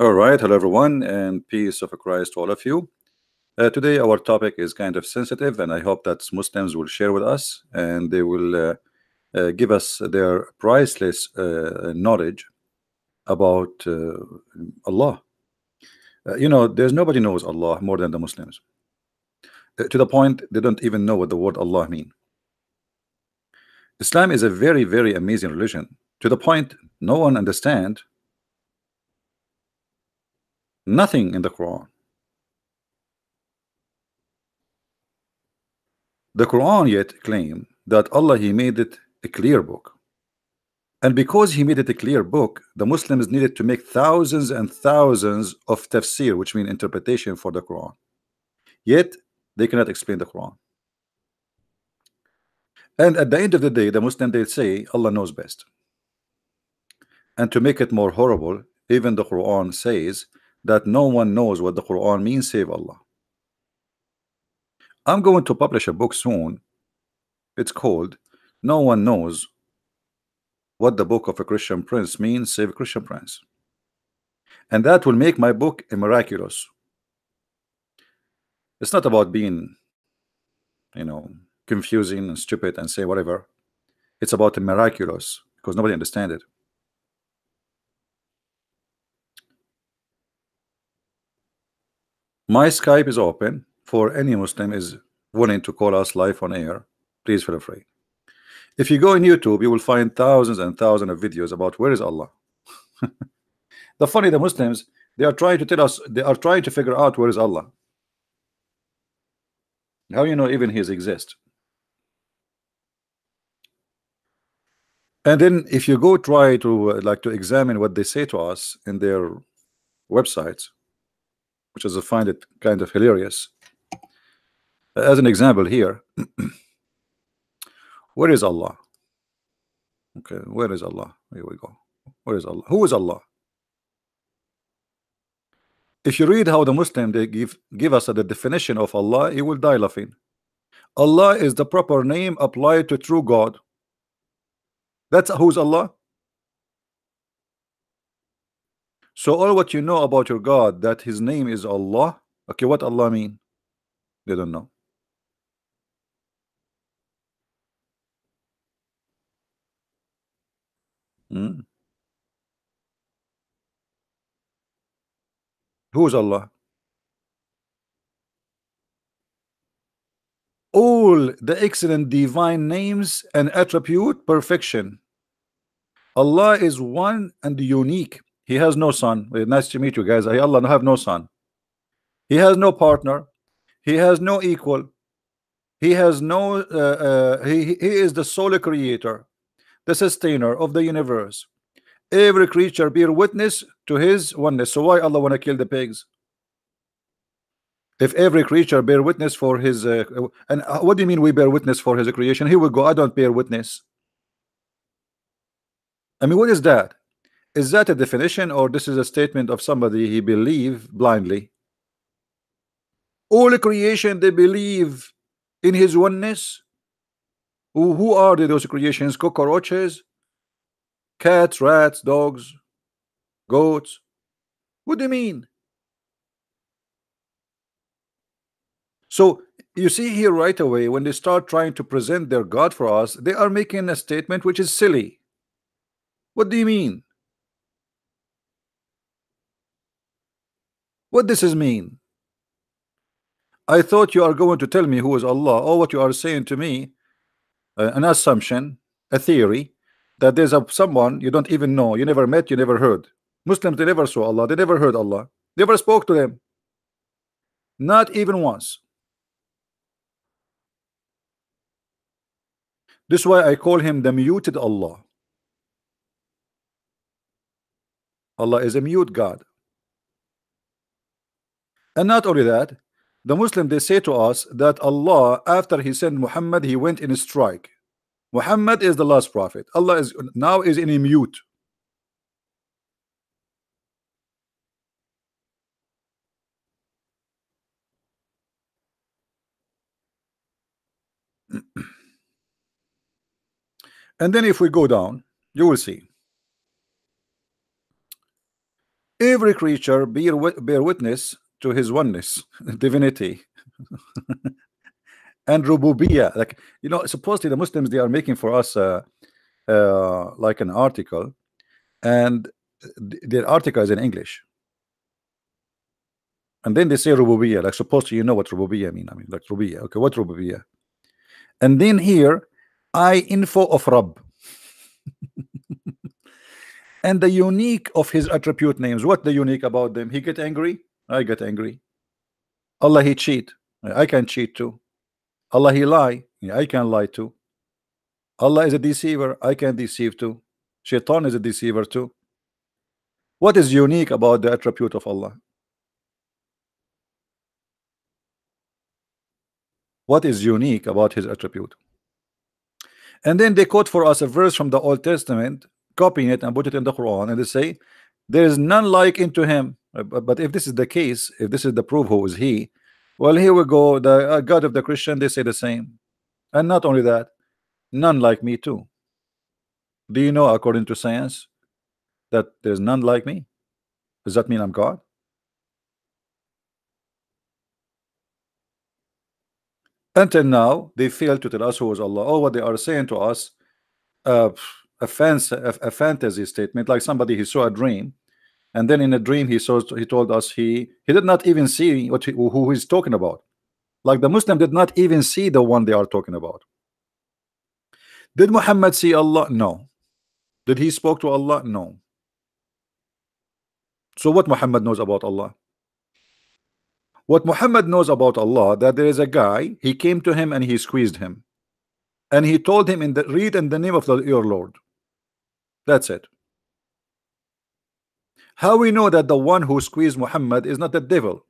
All right, hello everyone, and peace of Christ to all of you. Today, our topic is kind of sensitive, and I hope that Muslims will share with us and they will give us their priceless knowledge about Allah. There's nobody knows Allah more than the Muslims, to the point they don't even know what the word Allah mean. Islam is a very, very amazing religion, to the point no one understand nothing in the Quran. The Quran yet claim that Allah He made it a clear book, and because He made it a clear book, the Muslims needed to make thousands and thousands of tafsir, which mean interpretation for the Quran. Yet they cannot explain the Quran. And at the end of the day, the Muslim they say Allah knows best. And to make it more horrible, even the Quran says that no one knows what the Quran means save Allah. I'm going to publish a book soon. It's called No One Knows What the Book of a Christian Prince means save Christian Prince. And that will make my book a miraculous. It's not about being, confusing and stupid and say whatever. It's about a miraculous, because nobody understands it. My Skype is open for any Muslim is willing to call us live on air. Please feel free. If you go on YouTube, you will find thousands and thousands of videos about where is Allah. The Muslims, they are trying to tell us, they are trying to figure out where is Allah. How even He exists? And then if you go try to to examine what they say to us in their websites, which is I find it kind of hilarious. As an example here, where is Allah? Okay, where is Allah? Here we go. Where is Allah? Who is Allah? If you read how the Muslim they give us the definition of Allah, you will die laughing. Allah is the proper name applied to true God. That's who's Allah. So all what you know about your God, that His name is Allah. Okay, what Allah mean? They don't know. Who is Allah? All the excellent divine names and attribute perfection. Allah is one and unique. He has no son. Nice to meet you guys. Allah have no son. He has no partner. He has no equal. He has no he is the sole creator, the sustainer of the universe. Every creature bear witness to His oneness. So why Allah want to kill the pigs? If every creature bear witness for His and what do you mean we bear witness for His creation? Here we go. I don't bear witness. I mean, what is that? Is that a definition, or this is a statement of somebody he believe blindly? All creation they believe in His oneness. Who are those creations? Cockroaches, cats, rats, dogs, goats. What do you mean? So you see here right away, when they start trying to present their God for us, they are making a statement which is silly. What do you mean? What does this mean? I thought you are going to tell me who is Allah. Or what you are saying to me, an assumption, a theory, that there's someone you don't even know, you never met, you never heard. Muslims, they never saw Allah, they never heard Allah, never spoke to them, not even once. This is why I call him the muted Allah. Allah is a mute God. And not only that, the Muslim they say to us that Allah, after He sent Muhammad, He went in a strike. Muhammad is the last prophet. Allah is now in a mute. And then if we go down, you will see Every creature bear witness to his oneness, divinity, and rububiyyah. Like, you know, supposedly the Muslims, they are making for us like an article, and their article is in English, and then they say rububiyyah. Like, supposedly you know what rububiyyah mean. I mean, like rububiyyah. Okay, what rububiyyah? And then here, I info of Rabb, and the unique of his attribute names. What the unique about them? He get angry, I get angry. Allah, he cheat, I can cheat too. Allah, he lie, I can lie too. Allah is a deceiver, I can deceive too. Shaitan is a deceiver too. What is unique about the attribute of Allah? What is unique about his attribute? And then they quote for us a verse from the Old Testament, copying it and put it in the Quran, and they say there is none like unto him. But if this is the case, if this is the proof, who is he? Well, here we go. The God of the Christian, they say the same. And not only that, none like me too. Do you know, according to science, that there's none like me? Does that mean I'm God? Until now, they fail to tell us who is Allah. Oh, what they are saying to us, uh, a fantasy statement, like somebody he saw a dream, and then in a dream he told us he did not even see who he's talking about. Like the Muslim did not even see the one they are talking about. Did Muhammad see Allah? No. Did he spoke to Allah? No. So what Muhammad knows about Allah? What Muhammad knows about Allah, that there is a guy, he came to him and he squeezed him, and he told him read in the name of your Lord. That's it. How we know that the one who squeezed Muhammad is not the devil?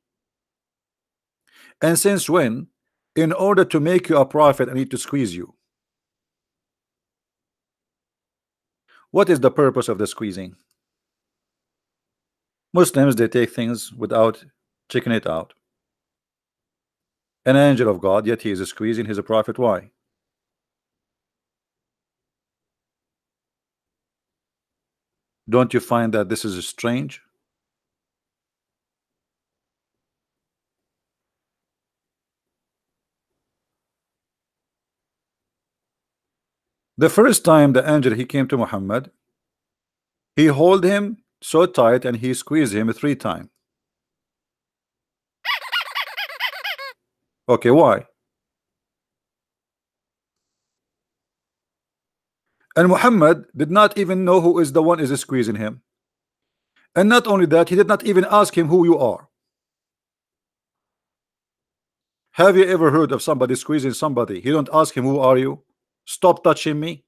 And since when, in order to make you a prophet, I need to squeeze you? What is the purpose of the squeezing? Muslims, they take things without checking it out. An angel of God, yet he is squeezing his prophet. Why? Don't you find that this is strange? The first time the angel he came to Muhammad, he hold him so tight and he squeezed him 3 times. Okay, why? And Muhammad did not even know who is the one is squeezing him. And not only that, he did not even ask him who you are. Have you ever heard of somebody squeezing somebody? He don't ask him who are you? Stop touching me.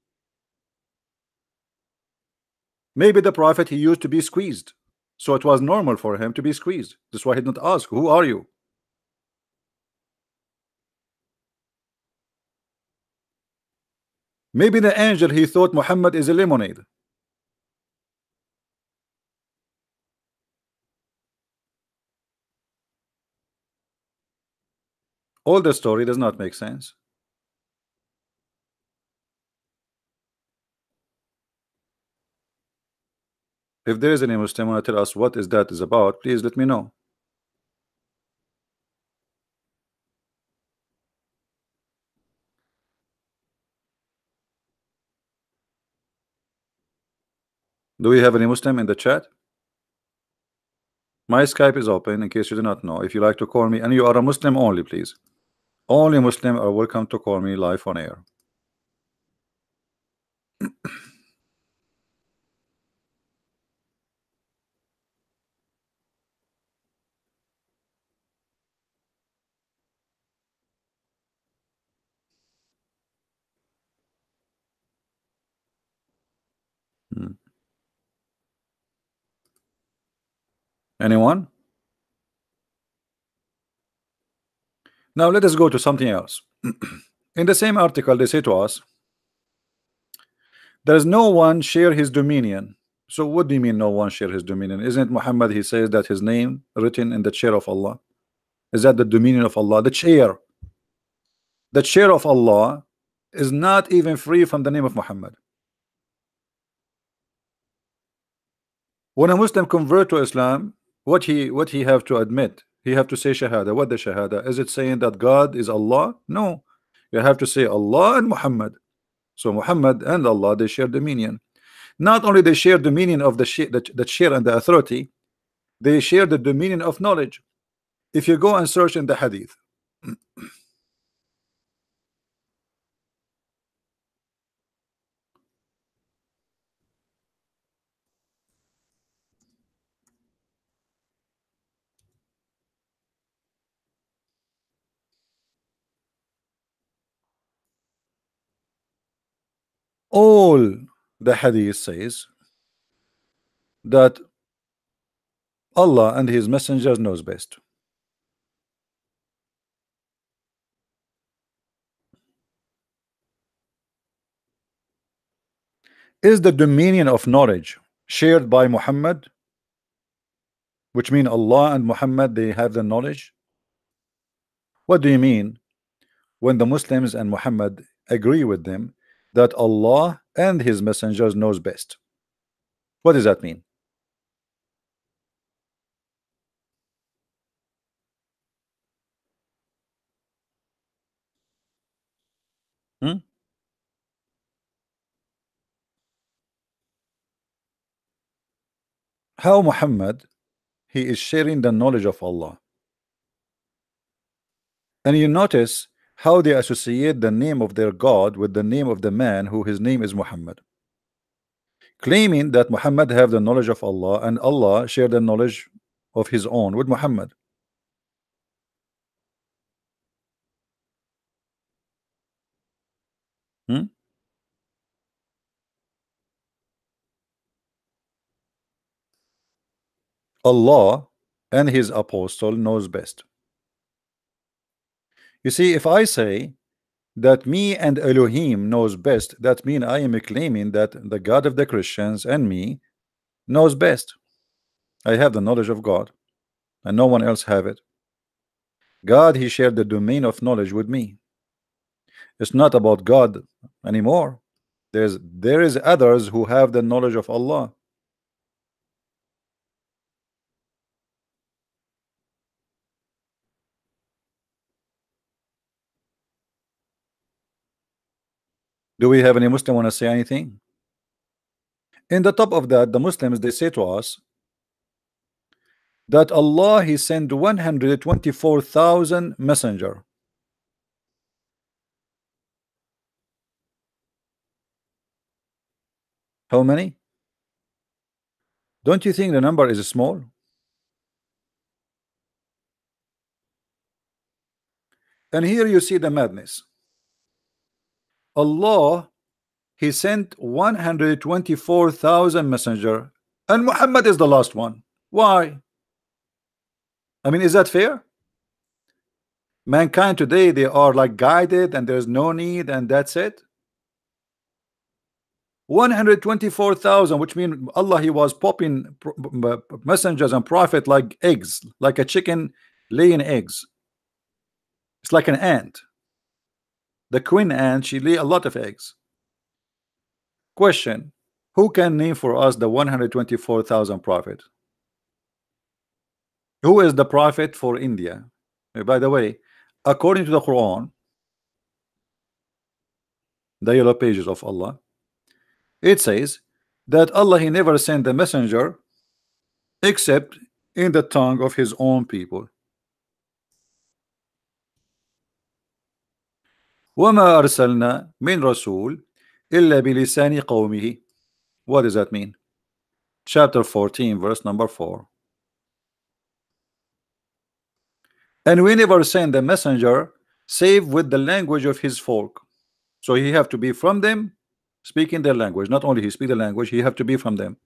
Maybe the prophet, he used to be squeezed, so it was normal for him to be squeezed. That's why he didn't ask who are you. Maybe the angel, he thought Muhammad is a lemonade. All the story does not make sense. If there is any Muslim want to tell us what is that is about, please let me know. Do we have any Muslim in the chat? My Skype is open in case you do not know. If you like to call me, and you are a Muslim only, please. Only Muslim are welcome to call me live on air. Anyone? Now let us go to something else. In the same article, they say to us, there is no one share his dominion. So what do you mean no one share his dominion? Isn't Muhammad, he says that his name written in the chair of Allah? Is that the dominion of Allah? The chair of Allah is not even free from the name of Muhammad. When a Muslim convert to Islam, what he have to admit? He have to say Shahada. What the Shahada? Is it saying that God is Allah? No. You have to say Allah and Muhammad. So Muhammad and Allah, they share dominion. Not only they share dominion of the share and the authority, they share the dominion of knowledge. If you go and search in the hadith, all the hadith says that Allah and his messengers knows best. Is the dominion of knowledge shared by Muhammad, which mean Allah and Muhammad, they have the knowledge? What do you mean when the Muslims and Muhammad agree with them that Allah and his messengers knows best? What does that mean? Hmm? How Muhammad, he is sharing the knowledge of Allah? And you notice how they associate the name of their God with the name of the man who his name is Muhammad, claiming that Muhammad have the knowledge of Allah and Allah share the knowledge of his own with Muhammad. Hmm? Allah and his apostle knows best. You see, if I say that me and Elohim knows best, that means I am claiming that the God of the Christians and me knows best. I have the knowledge of God and no one else have it. God, he shared the domain of knowledge with me. It's not about God anymore. There is others who have the knowledge of Allah. Do we have any Muslim want to say anything? In the top of that, the Muslims, they say to us that Allah, he sent 124,000 messenger. How many? Don't you think the number is small? And here you see the madness. Allah, he sent 124,000 messenger and Muhammad is the last one. Why? I mean, is that fair? Mankind today, they are like guided and there's no need and that's it. 124,000, which means Allah, he was popping messengers and prophet like eggs, like a chicken laying eggs. It's like an ant. The queen ant, she lay a lot of eggs. Question: who can name for us the 124,000 prophet? Who is the prophet for India? By the way, according to the Quran, the yellow pages of Allah, it says that Allah, he never sent the messenger except in the tongue of his own people. وَمَا أَرْسَلْنَا مِنْ رَسُولٍ إِلَّا بِلِسَانِ قَوْمِهِ. What does that mean? Chapter 14, verse number 4. And we never send the messenger save with the language of his folk. So he have to be from them, speaking their language. Not only he speak the language, he have to be from them.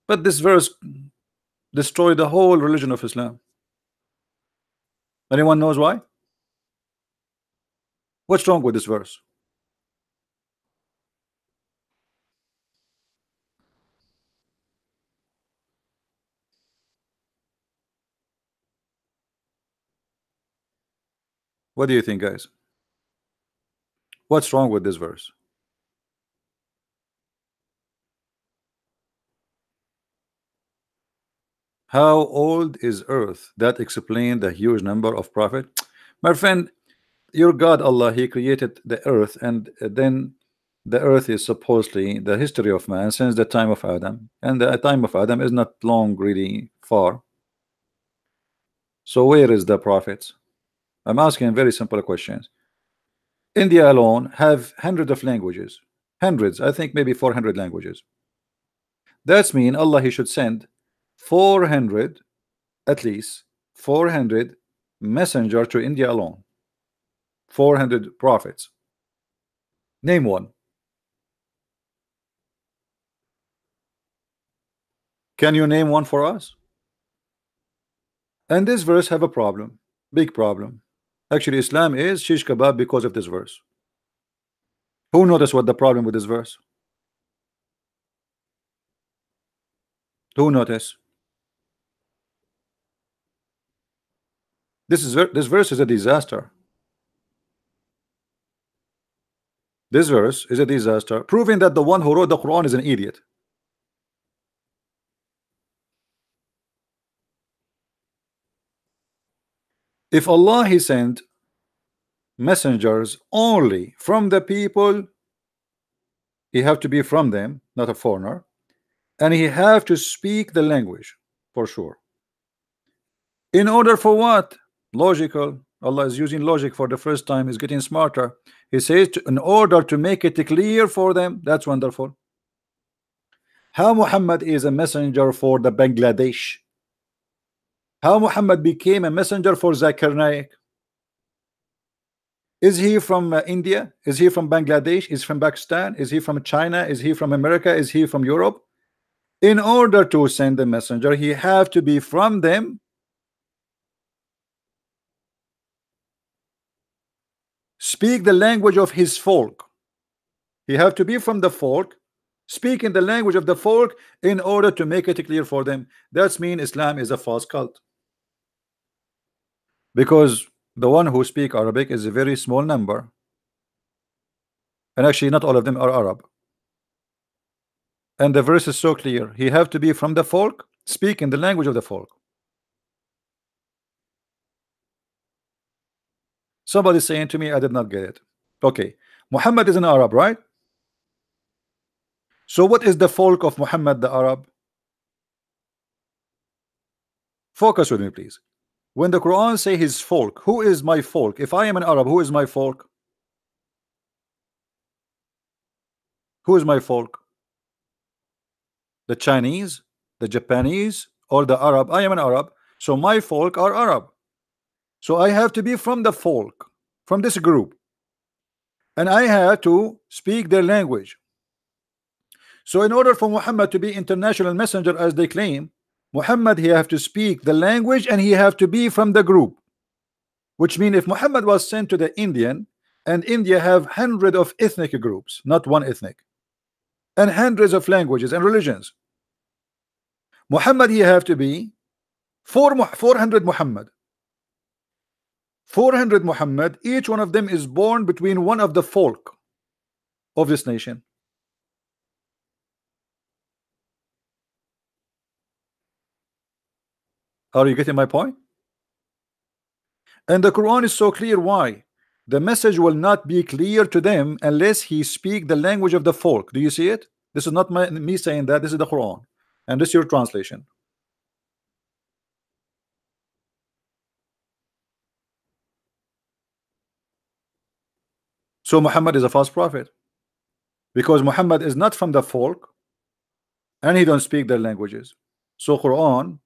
But this verse destroyed the whole religion of Islam. Anyone knows why? What's wrong with this verse? What do you think, guys? What's wrong with this verse? How old is Earth? That explains the huge number of prophet. My friend, your God Allah, He created the Earth, and then the Earth is supposedly the history of man since the time of Adam, and the time of Adam is not long, really far. So where is the prophets? I'm asking very simple questions. India alone have hundreds of languages, hundreds, I think maybe 400 languages. That's mean Allah He should send 400, at least 400 messenger to India alone. 400 prophets. Name one. Can you name one for us? And this verse have a problem, big problem. Actually, Islam is shish kebab because of this verse. Who noticed what the problem with this verse? Who noticed? This verse is a disaster. This verse is a disaster, proving that the one who wrote the Quran is an idiot. If Allah He sent messengers only from the people, He have to be from them, not a foreigner, and He have to speak the language for sure. In order for what? Logical. Allah is using logic for the first time. He's getting smarter. He says in order to make it clear for them. That's wonderful. How Muhammad is a messenger for the Bangladesh? How Muhammad became a messenger for Zakir Naik? Is he from India? Is he from Bangladesh? Is he from Pakistan? Is he from China? Is he from America? Is he from Europe? In order to send the messenger, he have to be from them. Speak the language of his folk. He have to be from the folk, speak in the language of the folk in order to make it clear for them. That's mean Islam is a false cult. Because the one who speak Arabic is a very small number. And actually not all of them are Arab. And the verse is so clear. He have to be from the folk, speak in the language of the folk. Somebody saying to me, I did not get it. Okay, Muhammad is an Arab, right? So what is the folk of Muhammad the Arab? Focus with me, please. When the Quran say his folk, who is my folk? If I am an Arab, who is my folk? Who is my folk? The Chinese, the Japanese, or the Arab? I am an Arab, so my folk are Arab. So I have to be from the folk, from this group, and I have to speak their language. So in order for Muhammad to be international messenger as they claim, Muhammad he have to speak the language and he have to be from the group. Which means if Muhammad was sent to the Indian, and India have hundreds of ethnic groups, not one ethnic, and hundreds of languages and religions, Muhammad he have to be 400 Muhammad. 400 Muhammad, each one of them is born between one of the folk of this nation. Are you getting my point? And the Quran is so clear. Why? The message will not be clear to them unless he speak the language of the folk. Do you see it? This is not me saying that. This is the Quran, and this is your translation. So Muhammad is a false prophet because Muhammad is not from the folk and he don't speak their languages. So Quran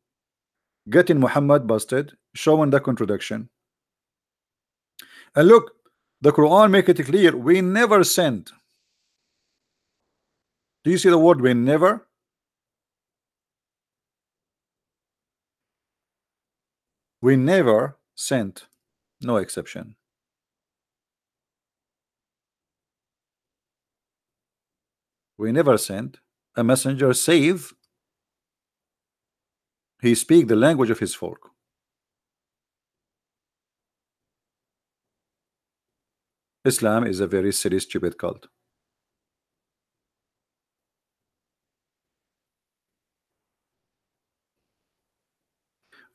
getting Muhammad busted, showing the contradiction. And look, the Quran make it clear, we never sent. Do you see the word we never? We never sent, no exception. We never sent a messenger save he speak the language of his folk. Islam is a very silly, stupid cult.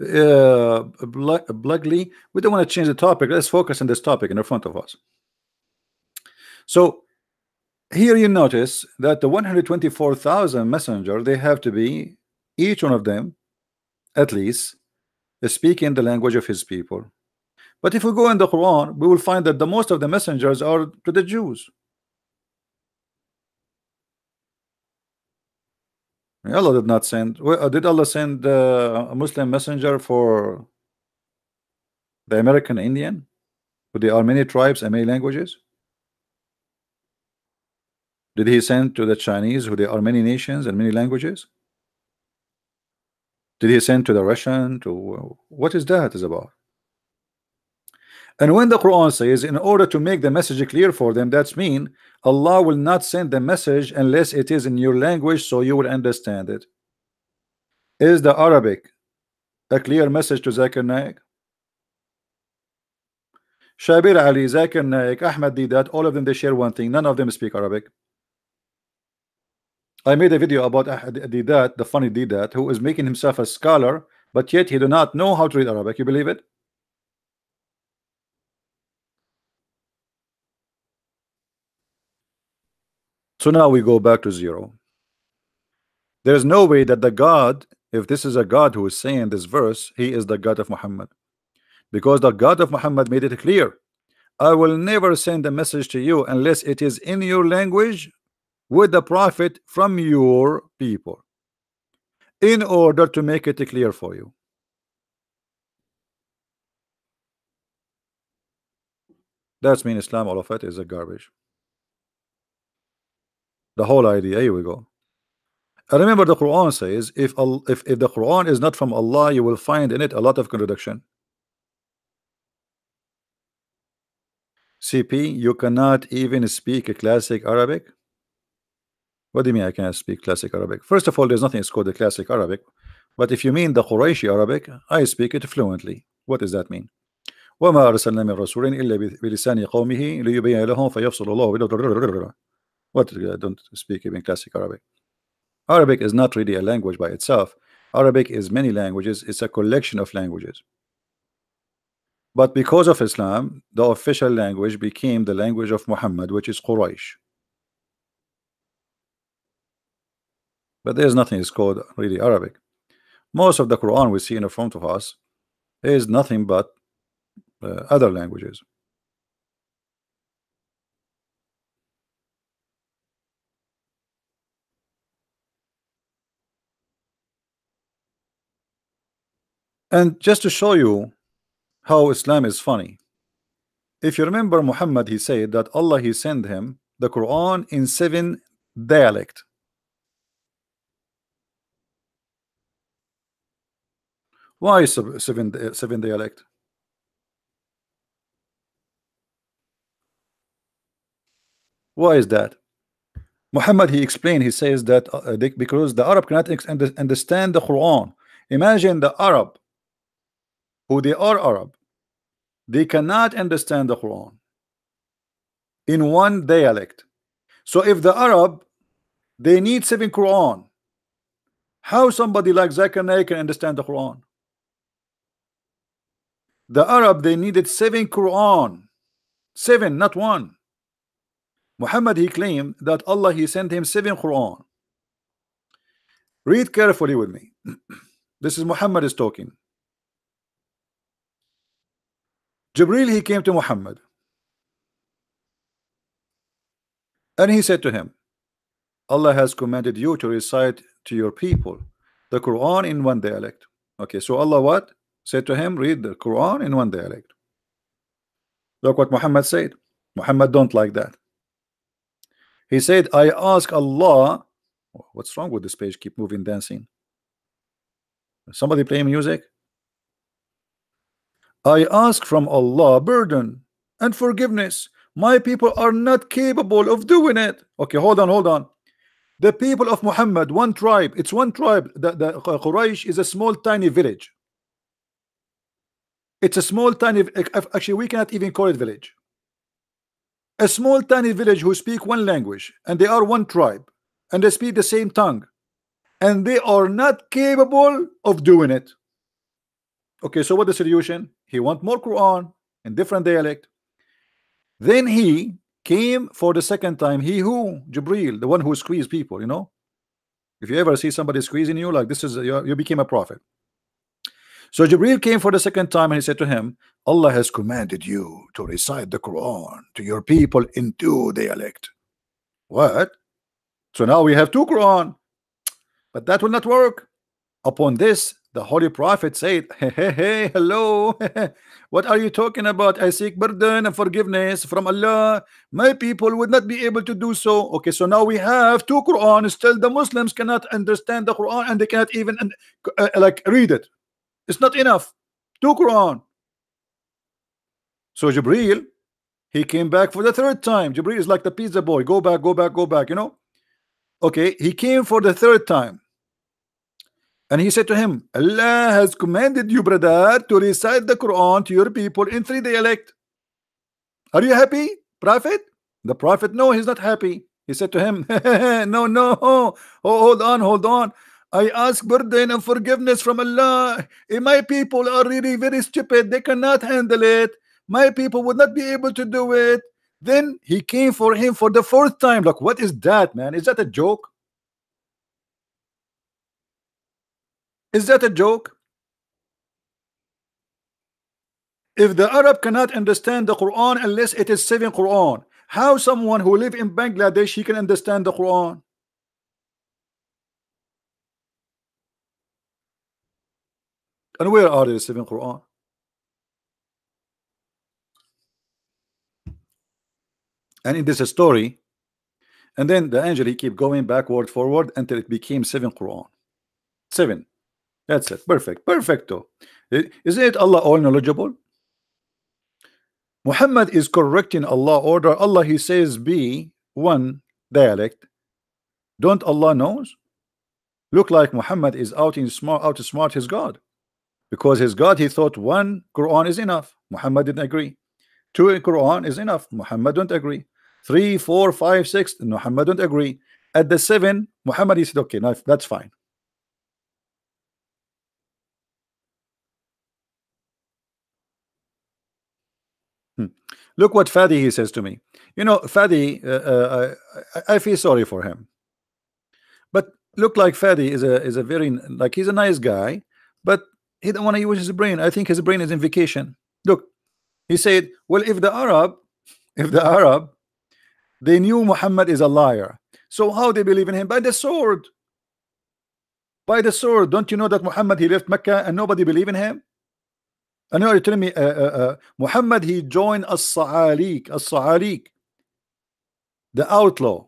Blugly, we don't want to change the topic. Let's focus on this topic in front of us. So here you notice that the 124,000 messenger, they have to be, each one of them at least, speaking the language of his people. But if we go in the Quran, we will find that the most of the messengers are to the Jews. Allah did not send. Did Allah send a Muslim messenger for the American Indian, who there are many tribes and many languages? Did He send to the Chinese, who there are many nations and many languages? Did He send to the Russian? To what is that is about? And when the Quran says, in order to make the message clear for them, that's mean Allah will not send the message unless it is in your language, so you will understand it. Is the Arabic a clear message to Zakir Naik? Shabir Ali, Zakir Naik, Ahmed Didat, all of them, they share one thing: none of them speak Arabic. I made a video about Didat, the funny Didat, who is making himself a scholar, but yet he do not know how to read Arabic. You believe it? So now we go back to zero. There's no way that the God, if this is a God who is saying this verse, he is the God of Muhammad, because the God of Muhammad made it clear: I will never send a message to you unless it is in your language with the prophet from your people, in order to make it clear for you. That's mean Islam, all of it is a garbage. The whole idea, here we go. I remember the Quran says, if the Quran is not from Allah, you will find in it a lot of contradiction. CP, you cannot even speak a classic Arabic. What do you mean I cannot speak classic Arabic? First of all, there's nothing called the classic Arabic. But if you mean the Qurayshi Arabic, I speak it fluently. What does that mean? وما أرسلنا من رسول إلا بلسان قومه ليبين لهم فيفصل الله. What? I don't speak even classic Arabic. Arabic is not really a language by itself. Arabic is many languages. It's a collection of languages. But because of Islam, the official language became the language of Muhammad, which is Quraysh. But there's nothing is called really Arabic. Most of the Quran we see in front of us is nothing but other languages. And just to show you how Islam is funny, if you remember Muhammad, he said that Allah, he sent him the Quran in 7 dialect. Why seven dialect? Why is that? Muhammad, he explained, he says that because the Arab cannot understand the Quran. Imagine the Arab, who they are Arab, they cannot understand the Quran in one dialect. So if the Arab, they need 7 Quran, how somebody like Zakir Naik can understand the Quran? The Arab, they needed 7 Quran, 7, not 1. Muhammad, he claimed that Allah, he sent him 7 Quran. Read carefully with me. This is Muhammad is talking. Jibril, he came to Muhammad and he said to him, Allah has commanded you to recite to your people the Quran in 1 dialect. Okay, so Allah what? Said to him, read the Quran in 1 dialect. Look what Muhammad said. Muhammad don't like that. He said, I ask Allah. What's wrong with this page? Keep moving, dancing. Somebody playing music? I ask from Allah burden and forgiveness. My people are not capable of doing it. Okay, hold on. The people of Muhammad, one tribe, it's one tribe. The Quraysh is a small tiny village. It's a small tiny, actually we cannot even call it village. A small tiny village who speak one language, and they are one tribe, and they speak the same tongue, and they are not capable of doing it. Okay, so what the solution? He want more Quran in different dialect. Then he came for the second time. He who? Jibril, the one who squeezed people, you know. If you ever see somebody squeezing you, like this is you became a prophet. So Jibril came for the second time and he said to him, Allah has commanded you to recite the Quran to your people in two dialect. What? So now we have two Quran, but that will not work. Upon this, the Holy Prophet said, hey, hello. What are you talking about? I seek pardon and forgiveness from Allah. My people would not be able to do so. Okay, so now we have two Quran. Still the Muslims cannot understand the Quran and they cannot even like read it. It's not enough. Two Quran. So Jibril, he came back for the third time. Jibril is like the pizza boy. Go back, go back, go back, you know. Okay, he came for the third time. And he said to him, Allah has commanded you, brother, to recite the Quran to your people in three dialect. Are you happy, Prophet? The Prophet, no, he's not happy. He said to him, no, oh, hold on. I ask pardon and forgiveness from Allah. My people are really very stupid. They cannot handle it. My people would not be able to do it. Then he came for him for the fourth time. Like, what is that, man? Is that a joke? Is that a joke? If the Arab cannot understand the Quran unless it is 7 Quran, how someone who live in Bangladesh he can understand the Quran? And where are the 7 Quran? And in this story, and then the angel he keep going backward forward until it became 7 Quran. 7. That's it. Perfecto. Isn't it Allah all knowledgeable? Muhammad is correcting Allah order. Allah he says be one dialect. Don't Allah knows? Look like Muhammad is out to smart his God, because his God he thought one Quran is enough. Muhammad didn't agree. 2 Quran is enough. Muhammad don't agree. 3, 4, 5, 6. Muhammad don't agree. At the 7, Muhammad he said, okay, now that's fine. Look what Fadi he says to me. You know, Fadi, I feel sorry for him. But look like Fadi is a very, like, he's a nice guy, but he don't want to use his brain. I think his brain is in vacation. Look, he said, well, if the Arab, they knew Muhammad is a liar, so how they believe in him? By the sword. By the sword. Don't you know that Muhammad he left Mecca and nobody believe in him? I know you're telling me Muhammad he joined as-Sa'alik, the outlaw,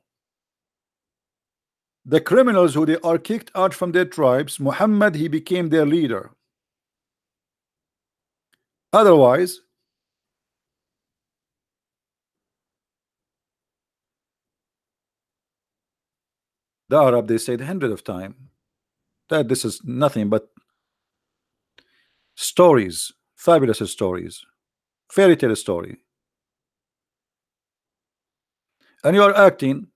the criminals who they are kicked out from their tribes. Muhammad he became their leader. Otherwise, the Arab they said hundreds of times that this is nothing but stories, fabulous stories, fairy tale story, and you are acting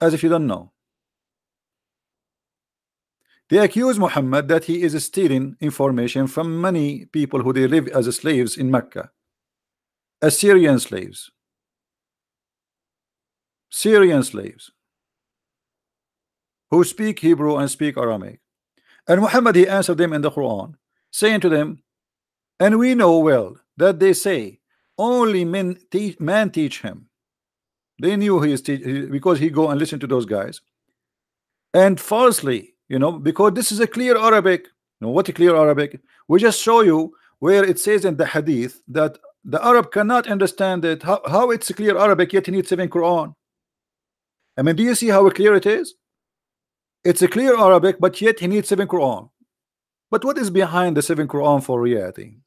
as if you don't know. They accuse Muhammad that he is stealing information from many people who they live as slaves in Mecca, Assyrian slaves, Syrian slaves who speak Hebrew and speak Aramaic. And Muhammad he answered them in the Quran, saying to them, and we know well that they say only man teach him. They knew he is because he go and listen to those guys, and falsely, you know, because this is a clear Arabic. You know what a clear Arabic? We just show you where it says in the hadith that the Arab cannot understand it. How it's a clear Arabic yet he needs 7 Quran. I mean, do you see how clear it is? It's a clear Arabic, but yet he needs 7 Quran. But what is behind the 7 Quran for reality?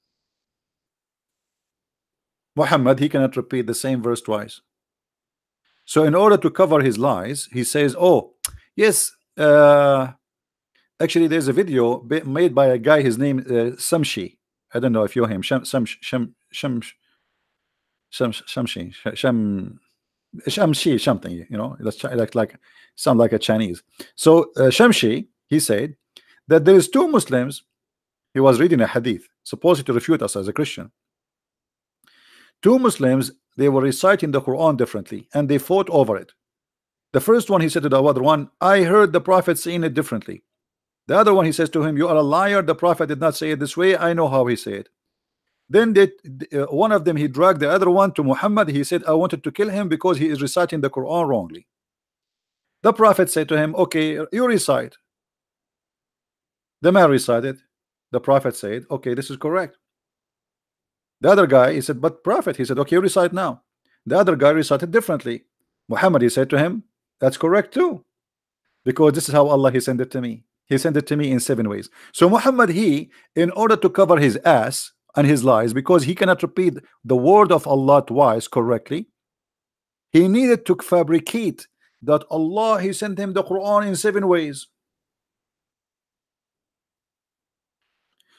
Muhammad he cannot repeat the same verse twice. So in order to cover his lies, he says, oh yes, actually there's a video made by a guy, his name Samshi. I don't know if you know him. Shamshi, something, you know, that's like sound like a Chinese. So Shamshi he said that there is 2 Muslims He was reading a hadith, supposed to refute us as a Christian. Two Muslims, they were reciting the Quran differently, and they fought over it. The first one, he said to the other one, I heard the Prophet saying it differently. The other one, he says to him, you are a liar. The Prophet did not say it this way. I know how he said it. Then one of them, he dragged the other one to Muhammad. He said, I wanted to kill him because he is reciting the Quran wrongly. The Prophet said to him, okay, you recite. The man recited. The Prophet said, okay, this is correct. The other guy, he said, but Prophet, he said, okay, you recite now. The other guy recited differently. Muhammad, he said to him, that's correct too, because this is how Allah, he sent it to me. He sent it to me in 7 ways. So Muhammad, he, in order to cover his ass and his lies, because he cannot repeat the word of Allah twice correctly, he needed to fabricate that Allah, he sent him the Quran in 7 ways.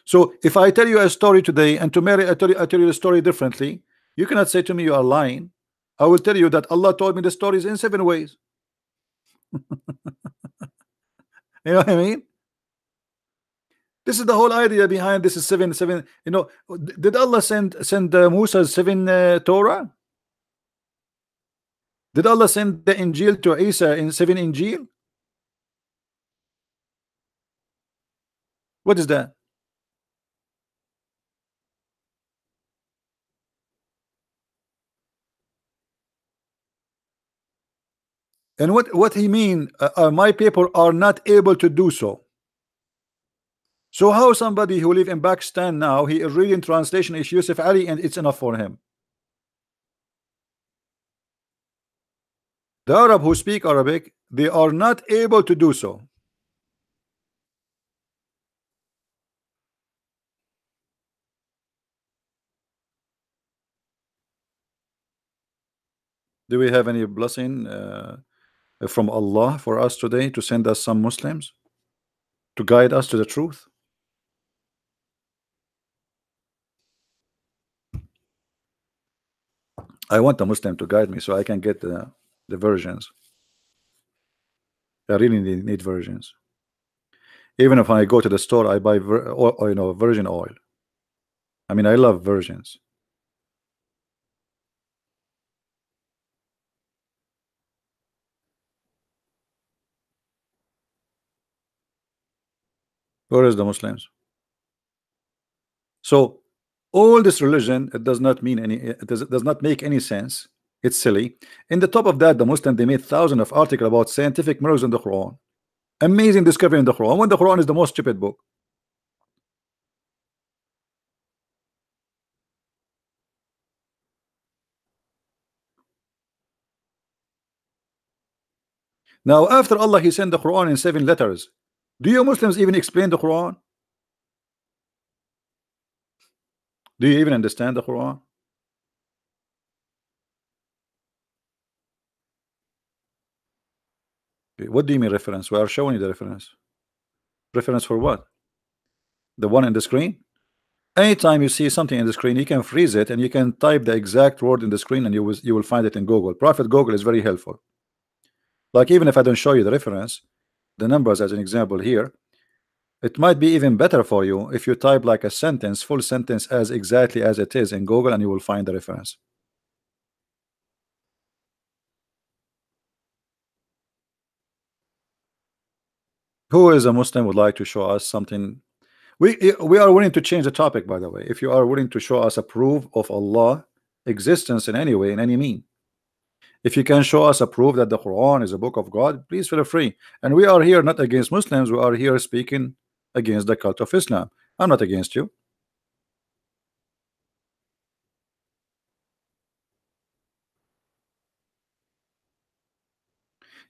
So if I tell you a story today, and tomorrow I tell you the story differently, you cannot say to me you are lying. I will tell you that Allah told me the stories in 7 ways. You know what I mean? This is the whole idea behind this is seven. You know, did Allah send Musa's 7 Torah? Did Allah send the Injil to Isa in 7 Injil? What is that? And what he mean? My people are not able to do so. So how somebody who live in Pakistan now, he is reading translation is Yusuf Ali and it's enough for him? The Arab who speak Arabic, they are not able to do so. Do we have any blessing from Allah for us today to send us some Muslims to guide us to the truth? I want a Muslim to guide me so I can get the versions. I really need versions. Even if I go to the store, I buy virgin oil. I mean, I love versions. Where is the Muslims? So all this religion, it does not mean any, it does not make any sense. It's silly. In the top of that, the Muslim, they made thousands of articles about scientific miracles in the Quran, amazing discovery in the Quran, when the Quran is the most stupid book. Now after Allah, he sent the Quran in 7 letters. Do you Muslims even explain the Quran? Do you even understand the Quran? Okay, what do you mean reference? We are showing you the reference. Reference for what? The one in the screen? Anytime you see something in the screen, you can freeze it and you can type the exact word in the screen and you will find it in Google. Prophet Google is very helpful. Like even if I don't show you the reference, the numbers as an example here, it might be even better for you if you type like a sentence, full sentence as exactly as it is in Google, and you will find the reference. Who is a Muslim would like to show us something? We are willing to change the topic, by the way. If you are willing to show us a proof of Allah existence in any way, in any mean. If you can show us a proof that the Quran is a book of God, please feel free. And we are here not against Muslims, we are here speaking against the cult of Islam. I'm not against you.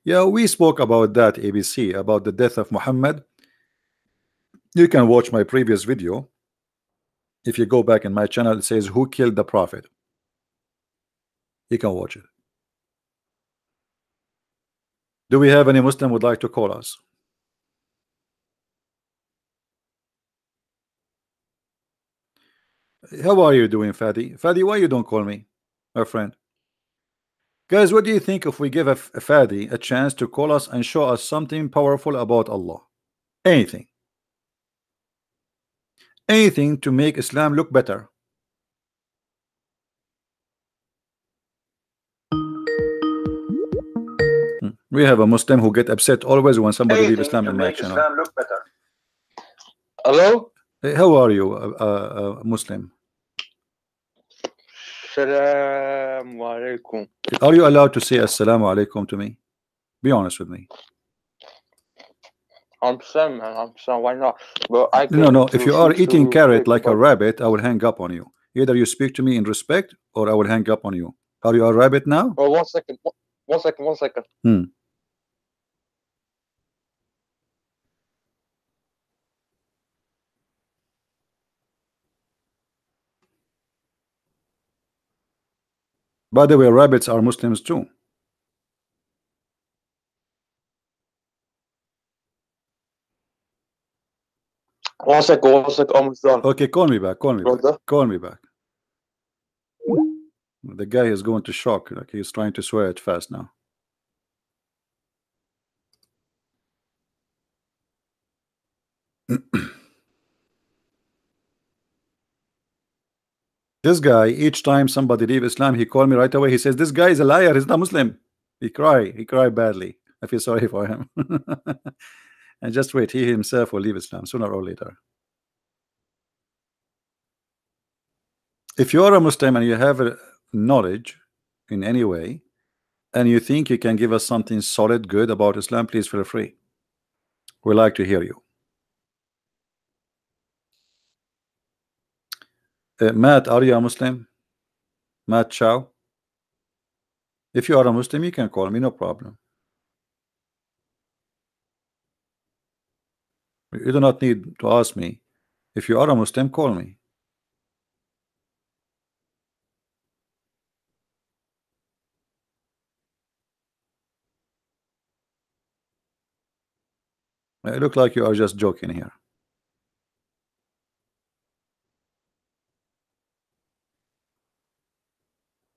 Yeah, we spoke about that, ABC, about the death of Muhammad. You can watch my previous video. If you go back in my channel, it says who killed the prophet. You can watch it. Do we have any Muslim would like to call us? How are you doing, Fadi? Fadi, why you don't call me, my friend? Guys, what do you think if we give a Fadi a chance to call us and show us something powerful about Allah? Anything. anything to make Islam look better. We have a Muslim who get upset always when somebody leave Islam in my channel. Islam look better. Hello? Hey, how are you, Muslim? Assalamu alaikum. Are you allowed to say assalamu alaikum to me? Be honest with me. I'm saying, man, I'm saying, why not? But I No. If you are eating carrot like a rabbit, I will hang up on you. Either you speak to me in respect, or I will hang up on you. Are you a rabbit now? Oh, 1 second. 1 second. 1 second. By the way, rabbits are Muslims too. One second, almost done. Okay, call me back. Call me back. Call me back. The guy is going to shock. Like he's trying to swear it fast now. This guy, each time somebody leave Islam, he called me right away. He says, this guy is a liar. He's not Muslim. He cried badly. I feel sorry for him. And just wait, he himself will leave Islam sooner or later. If you are a Muslim and you have a knowledge in any way, and you think you can give us something solid, good about Islam, please feel free. We like to hear you. Matt, are you a Muslim? Matt Chow? If you are a Muslim, you can call me, no problem. You do not need to ask me. If you are a Muslim, call me. It looks like you are just joking here.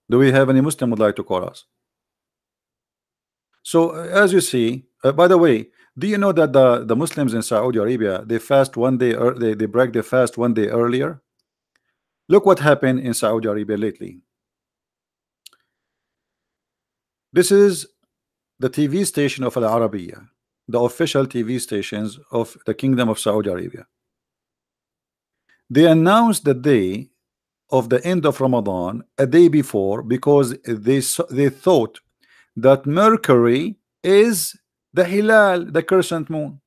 Do we have any Muslim would like to call us? So as you see, by the way, do you know that the Muslims in Saudi Arabia, they fast 1 day, or they break their fast 1 day earlier? Look what happened in Saudi Arabia lately. This is the TV station of Al Arabiya, the official TV stations of the Kingdom of Saudi Arabia. They announced the day of the end of Ramadan a day before, because they thought that Mercury is the Hilal, the crescent moon.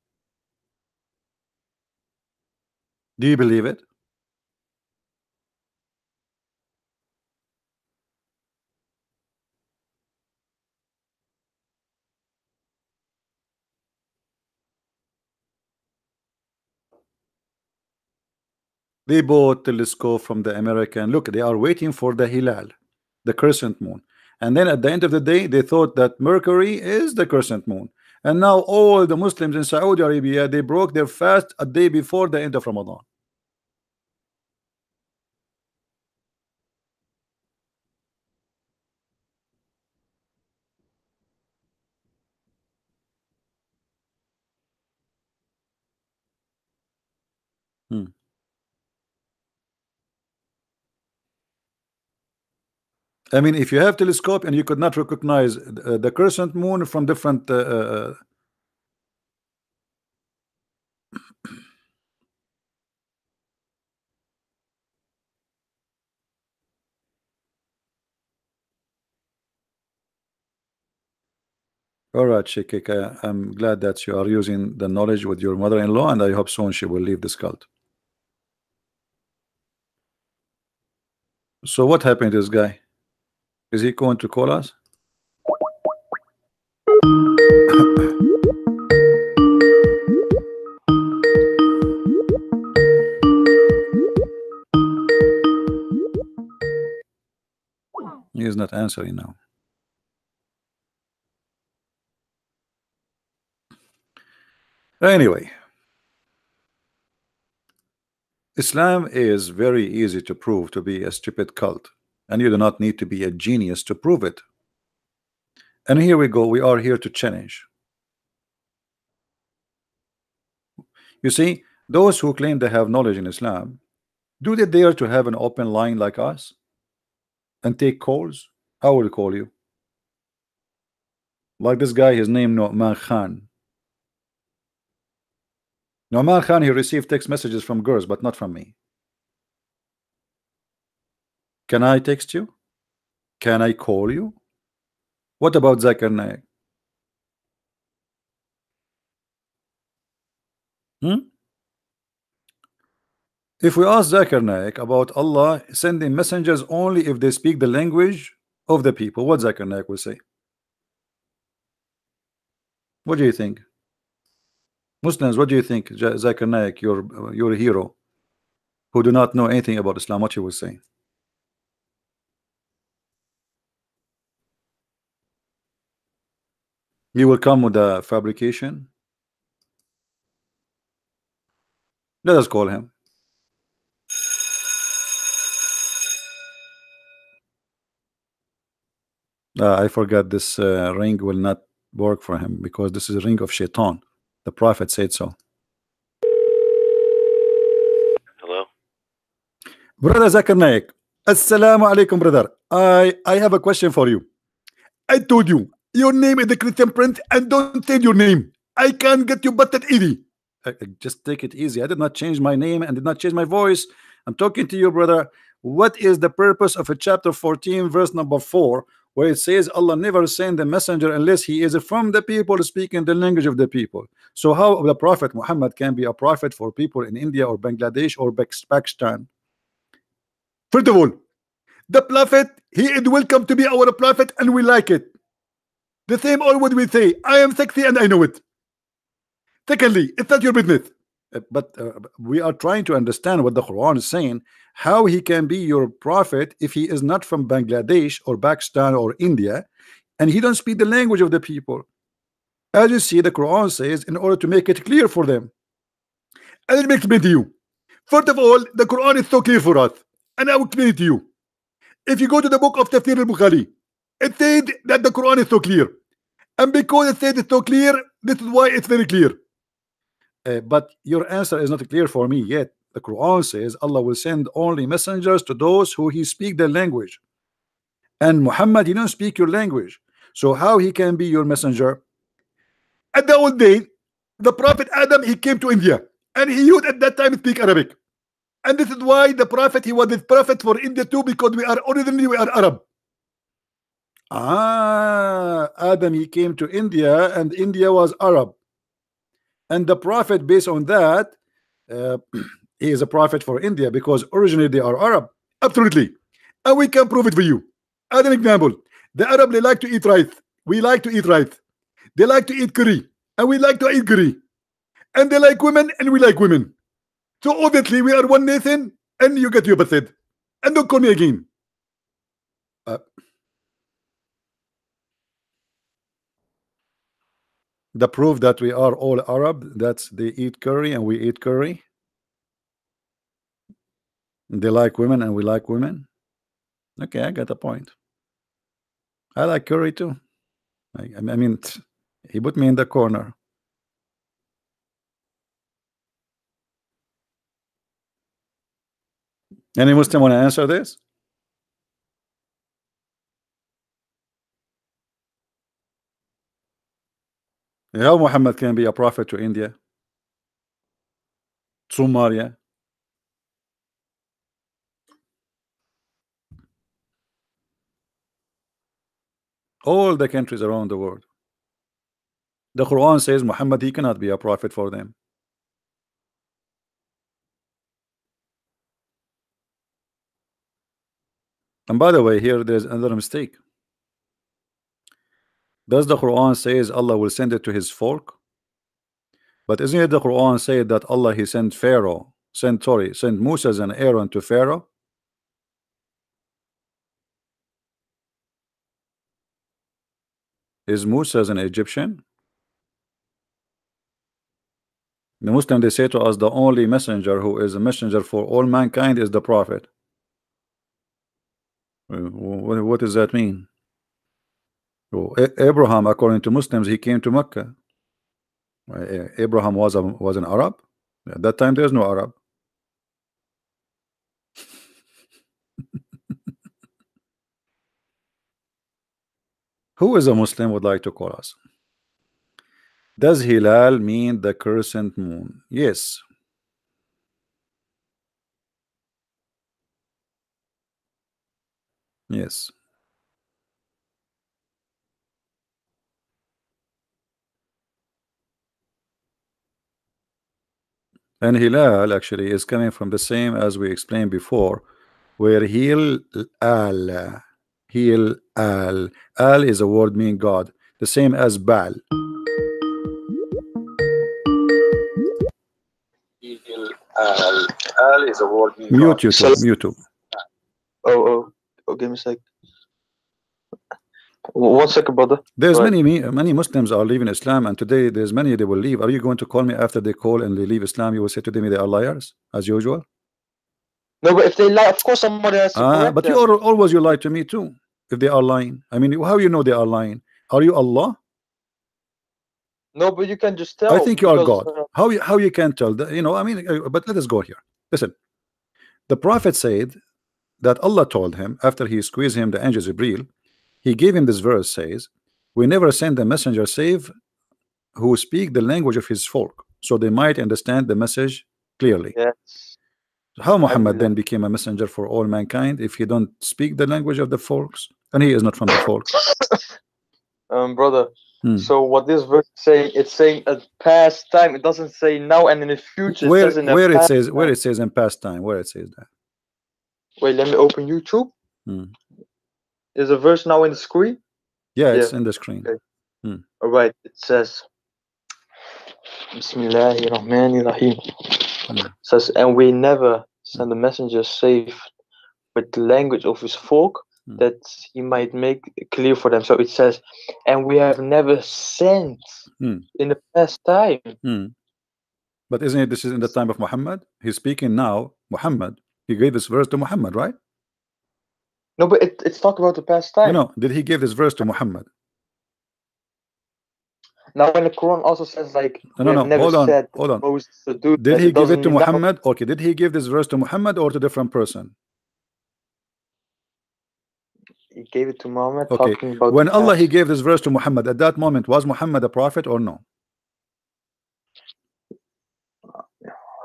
Do you believe it? They bought telescope from the American. Look, they are waiting for the Hilal, the crescent moon. And then at the end of the day, they thought that Mercury is the crescent moon. And now all the Muslims in Saudi Arabia, they broke their fast a day before the end of Ramadan. I mean, if you have telescope and you could not recognize the crescent moon from different all right, Shikika, I'm glad that you are using the knowledge with your mother-in-law, and I hope soon she will leave this cult. So what happened to this guy? Is he going to call us? He is not answering now. Anyway, Islam is very easy to prove to be a stupid cult, and you do not need to be a genius to prove it. And here we go, we are here to challenge. You see, Those who claim they have knowledge in Islam, do they dare to have an open line like us and take calls? I will call you. Like this guy, his name Nu'man Khan. Nu'man Khan, he received text messages from girls, but not from me. Can I text you? Can I call you? What about Zakir Naik? If we ask Zakir Naik about Allah sending messengers only if they speak the language of the people, what Zakir Naik will say? What do you think? Muslims, what do you think? Zakir Naik, your hero, who do not know anything about Islam, what he will say? He will come with a fabrication. Let us call him. I forgot this ring will not work for him because this is a ring of shaitan. The Prophet said so. Hello? Brother Zakir Naik, Assalamu alaikum, brother. I have a question for you. I told you, your name is the Christian Prince, and don't say your name. I can't get you butted easy. Just take it easy. I did not change my name and did not change my voice. I'm talking to you, brother. What is the purpose of a chapter 14, verse number 4, where it says Allah never send a messenger unless he is from the people speaking the language of the people? So how the Prophet Muhammad can be a prophet for people in India or Bangladesh or Pakistan? First of all, the Prophet, he is welcome to be our prophet, and we like it. The same all what we say, I am sexy and I know it. Secondly, it's not your business. But we are trying to understand what the Quran is saying, how he can be your prophet if he is not from Bangladesh or Pakistan or India, and he don't speak the language of the people. As you see, the Quran says, in order to make it clear for them. And let me explain to you. First of all, the Quran is so clear for us, and I will explain it to you. If you go to the book of Tafsir al-Bukhari, it says that the Quran is so clear, and because it says it's so clear, this is why it's very clear. But your answer is not clear for me yet. The Quran says Allah will send only messengers to those who he speak their language, and Muhammad, he don't speak your language, so how he can be your messenger? At the old day, the Prophet Adam, he came to India, and he used at that time speak Arabic, and this is why the Prophet, he was the prophet for India too, because we are originally Arab. Adam, he came to India, and India was Arab. And the Prophet, based on that, he is a prophet for India because originally they are Arab. Absolutely. And we can prove it for you. As an example, the Arab, they like to eat rice. We like to eat rice. They like to eat curry. And we like to eat curry. And they like women, and we like women. So obviously, we are one nation, and you get your basid. And don't call me again. The proof that we are all Arab, that's they eat curry and we eat curry. They like women and we like women. Okay, I got a point. I like curry too. I mean, he put me in the corner. Any Muslim want to answer this? How Muhammad can be a prophet to India, Somalia? All the countries around the world. The Quran says Muhammad, he cannot be a prophet for them. And by the way, here there's another mistake. Does the Quran says Allah will send it to his folk? But isn't it the Quran say that Allah, he sent sent Moses and Aaron to Pharaoh? Is Moses an Egyptian? The Muslim, they say to us the only messenger who is a messenger for all mankind is the Prophet. What does that mean? Abraham, according to Muslims, he came to Mecca. Abraham was an Arab. At that time there's no Arab. Who is a Muslim would like to call us? Does Hilal mean the crescent moon? Yes. Yes. And Hilal actually is coming from the same as we explained before, where Hil al al is a word meaning God, the same as Baal. Al is a word meaning mute YouTube, mute YouTube. Oh, give me a sec. 1 second, brother. There's many Muslims are leaving Islam, and today there's many they will leave. Are you going to call me after they call and they leave Islam? You will say to them they are liars as usual. No, but if they lie, of course somebody has to correct but them. you lie to me too if they are lying. I mean, how you know they are lying? Are you Allah? No, but you can just tell. I think you are God. How you can tell that? You know, I mean, but let us go here. Listen, the Prophet said that Allah told him after he squeezed him the angel Jibreel, he gave him this verse, says, we never send a messenger save who speak the language of his folk, so they might understand the message clearly. Yes. How Muhammad then became a messenger for all mankind if he don't speak the language of the folks and he is not from the folk? Brother, so what this verse is saying, it's saying a past time. It doesn't say now and in the future. Where it says in past time, where it says that. Wait, let me open YouTube. Is a verse now in the screen? Yeah, it's in the screen. Okay. All right, it says Bismillahirrahmanirrahim. Says, and we never send a messenger save with the language of his folk, that he might make it clear for them. So it says, and we have never sent in the past time. But isn't it this is in the time of Muhammad? He's speaking now, Muhammad. He gave this verse to Muhammad, right? No, but it's talking about the past time. No, did he give this verse to Muhammad? Now, when the Quran also says, like, no, hold on. Did he give it to Muhammad? Okay, did he give this verse to Muhammad or to a different person? He gave it to Muhammad. Okay, talking about when Allah he gave this verse to Muhammad, at that moment, was Muhammad a prophet or no?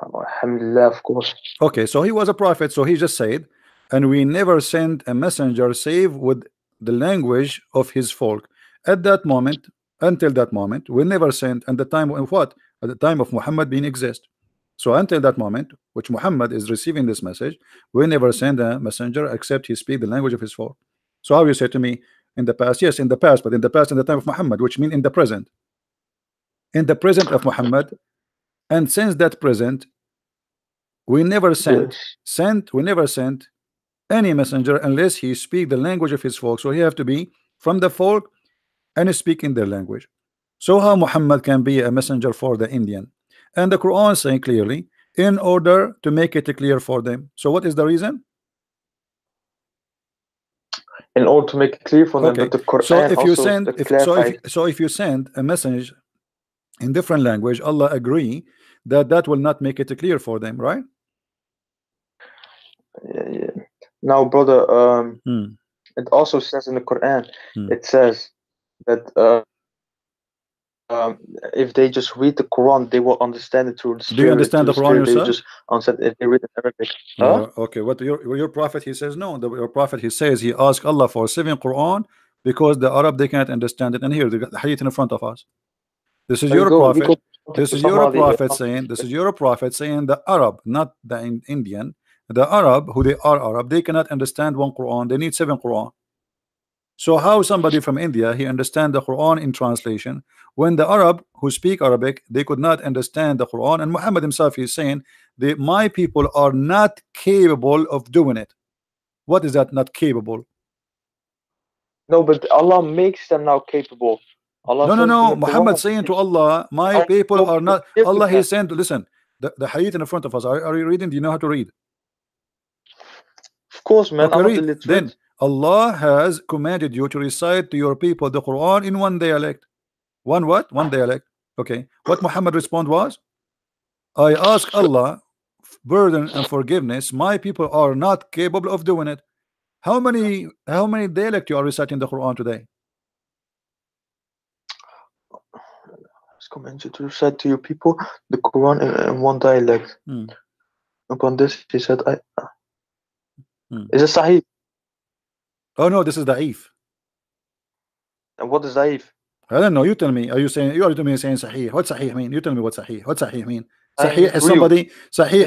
Alhamdulillah, of course. Okay, so he was a prophet, so he just said, and we never send a messenger save with the language of his folk. At that moment, until that moment, we never sent, and the time of what? At the time of Muhammad being exist. So until that moment, which Muhammad is receiving this message, we never send a messenger except he speak the language of his folk. So how you say to me, in the past? Yes, in the past, but in the past, in the time of Muhammad, which means in the present. In the present of Muhammad, and since that present, we never sent any messenger unless he speak the language of his folk. So he have to be from the folk and speak in their language. So how Muhammad can be a messenger for the Indian? And the Quran saying clearly, in order to make it clear for them. So what is the reason? In order to make it clear for them, but the Quran so if you also send if you send a message in different language, Allah agree that will not make it clear for them, right? Yeah. Now, brother, it also says in the Quran, it says that if they just read the Quran, they will understand it through the Spirit. Do you understand the Quran yourself? They just understand if they read it in Arabic. Okay, what your prophet he says no. Your prophet he says he asked Allah for 7 Quran because the Arab they can't understand it. And here they got the hadith in front of us. This is your prophet. This is your prophet saying. This is your prophet saying the Arab, not the Indian. The Arab, who they are Arab, they cannot understand 1 Quran. They need 7 Quran. So how somebody from India he understand the Quran in translation when the Arab who speak Arabic they could not understand the Quran? And Muhammad himself is saying that my people are not capable of doing it. What is that? Not capable? No, but Allah makes them now capable. Allah no. Muhammad saying to Allah, my people are not. Allah he saying to listen. The hadith in front of us. Are you reading? Do you know how to read? Of course, man. Okay, read. Then Allah has commanded you to recite to your people the Quran in one dialect. One what? One dialect. Okay. What Muhammad respond was? I ask Allah burden and forgiveness. My people are not capable of doing it. How many dialect you are reciting the Quran today? It's commanded to recite to your people the Quran in one dialect. Upon this, he said, Is it Sahih? Oh no, this is da'if. And what is Sahih? I don't know. You tell me. Are you saying you are to me saying sahih? What sahih mean? You tell me what sahih. What sahih mean? Sahih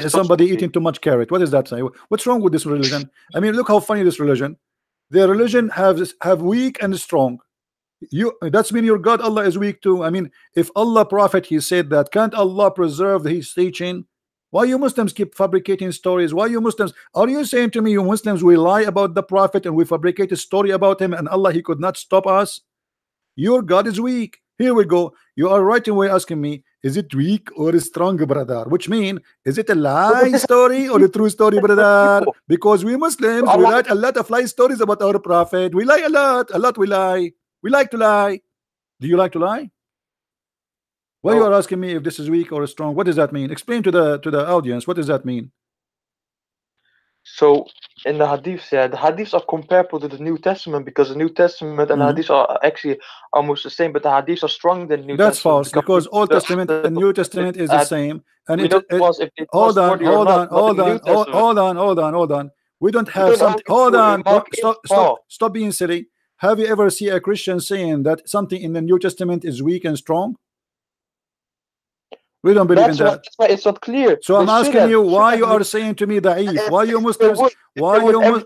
is somebody eating too much carrot. What is that? Sahih? What's wrong with this religion? I mean, look how funny this religion. Their religion have weak and strong. That's mean your God Allah is weak too. I mean, if Allah Prophet he said that, can't Allah preserve his teaching? Why you Muslims keep fabricating stories? Why you Muslims are you saying to me you Muslims we lie about the Prophet and we fabricate a story about him and Allah he could not stop us? Your God is weak. Here we go. You are right away asking me, is it weak or strong, brother? Which mean, is it a lie story or a true story, brother? Because we Muslims, we write a lot of lie stories about our Prophet. We lie a lot we lie. We like to lie. Do you like to lie? Why you are asking me if this is weak or strong? What does that mean? Explain to the audience. What does that mean? So in the hadiths, the hadiths are comparable to the New Testament because the New Testament and the hadiths are actually almost the same, but the hadiths are stronger than the New Testament. That's false because Old Testament and New Testament is the same. And hold on. We don't have something. Hold on. Stop being silly. Have you ever seen a Christian saying that something in the New Testament is weak and strong? We don't believe in that. That's why it's not clear. So I'm asking you why you are saying to me da'if. Why you Muslims? Why you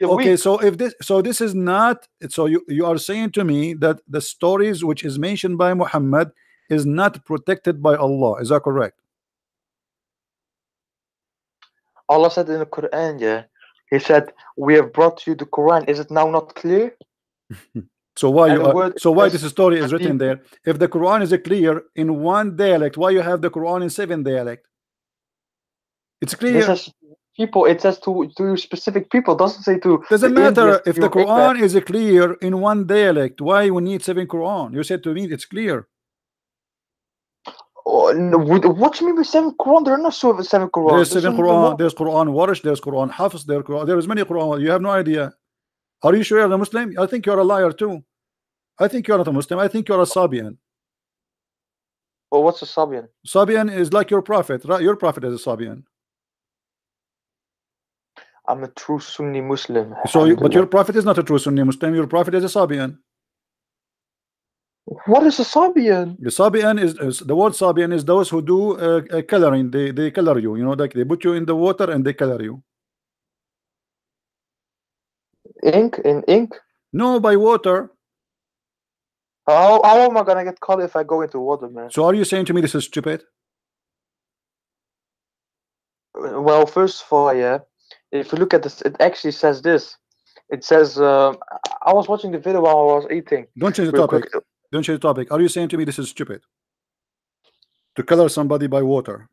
okay? So if this is not. So you are saying to me that the stories which is mentioned by Muhammad is not protected by Allah. Is that correct? Allah said in the Quran, He said, "We have brought you the Quran." Is it now not clear? So why this story is written there? If the Quran is clear in one dialect, why you have the Quran in 7 dialect? It's clear. It says people. It says to specific people. Doesn't say to. Doesn't matter if the Quran is clear in one dialect. Why we need 7 Quran? You said to me it's clear. Oh, no, what do you mean by 7 Quran? There are not 7 Quran. There's 7 Quran. There's Quran Warish. There's Quran Hafiz. There's many Quran. You have no idea. Are you sure you're a Muslim? I think you're a liar too. I think you're not a Muslim. I think you're a Sabian. Well, what's a Sabian? Sabian is like your prophet. Right? Your prophet is a Sabian. I'm a true Sunni Muslim. So, but your prophet is not a true Sunni Muslim. Your prophet is a Sabian. What is a Sabian? The Sabian is the word Sabian is those who do coloring. They color you. You know, like they put you in the water and they color you. Ink in ink? No, by water. How am I gonna get caught if I go into water, man? So are you saying to me this is stupid? Well, first of all, if you look at this, it actually says this. It says, I was watching the video while I was eating. Don't change the topic. Don't change the topic. Are you saying to me this is stupid? To color somebody by water?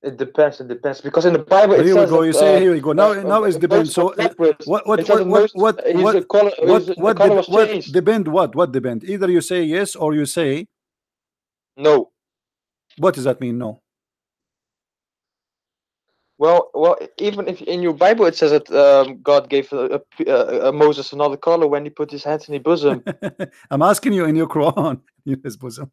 It depends. It depends because in the Bible it here says. We go. You say here we go. Now it's depends. So what depend? What depend? Either you say yes or you say no. What does that mean? No. Well, even if in your Bible it says that God gave Moses another color when he put his hands in his bosom. I'm asking you in your Quran, in his bosom.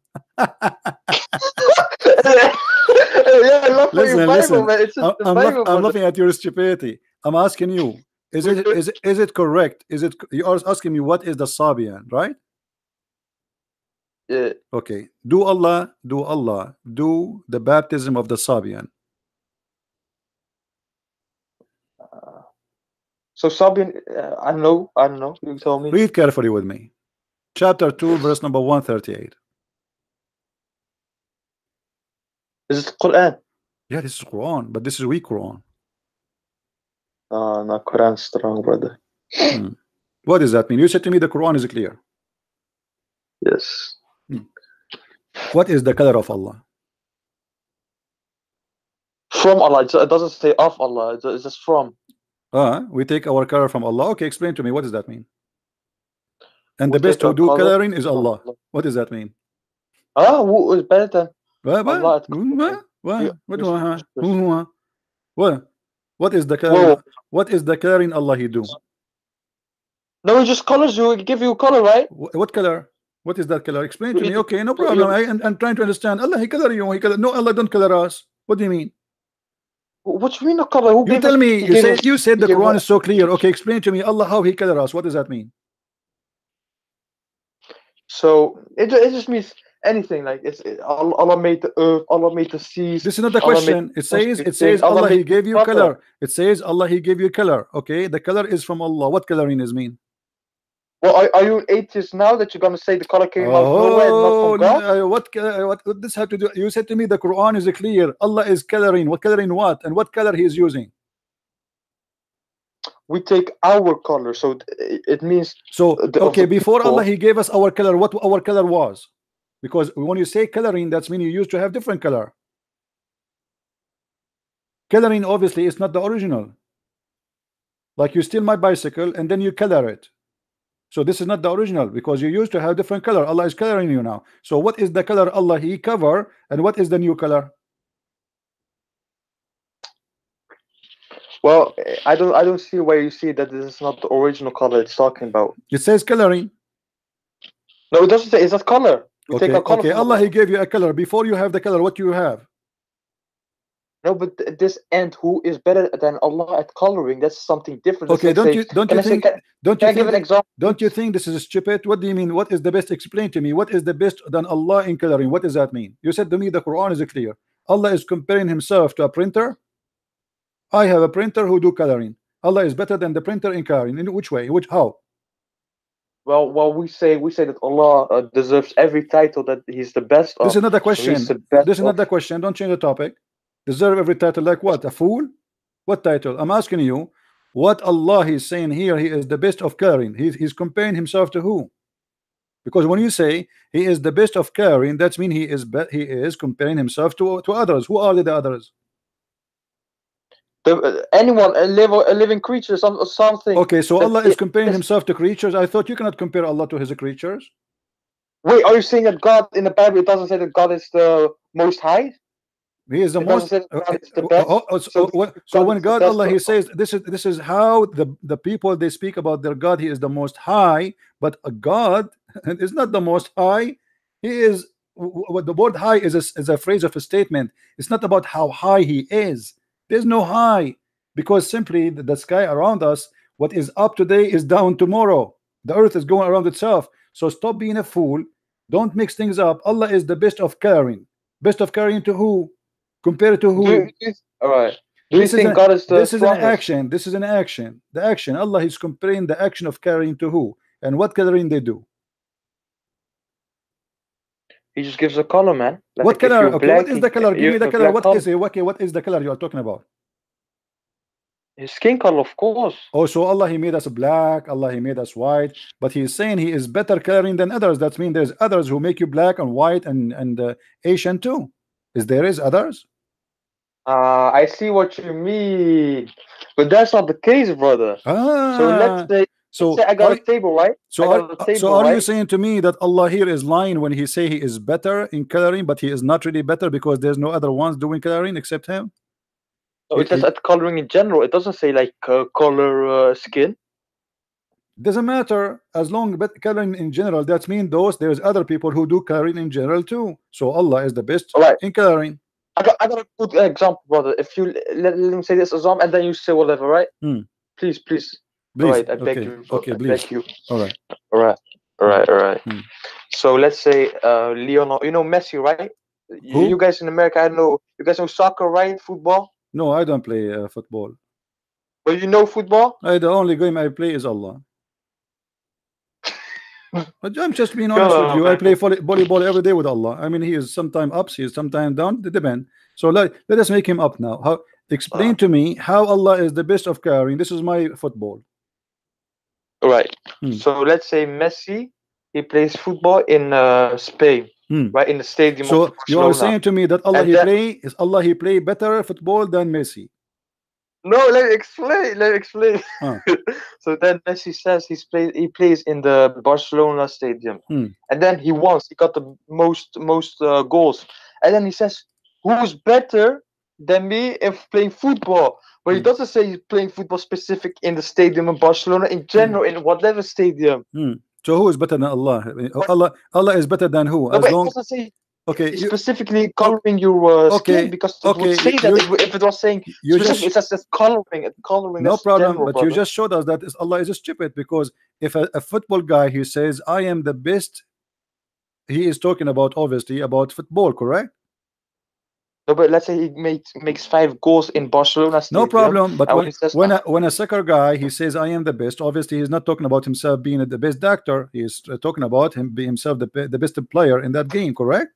I'm looking at your stupidity. I'm asking you, is it correct? You are asking me what is the Sabian, right? Yeah. Okay. Do the baptism of the Sabian. So Sabian, I don't know. You tell me. Read carefully with me. Chapter 2, verse number 138. Is it Quran? Yeah, this is Quran, but this is weak Quran. No, Quran strong, brother. What does that mean? You said to me the Quran is clear. Yes. What is the color of Allah? From Allah. It doesn't say of Allah. It's just from. We take our color from Allah. Okay, explain to me. What does that mean? And the best who do coloring is Allah. What does that mean? Who is better than? Allah at What is the Whoa. color? What is the color in Allah he do? No, he just colors you. He give you a color, right? What color? What is that color? Explain to me. Okay, no problem. I'm trying to understand. Allah he color you. He color. No, Allah don't color us. What do you mean? What do you mean a color? Who You tell me. You said the Quran is so clear. Okay, explain to me. Allah how he color us. What does that mean? So it just means anything. Like Allah made the earth. Allah made the seas. This is not the question. It says Allah he gave you color. It says Allah he gave you color. Okay, the color is from Allah. What coloring is mean? Well, are you an atheist now that you're gonna say the color came out of nowhere and not from God? What this have to do? You said to me the Quran is clear. Allah is coloring. What coloring what? And what color he is using? We take our color, so it means. So okay, before Allah he gave us our color. What our color was? Because when you say coloring, that's mean you used to have different color. Coloring obviously is not the original. Like you steal my bicycle and then you color it. So this is not the original because you used to have different color. Allah is coloring you now. So what is the color Allah he cover and what is the new color? Well, I don't see where you see that this is not the original color it's talking about. It says coloring. No, it doesn't say. It's not color. Okay, take a color okay. Allah he gave you a color. Before you have the color, what do you have? No, but this and who is better than Allah at coloring? That's something different. Okay, don't you think this is stupid? What do you mean? What is the best? Explain to me. What is the best than Allah in coloring? What does that mean? You said to me the Quran is clear. Allah is comparing himself to a printer. I have a printer who do coloring. Allah is better than the printer in coloring. In which way? How? Well, we say that Allah deserves every title that He's the best of. This is not the question. This is not the question. Don't change the topic. Deserve every title like what? A fool? What title? I'm asking you what Allah is saying here. He is the best of coloring. He's comparing himself to who? Because when you say he is the best of coloring, that means he is comparing himself to others. Who are the others? Anyone, a living creature, something. Okay, so Allah is comparing himself to creatures. I thought you cannot compare Allah to his creatures. Wait, are you saying that God in the Bible it doesn't say that God is the most high? He is the most. So when God Allah he says this is how the people they speak about their God. He is the most high, but a God is not the most high. He is what the word high is a phrase of a statement. It's not about how high he is. There's no high because simply the sky around us, what is up today is down tomorrow. The earth is going around itself. So stop being a fool. Don't mix things up. Allah is the best of caring. Best of caring to who? Compared to who? All right. Do you think God is the This is an action. This is an action. The action. Allah is comparing the action of caring to who? And what coloring they do? He just gives a color, man. Like what color? Okay, what is the color? Give me the color. What is it? Okay, what is the color you are talking about? His skin color, of course. Oh, so Allah he made us black. Allah he made us white. But he is saying he is better coloring than others. That means there's others who make you black and white and Asian too. There is others? I see what you mean, but that's not the case, brother. So let's say I got a table, right? So are you saying to me that Allah here is lying when he say he is better in coloring, but he is not really better because there's no other ones doing coloring except him? So it says at coloring in general. It doesn't say like color skin. Doesn't matter as long as coloring in general. That means there's other people who do coloring in general too. So Allah is the best in coloring. I got a good example, brother. If you let me say this example and then you say whatever, right? Please. All right, I beg you. Okay, please. I beg you. All right. So let's say Leonardo, you know Messi, right? You guys in America, I know you guys know soccer, right? Football? No, I don't play football. But you know football? The only game I play is Allah. But I'm just being honest with you. I play volleyball every day with Allah. I mean, he is sometimes up, he is sometimes down. It depends. So let us make him up now. Explain to me how Allah is the best of caring. This is my football. All right. So let's say Messi, he plays football in Spain, right in the stadium. So you are saying to me that Allah he play better football than Messi? No, let me explain. So then Messi says he plays in the Barcelona stadium, and then he got the most goals, and then he says, "Who's better than me if playing football?" But he doesn't say he's playing football specific in the stadium in Barcelona, in general, in whatever stadium. So who is better than Allah? I mean, Allah is better than who? No, As but it long doesn't say okay, specifically coloring your skin, because it would say that if it was saying specifically, it says that coloring. No That's problem, general, but brother. you just showed us that Allah is stupid, because if a football guy, he says I am the best, he is talking about obviously about football, correct? No, but let's say he makes 5 goals in Barcelona stadium. No problem, but when when a soccer guy, he says I am the best, obviously he's not talking about himself being the best actor. He's talking about him being himself the best player in that game, correct?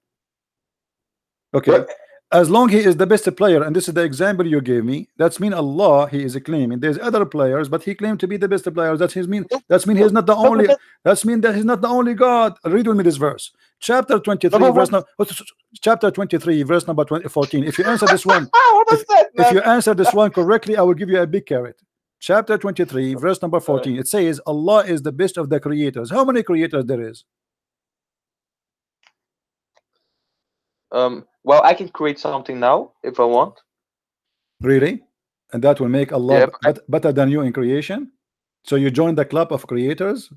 Okay. But, as long he is the best player, and this is the example you gave me, that's mean Allah, he is claiming there's other players, but he claimed to be the best player. That's his mean. That's mean he's not the only. That's mean that he's not the only God. Read with me this verse, chapter 23, chapter 23, verse number 14. If you answer this one, if you answer this one correctly, I will give you a big carrot. Chapter 23, verse number 14. It says Allah is the best of the creators. How many creators there is? Well, I can create something now if I want. Really? And that will make Allah better than you in creation? So you join the club of creators?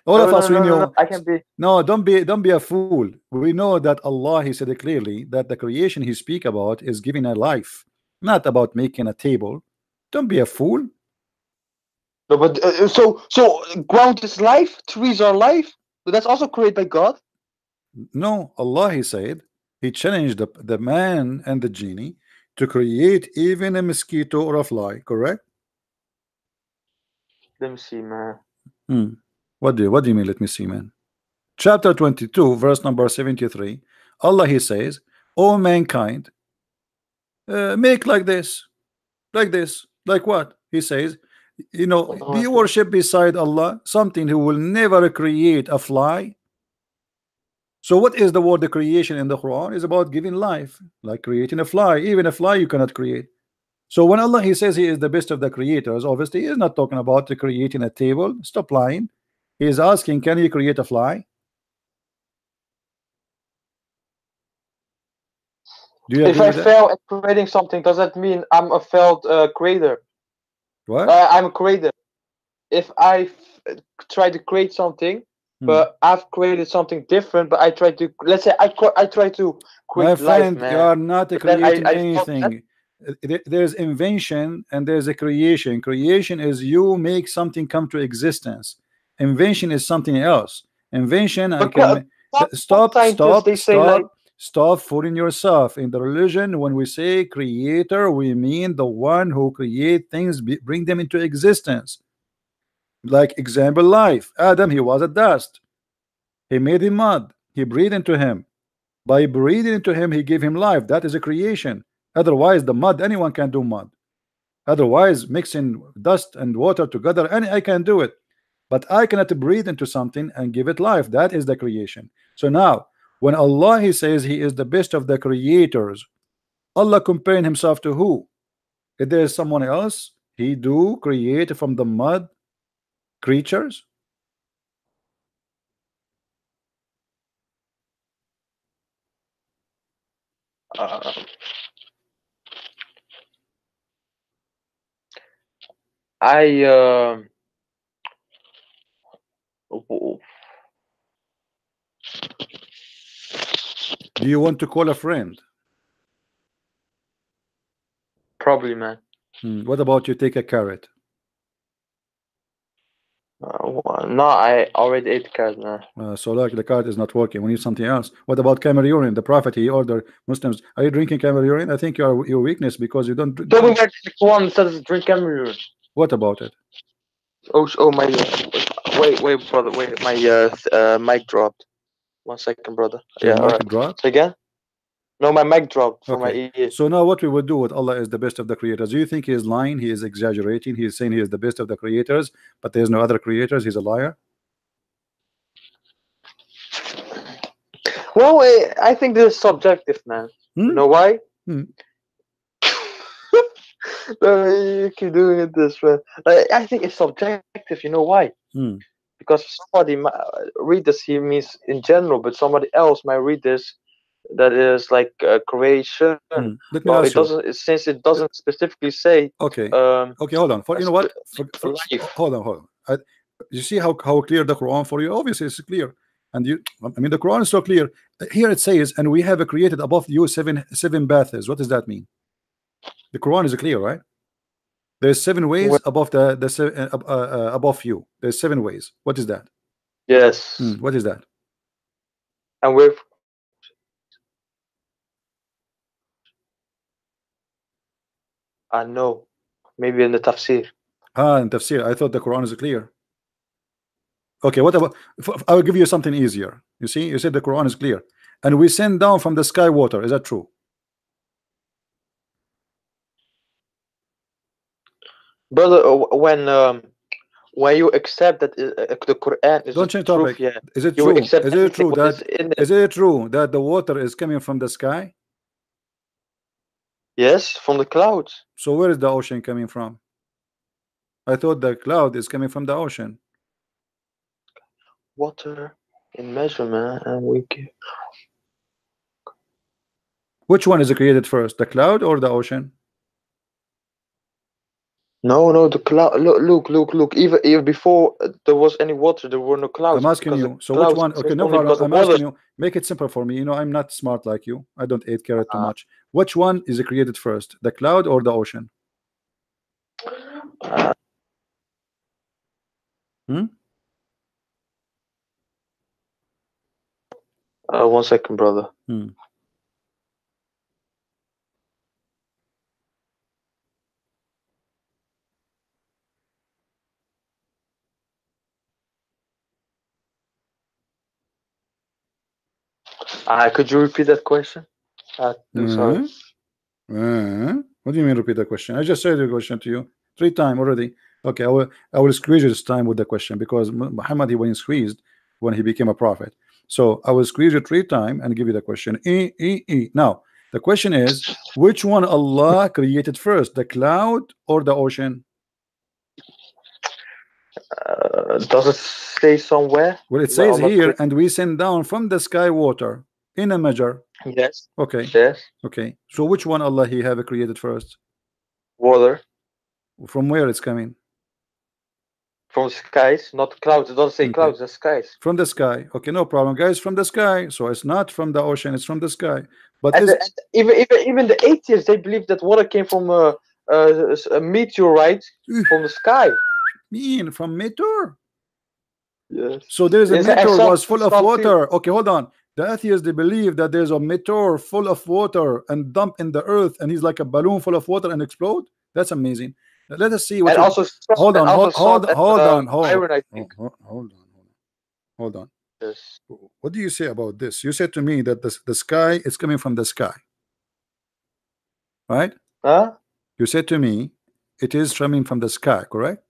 All of us, we know. I can be. No, don't be a fool. We know that Allah, he said it clearly, that the creation he speak about is giving a life, not about making a table. Don't be a fool. No, but so ground is life, trees are life, but that's also created by God. No, Allah, he said, he challenged the man and the genie to create even a mosquito or a fly, correct? Let me see, man. What do you mean, let me see, man? Chapter 22, verse number 73. Allah, he says, "O mankind, make like this, like what?" He says, you know, do you worship beside Allah something who will never create a fly? So what is the word the creation in the Quran? Is about giving life, like creating a fly. Even a fly you cannot create. So when Allah, he says he is the best of the creators, obviously he is not talking about creating a table. Stop lying. He is asking, can you create a fly? Do you if I fail at creating something, does that mean I'm a failed creator? What? I'm a creator. If I try to create something, but I've created something different, but I try to, let's say I try to create my friend, life, man. You are not creating anything. There's invention and there's a creation. Creation is you make something come to existence. Invention is something else. Invention, I can stop fooling yourself. In the religion, when we say creator, we mean the one who create things, bring them into existence. Like example, life. Adam, he was a dust. He made him mud. He breathed into him. By breathing into him, he gave him life. That is a creation. Otherwise, the mud, anyone can do mud. Otherwise, mixing dust and water together, I can do it. But I cannot breathe into something and give it life. That is the creation. So now, when Allah, he says he is the best of the creators, Allah comparing himself to who? If there is someone else, he do create from the mud creatures? Do you want to call a friend? Probably, man. What about you take a carrot? No, I already ate the carrot, man. So like the carrot is not working. We need something else. What about camel urine? The Prophet, he ordered Muslims. Are you drinking camel urine? I think your weakness because you don't. Tell me where the one says drink camel urine. What about it? Oh my. Wait, brother. Wait, my mic dropped. 1 second, brother. Your mic dropped? Say again? No, my mic dropped from my ear. So now what we would do with Allah is the best of the creators. Do you think he is lying? He is exaggerating. He is saying he is the best of the creators, but there's no other creators. He's a liar. Well, I think this is subjective, man. You know why? You keep doing it this way. I think it's subjective. You know why? because somebody might read this here means in general, but somebody else might read this that is like creation. Let me Well, ask it doesn't, since it doesn't specifically say. Okay. Okay, hold on. For you know what? Life. Hold on. You see how clear the Quran for you? Obviously, it's clear. And you, I mean, the Quran is so clear. Here it says, "And we have created above you seven baths." What does that mean? The Quran is clear, right? There's 7 ways above above you. There's 7 ways. What is that? Yes. What is that? And with I know, maybe in the tafsir. In tafsir. I thought the Quran is clear. Okay, what about? I will give you something easier. You see, you said the Quran is clear, and we send down from the sky water. Is that true? Brother, when you accept that the Quran is Don't change truth, topic. yeah, Is it you true? accept Is it true everything what that is in it. it true that the water is coming from the sky? Yes, from the clouds. So where is the ocean coming from? I thought the cloud is coming from the ocean. Water in measurement, and we give. Which one is created first, the cloud or the ocean? No, the cloud. Look. Even before there was any water, there were no clouds. I'm asking you. So which one? Okay, no problem. I'm asking you. Make it simple for me. You know, I'm not smart like you. I don't eat carrot too much. Which one is created first, the cloud or the ocean? 1 second, brother. Could you repeat that question? Sorry. What do you mean repeat the question? I just said the question to you 3 times already. Okay, I will squeeze you this time with the question, because Muhammad, he was squeezed when he became a prophet. So I will squeeze you 3 times and give you the question. Now the question is, which one Allah created first, the cloud or the ocean? Does it say somewhere? Well, it says here, and we send down from the sky water in a measure. Yes. Okay. Yes. Okay. So which one Allah he have created first? Water. From where it's coming? From skies, not clouds. It doesn't say clouds, the skies. From the sky. Okay, no problem, guys. From the sky. So it's not from the ocean, it's from the sky. But even the atheists, they believe that water came from a meteorite from the sky. From meteor? Yes. So there's a meteor was full of water. Okay, hold on. The atheists, they believe that there's a meteor full of water and dump in the earth, and he's like a balloon full of water and explode. That's amazing. Let us see what. Hold on. Yes. What do you say about this? You said to me that the sky is coming from the sky, right? You said to me it is coming from the sky, correct?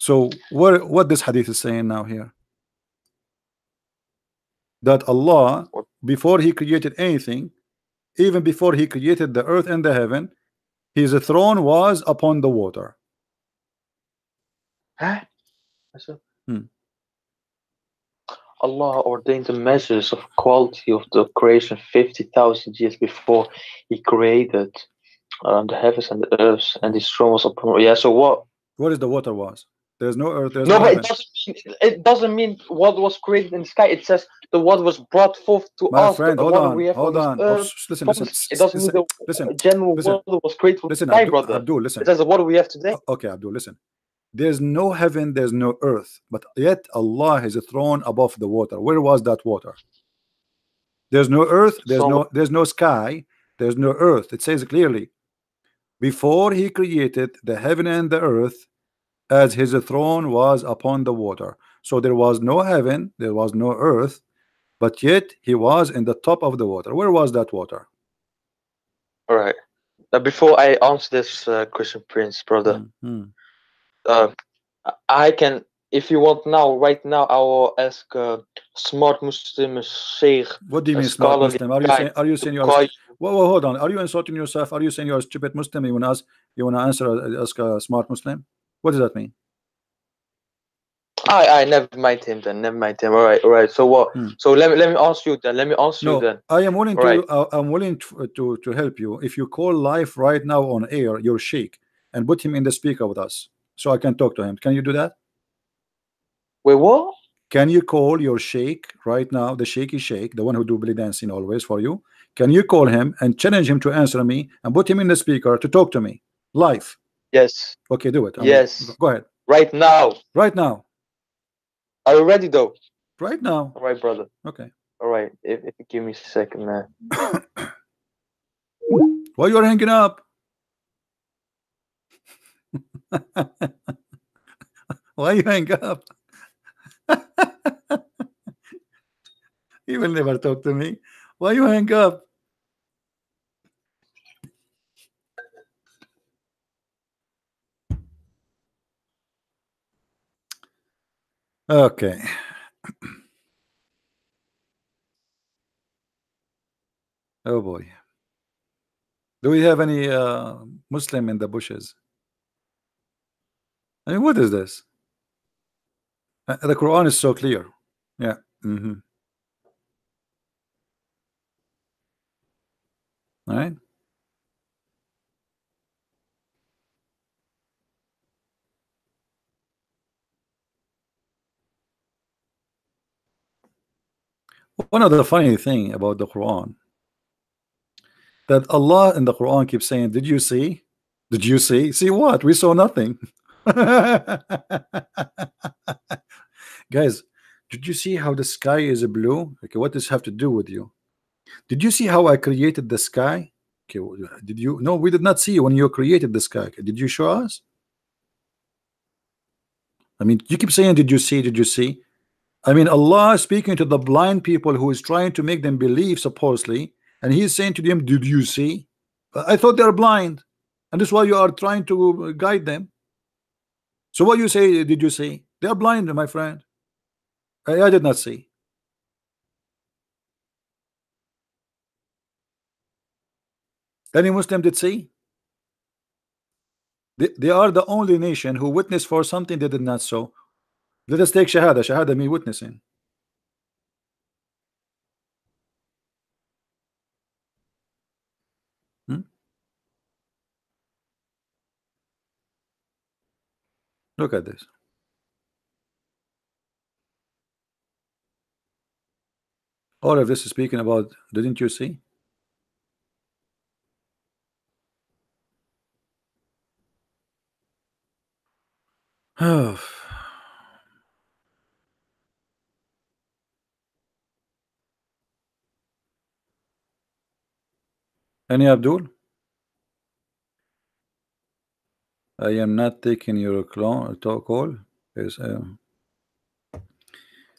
So what this hadith is saying now here? That Allah, before he created anything, even before he created the earth and the heaven, his throne was upon the water. Allah ordained the measures of quality of the creation 50,000 years before he created the heavens and the earth, and his throne was upon. Yeah. So what is the water was? There's no earth. There's no, no but heaven. it doesn't mean what was created in the sky. It says the water was brought forth to My us. friend, hold on. Listen. It doesn't mean the general water was created from the sky, brother. Abdul, listen. It says the water we have today. Okay, Abdul, listen. There's no heaven, there's no earth, but yet Allah has a throne above the water. Where was that water? There's no earth, there's no sky, there's no earth. It says clearly, before he created the heaven and the earth, as his throne was upon the water. So there was no heaven, there was no earth, but yet he was in the top of the water. Where was that water? All right. Now, before I answer this, Christian Prince, brother, I can, if you want now, right now, I will ask smart Muslim Sheikh. What do you mean smart Muslim? Are you saying you're hold on? Are you insulting yourself? Are you saying you're a stupid Muslim? You wanna ask a smart Muslim? What does that mean? I never mind him then. Never mind him. All right. So what? So let me ask you then. Let me ask you then. I am willing Right. to. I'm willing to help you. If you call live right now on air your sheikh and put him in the speaker with us, so I can talk to him. Can you do that? Wait, what? Can you call your sheikh right now, the shaky sheikh, the one who do belly dancing always for you? Can you call him and challenge him to answer me and put him in the speaker to talk to me live? Yes. Okay, do it. Yes. Go ahead. Right now. Right now. Are you ready though? Right now. All right, brother. Okay. All right. If you give me a second, man. Why you are hanging up? Why you hang up? He will never talk to me. Why you hang up? Okay. Oh boy. Do we have any Muslim in the bushes? I mean, what is this? The Quran is so clear. Yeah. All right. One of the funny thing about the Quran, that Allah in the Quran keeps saying, did you see? Did you see? See what? We saw nothing. Guys, did you see how the sky is blue? Okay, what does this have to do with you? Did you see how I created the sky? Okay, did you? No, we did not see when you created the sky. Okay, did you show us? I mean, you keep saying, did you see? Did you see? I mean, Allah is speaking to the blind people who is trying to make them believe, supposedly, and He's saying to them, did you see? I thought they're blind, and that's why you are trying to guide them. So what you say, did you see? They are blind, my friend. I did not see. Any Muslim did see? They are the only nation who witnessed for something they did not so. Let us take Shahada. Shahada means witnessing. Look at this. All of this is speaking about, didn't you see? Any Abdul? I am not taking your call. Yes,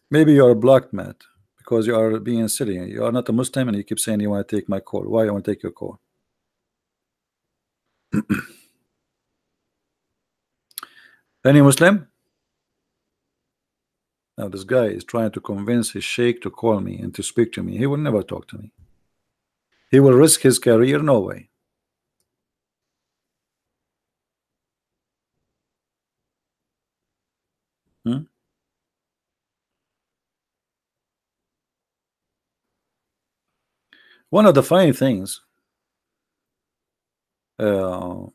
maybe you are blocked, Matt, because you are being silly. You are not a Muslim and you keep saying you want to take my call. Why I want to take your call? Any Muslim? Now this guy is trying to convince his sheikh to call me and to speak to me. He will never talk to me. He will risk his career. No way. One of the funny things, the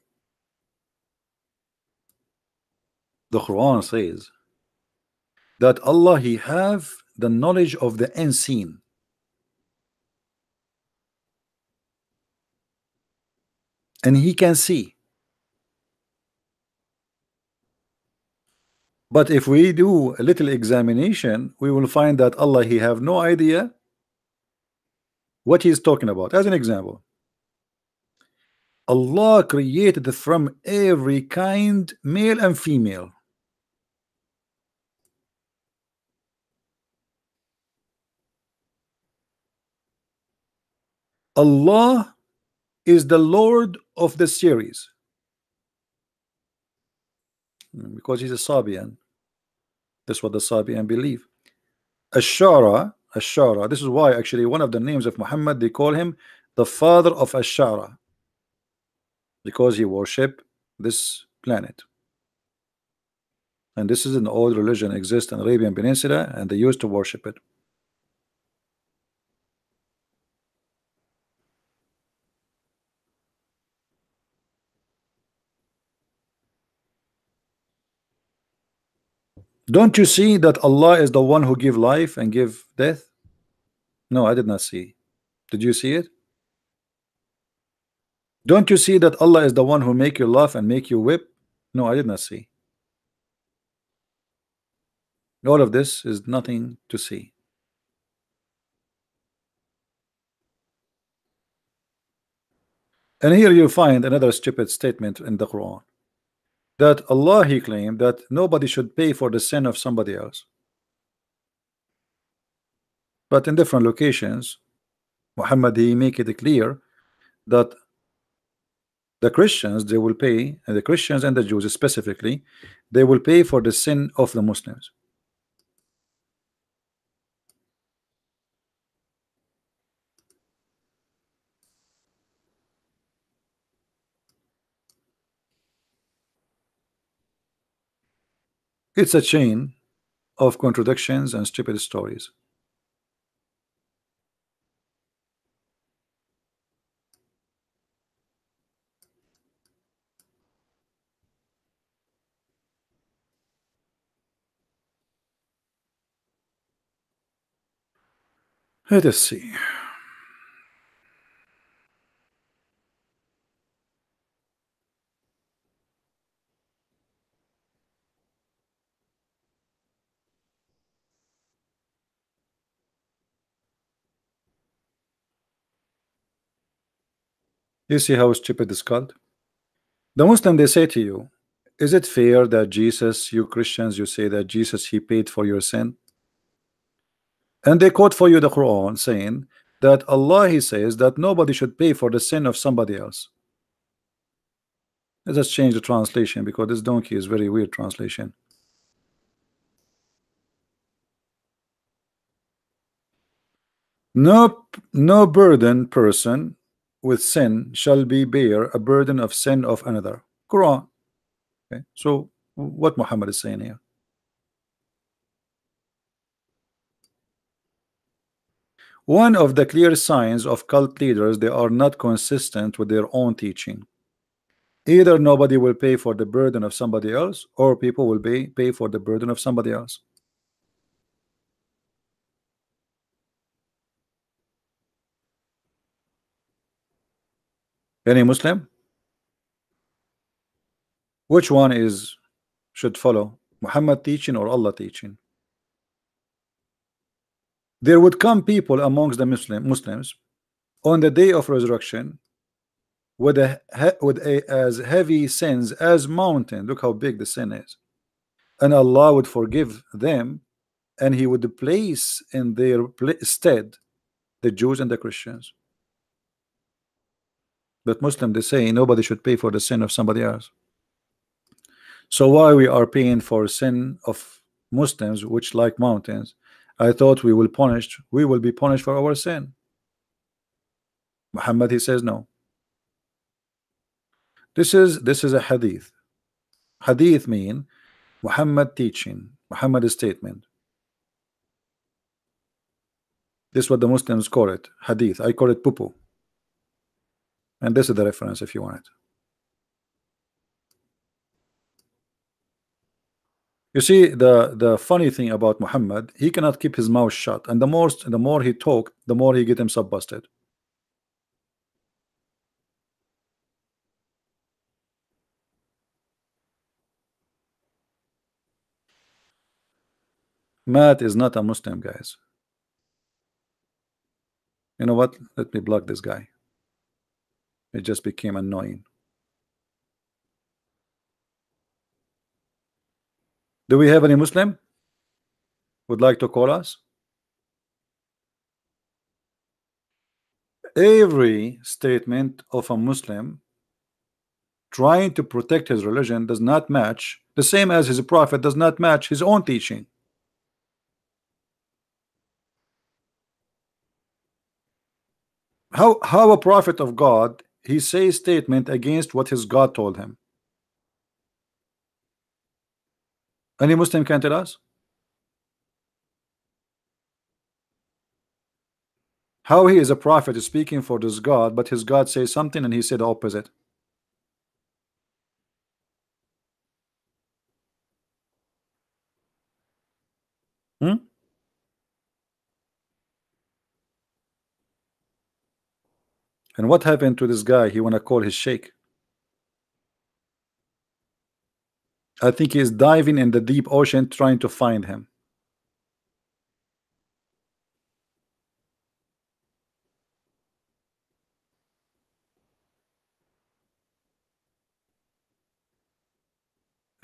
Quran says that Allah, He have the knowledge of the unseen. And He can see. But if we do a little examination, we will find that Allah, He have no idea what He is talking about. As an example, Allah created from every kind, male and female. Allah is the Lord of the series, because He's a Sabian. That's what the Sabian believe. Ashara, this is why actually one of the names of Muhammad, they call him the father of Ashara, because he worship this planet. And this is an old religion, exists in Arabian Peninsula, and they used to worship it. Don't you see that Allah is the one who give life and give death? No, I did not see. Did you see it? Don't you see that Allah is the one who make you laugh and make you whip? No, I did not see. All of this is nothing to see. And here you find another stupid statement in the Quran, that Allah, he claimed that nobody should pay for the sin of somebody else. But in different locations, Muhammad, he make it clear that the Christians, they will pay, and the Christians and the Jews specifically, they will pay for the sin of the Muslims. It's a chain of contradictions and stupid stories. Let us see. You see how stupid is called? The Muslim, they say to you, is it fair that Jesus, you Christians, you say that Jesus, he paid for your sin? And they quote for you the Quran saying that Allah, he says that nobody should pay for the sin of somebody else. Let's just change the translation, because this donkey is very weird translation. No burden person with sin shall be bear a burden of sin of another. Quran. Okay, so what Muhammad is saying here? One of the clear signs of cult leaders, they are not consistent with their own teaching. Either nobody will pay for the burden of somebody else, or people will pay for the burden of somebody else. Any Muslim? Which one should follow? Muhammad teaching or Allah teaching? There would come people amongst the Muslims on the day of resurrection with as heavy sins as mountain. Look how big the sin is, and Allah would forgive them, and he would place in their stead the Jews and the Christians. But Muslim, they say nobody should pay for the sin of somebody else. So why we are paying for sin of Muslims, which like mountains? I thought we will be punished for our sin. Muhammad, he says no. This is a hadith. Hadith mean Muhammad teaching, Muhammad statement. This is what the Muslims call it, hadith. I call it pupu. And this is the reference if you want it. You see, the funny thing about Muhammad, he cannot keep his mouth shut, and the more he talk, the more he get himself busted. Matt is not a Muslim, guys. You know what? Let me block this guy. It just became annoying. Do we have any Muslim would like to call us? Every statement of a Muslim trying to protect his religion does not match, the same as his prophet does not match his own teaching. How a prophet of God, he says statement against what his God told him? Any Muslim can tell us? How he is a prophet speaking for this God, but his God says something and he said the opposite. Hmm? And what happened to this guy? He want to call his sheikh. I think he is diving in the deep ocean trying to find him.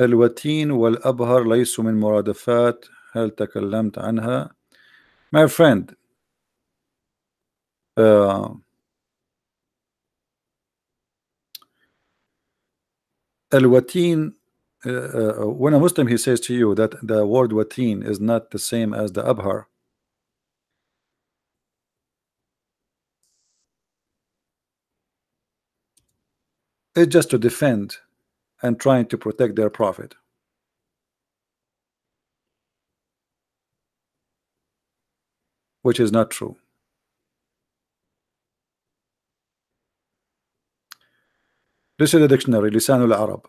الوتين والأبهر ليسوا من مرادفات هل تكلمت عنها. My friend, الوتين, when a Muslim he says to you that the word watin is not the same as the abhar, it's just to defend and trying to protect their prophet, which is not true. This is the dictionary لسان العرب.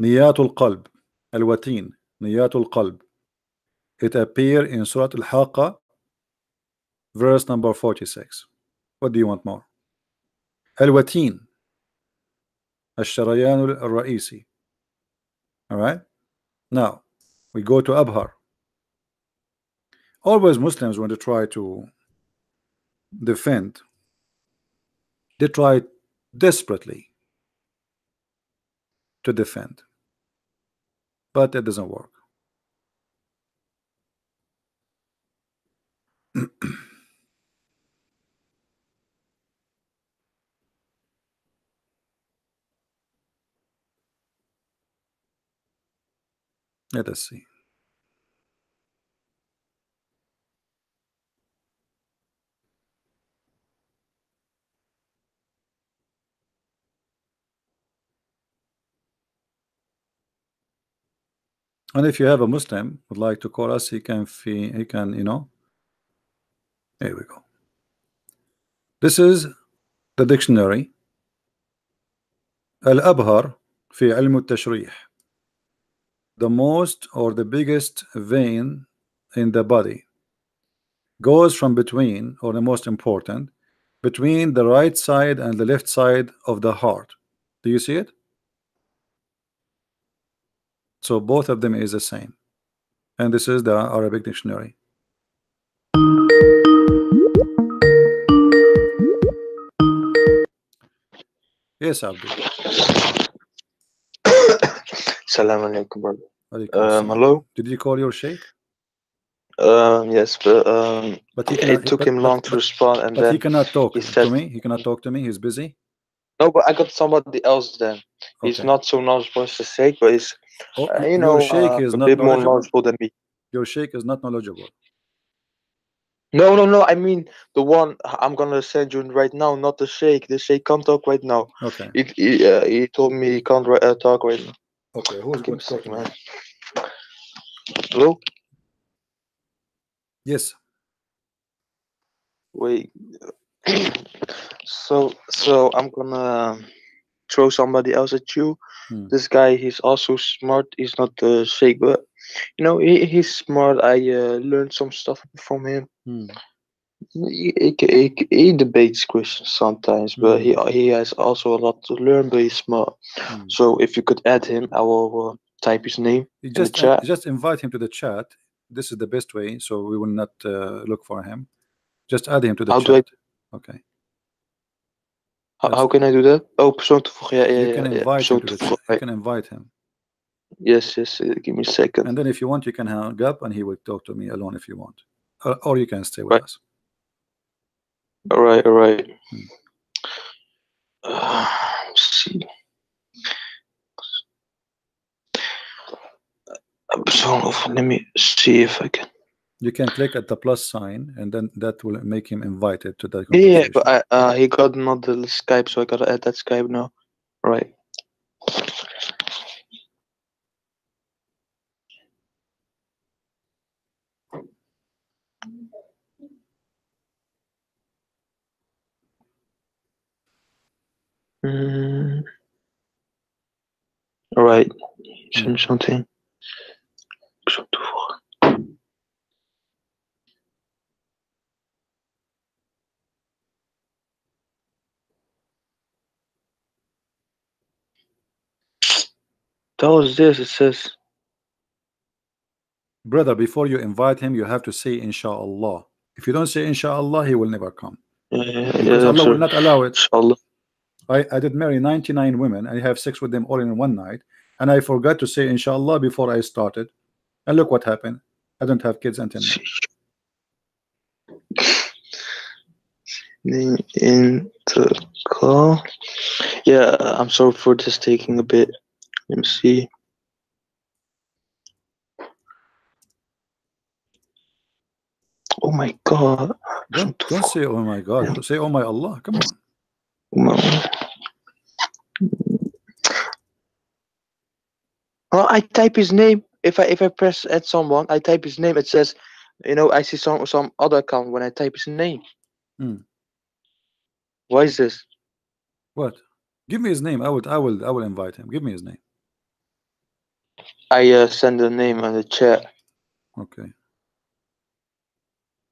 نيات القلب الوتين نيات القلب. It appear in Surah Al-Haqqa verse number 46. What do you want more? الوتين الشريان الرئيسي. All right, now we go to Abhar. Always Muslims, when they try to defend, they try desperately to defend, but it doesn't work. Let us see. And if you have a Muslim would like to call us, he can, you know. Here we go. This is the dictionary. Al-Abhar في علم التشريح. The most or the biggest vein in the body goes from between, or the most important, between the right side and the left side of the heart. Do you see it? So both of them is the same. And this is the Arabic dictionary. Yes, Abdul. Salam alaikum, brother. Alaikum hello. Did you call your sheikh? Yes, but he cannot, it took him long to respond, and but then he cannot talk he said, to me. He cannot talk to me. He's busy. No, but I got somebody else then. He's Okay. not so knowledgeable as the sheikh, but he's you know, your sheikh is a not bit more knowledgeable? knowledgeable than me. Your sheikh is not knowledgeable. No. I mean the one I'm gonna send you right now, not the sheikh. The sheikh can't talk right now. Okay. He told me he can't talk right now. Okay. Who's going to talk to me? Hello. Yes. Wait. so I'm gonna throw somebody else at you. This guy, he's also smart. He's not the sheikh, but you know, he's smart. I learned some stuff from him. He debates Christians sometimes, but he has also a lot to learn. But he's smart. So if you could add him, I will type his name in the chat. Just invite him to the chat. This is the best way, so we will not look for him. Just add him to the chat. Okay. How can I do that? Oh, persoon toevoegen. Yeah, you can invite him to the chat. You can invite him. Yes. Give me a second. And then if you want, you can hang up, and he will talk to me alone if you want, or you can stay with us. All right. Let's see. Let me see if I can. You can click at the plus sign, and then that will make him invited to that conversation. Yeah, but he got another Skype, so I gotta add that Skype now. Right. All right. Something. That was this. It says, brother, before you invite him, you have to say inshallah. If you don't say inshallah, he will never come. Because Allah will not allow it. Inshallah. I did marry 99 women. I have sex with them all in one night, and I forgot to say inshallah before I started. And look what happened. I don't have kids until now. In the call. Yeah, I'm sorry for this taking a bit. Let me see. Oh my God. Don't say oh my God. Say oh my Allah. Come on. Well, I type his name. If I press add someone, I type his name. It says, I see some other account when I type his name. Why is this? What? Give me his name. I will invite him. Give me his name. I send the name on the chat. Okay.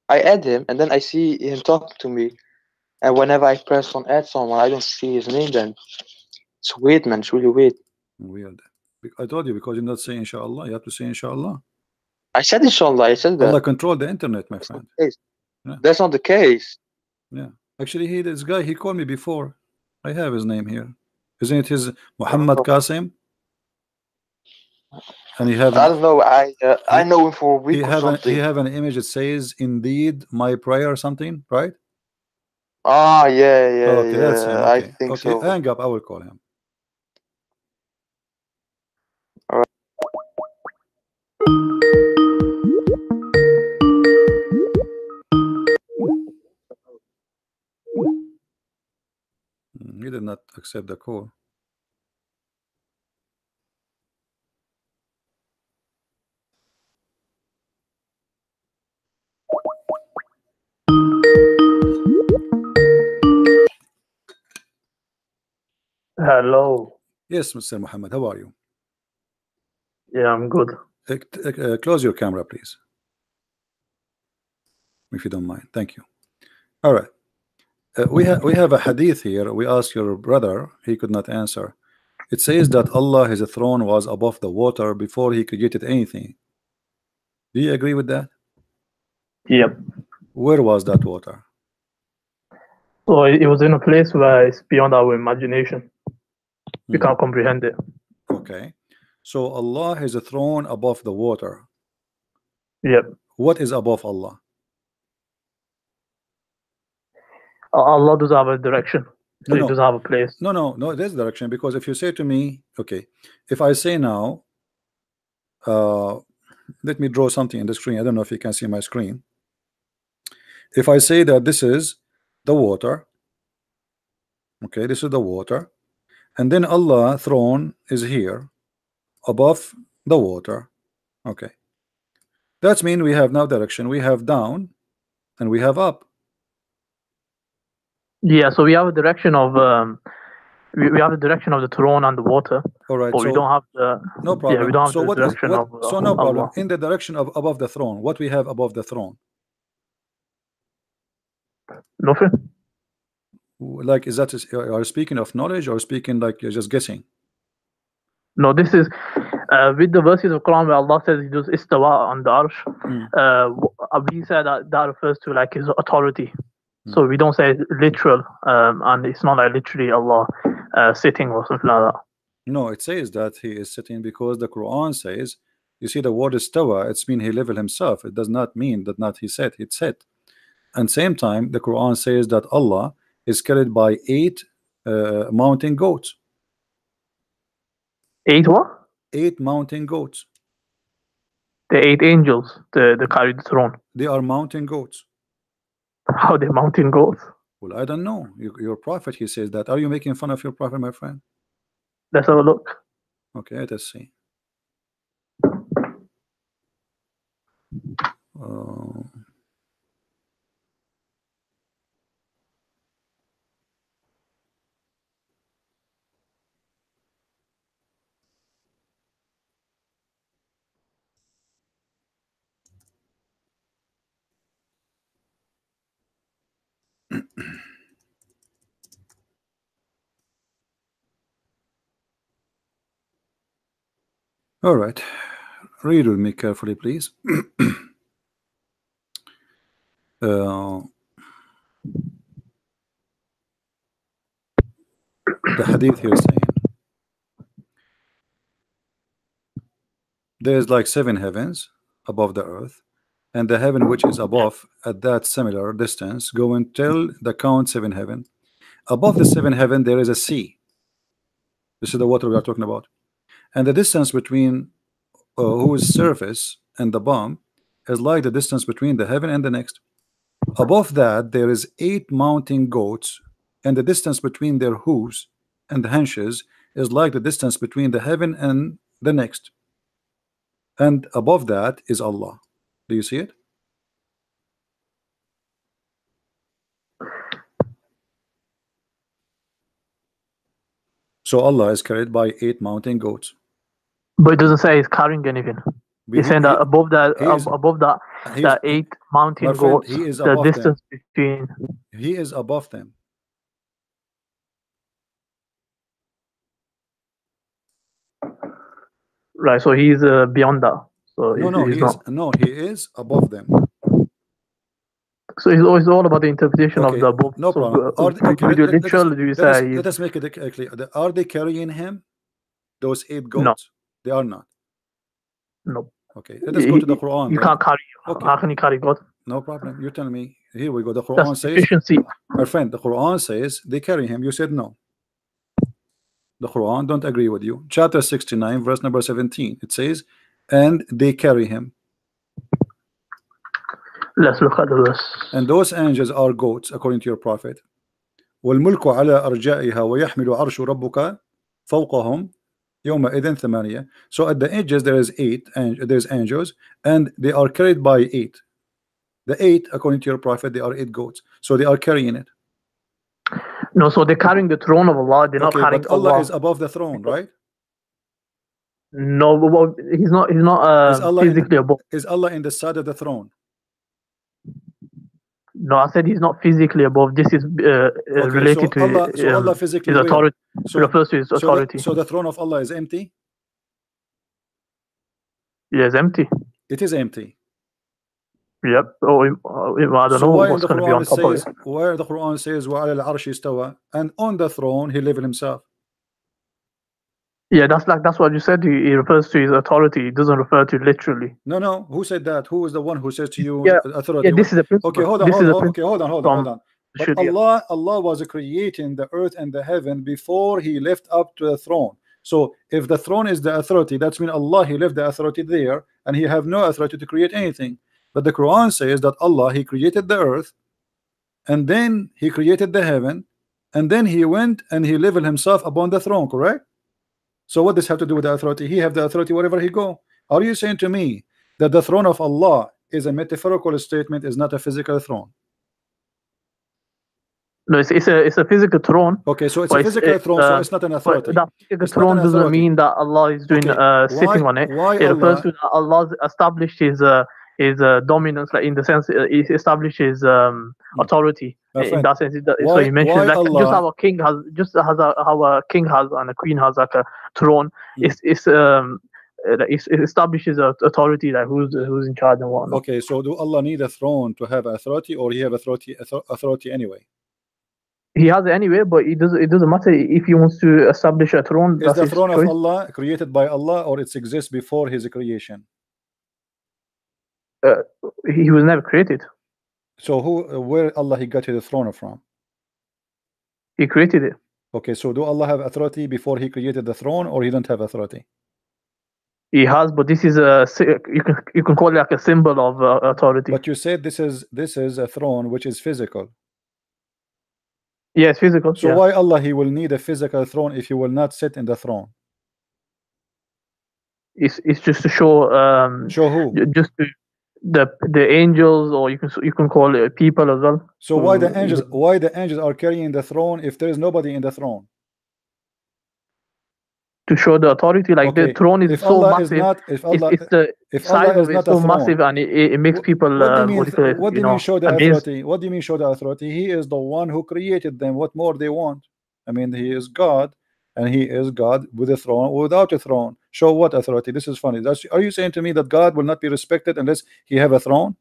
I add him, and then I see him talking to me. And whenever I press on add someone, I don't see his name then. It's weird, man. It's really weird. Weird. I told you, because you're not saying inshallah. You have to say inshallah. I said inshallah. I said that. Allah control the internet, my friend. Yeah. That's not the case. Yeah. Actually, this guy, he called me before. I have his name here. Isn't it his Muhammad Qasim? And he have I don't know. I know him for a week or something. He have an image that says indeed my prayer or something, right? Ah, yeah. Okay, that's him. Okay. I think so. Hang up. I will call him. All right. He did not accept the call. Hello. Yes, Mr. Muhammad, how are you? Yeah, I'm good. Close your camera, please, if you don't mind. Thank you. All right. We have a hadith here. We asked your brother, he could not answer. It says that Allah, his throne was above the water before he created anything. Do you agree with that? Yep. Where was that water? So it was in a place where it's beyond our imagination. We can't comprehend it. Okay. So Allah has a throne above the water. Yep. What is above Allah? Allah does have a direction. So He does have a place. No, there's direction. Because if you say to me, okay, if I say now, let me draw something in the screen. I don't know if you can see my screen. If I say that this is the water, okay, this is the water, and then Allah throne is here above the water, okay, that means we have now direction. We have down and we have up. Yeah, so we have a direction of we have the direction of the throne and the water. All right, but so we don't have the no problem. Yeah, we don't have so the direction of so no problem. Allah. In the direction of above the throne, what we have above the throne? Nothing. Like, is that are you speaking of knowledge or speaking like you're just guessing? No, this is with the verses of Quran where Allah says He does istawa on the arsh. We say that refers to like His authority. So we don't say literal, and it's not like literally Allah sitting or something like that. No, it says that He is sitting because the Quran says, you see the word istawa, it's mean He level Himself. It does not mean that not He sat, it's set. And same time the Quran says that Allah is carried by 8 mountain goats. 8 what? 8 mountain goats. The 8 angels, the carried the throne. They are mountain goats. How they mountain goats? Well, I don't know. Your prophet, he says that. Are you making fun of your prophet, my friend? Let's have a look. Okay, let us see. All right, read with me carefully, please. The hadith here is saying there's like 7 heavens above the earth, and the heaven which is above at that similar distance go until the count 7 heaven. Above the 7 heaven there is a sea. This is the water we are talking about, and the distance between whose surface and the bottom is like the distance between the heaven and the next. Above that there is 8 mountain goats, and the distance between their hooves and the haunches is like the distance between the heaven and the next. And above that is Allah. Do you see it? So Allah is carried by 8 mountain goats. But it doesn't say he's carrying anything. He's saying that above that, that 8 mountain goats, the distance between. He is above them. Right, so he's beyond that. So he is above them. So it's all about the interpretation of the above. No problem. Let us make it clear. Are they carrying him? Those 8 goats? No. They are not. No. Okay, let us go to the Quran. You can't carry. Okay. How can you carry God? No problem. You tell me. Here we go. The Quran says, my friend, the Quran says they carry him. You said no. The Quran don't agree with you. Chapter 69, verse number 17. It says, and they carry him. Let's look at the verse. And those angels are goats, according to your prophet. وَالْمُلْكُ عَلَى أَرْجَائِهَا وَيَحْمِلُ عَرْشُ رَبُّكَ فَوْقَهُم يَوْمَئِذٍ ثَمَانِيَةٌ. So at the edges there is 8, and there's angels, and they are carried by 8. The 8, according to your prophet, they are 8 goats. So they are carrying it. No, so they're carrying the throne of Allah. They're not carrying but Allah is above the throne, right? No, but he's not. He's not physically above. Is Allah in the side of the throne? No, I said he's not physically above. This is related to Allah physically his authority. So refers to his authority. So the throne of Allah is empty? Yeah, it's empty. It is empty. Yep. I don't know what's going to be on top of it. Where the Quran says وَعَلَى الْعَرْشِ اسْتَوَى, and on the throne he lived himself. Yeah, that's what you said. He refers to his authority. He doesn't refer to literally. No. Who said that? Who is the one who says to you authority? Yeah, this is a principle. Okay, hold on. But Allah was creating the earth and the heaven before he left up to the throne. So if the throne is the authority, that means Allah, he left the authority there, and he have no authority to create anything. But the Quran says that Allah, he created the earth, and then he created the heaven, and then he went and he leveled himself upon the throne, correct? So what does have to do with the authority? He have the authority wherever he go. Are you saying to me that the throne of Allah is a metaphorical statement, is not a physical throne? No, it's a physical throne. Okay, so it's a physical throne, so it's not an authority. That physical throne doesn't mean that Allah is doing sitting on it. It refers to that Allah established his dominance, like in the sense he established his authority. In that sense, so he mentions like Allah, just how a king has and a queen has like a throne. It establishes authority, like who's in charge and whatnot. Okay, so do Allah need a throne to have authority, or he have authority anyway? He has it anyway, but it doesn't matter if he wants to establish a throne. Is the throne of Allah created by Allah, or it exists before his creation? He was never created. So where Allah he got his throne from? He created it. Okay, so do Allah have authority before he created the throne, or he don't have authority? He has, but this is you can call it like a symbol of authority. But you said this is a throne which is physical. Yes, physical. So why Allah he will need a physical throne if he will not sit in the throne? It's just to show show who? Just to the angels, or you can call it people as well. So why the angels are carrying the throne if there is nobody in the throne? To show the authority, like the throne is so massive. If size of it is so massive, and it makes people. What do you mean show the authority? What do you mean show the authority? He is the one who created them. What more they want? I mean, he is God, and he is God with a throne or without a throne. Show what authority? This is funny. Are you saying to me that God will not be respected unless he have a throne?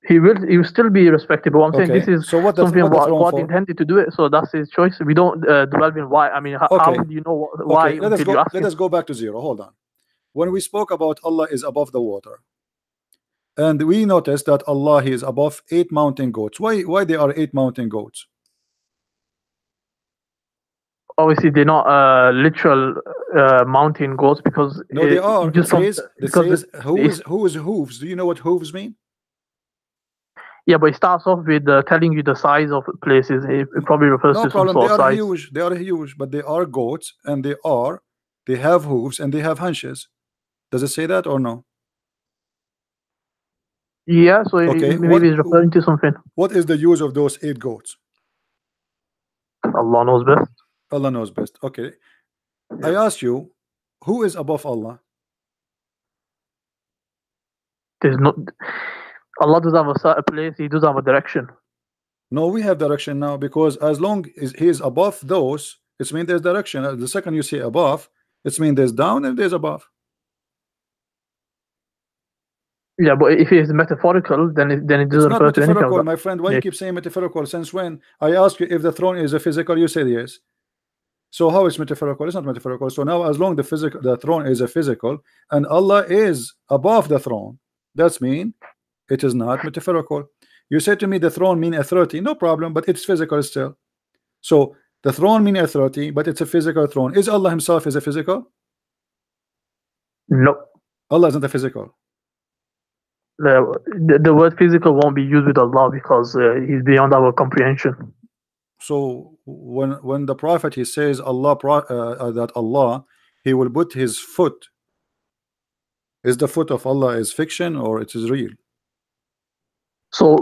He will still be respected, but I'm saying this is so what something what God intended to do it, so that's his choice. We don't dwell in why. I mean, how would you know why? Let us go back to zero. Hold on. When we spoke about Allah is above the water, and we noticed that Allah is above 8 mountain goats. Why there are 8 mountain goats? Obviously, they're not literal mountain goats, because no, they are. Just it says who is hooves. Do you know what hooves mean? Yeah, but it starts off with telling you the size of places. It probably refers to some sort of size. Huge. They are huge, but they are goats, and they have hooves and they have hunches. Does it say that or no? Yeah, so maybe it's referring to something. What is the use of those 8 goats? Allah knows best. Allah knows best. Okay. I ask you, who is above Allah? There's not. Allah does have a place. He does have a direction. No, we have direction now, because as long as he is above those, it means there's direction. The second you say above, it means there's down and there's above. Yeah, but if it is metaphorical, then it doesn't refer to anything. My friend, why you keep saying metaphorical? Since when? I ask you if the throne is a physical, you said yes. So how is metaphorical? It's not metaphorical. So now, as long the throne is a physical and Allah is above the throne, that's mean it is not metaphorical. You said to me the throne mean authority. No problem, but it's physical still. So the throne mean authority, but it's a physical throne. Is Allah himself is a physical? No. Allah is not a physical. The word physical won't be used with Allah, because he's beyond our comprehension. So when the Prophet he says that Allah he will put his foot, is the foot of Allah is fiction or it is real? So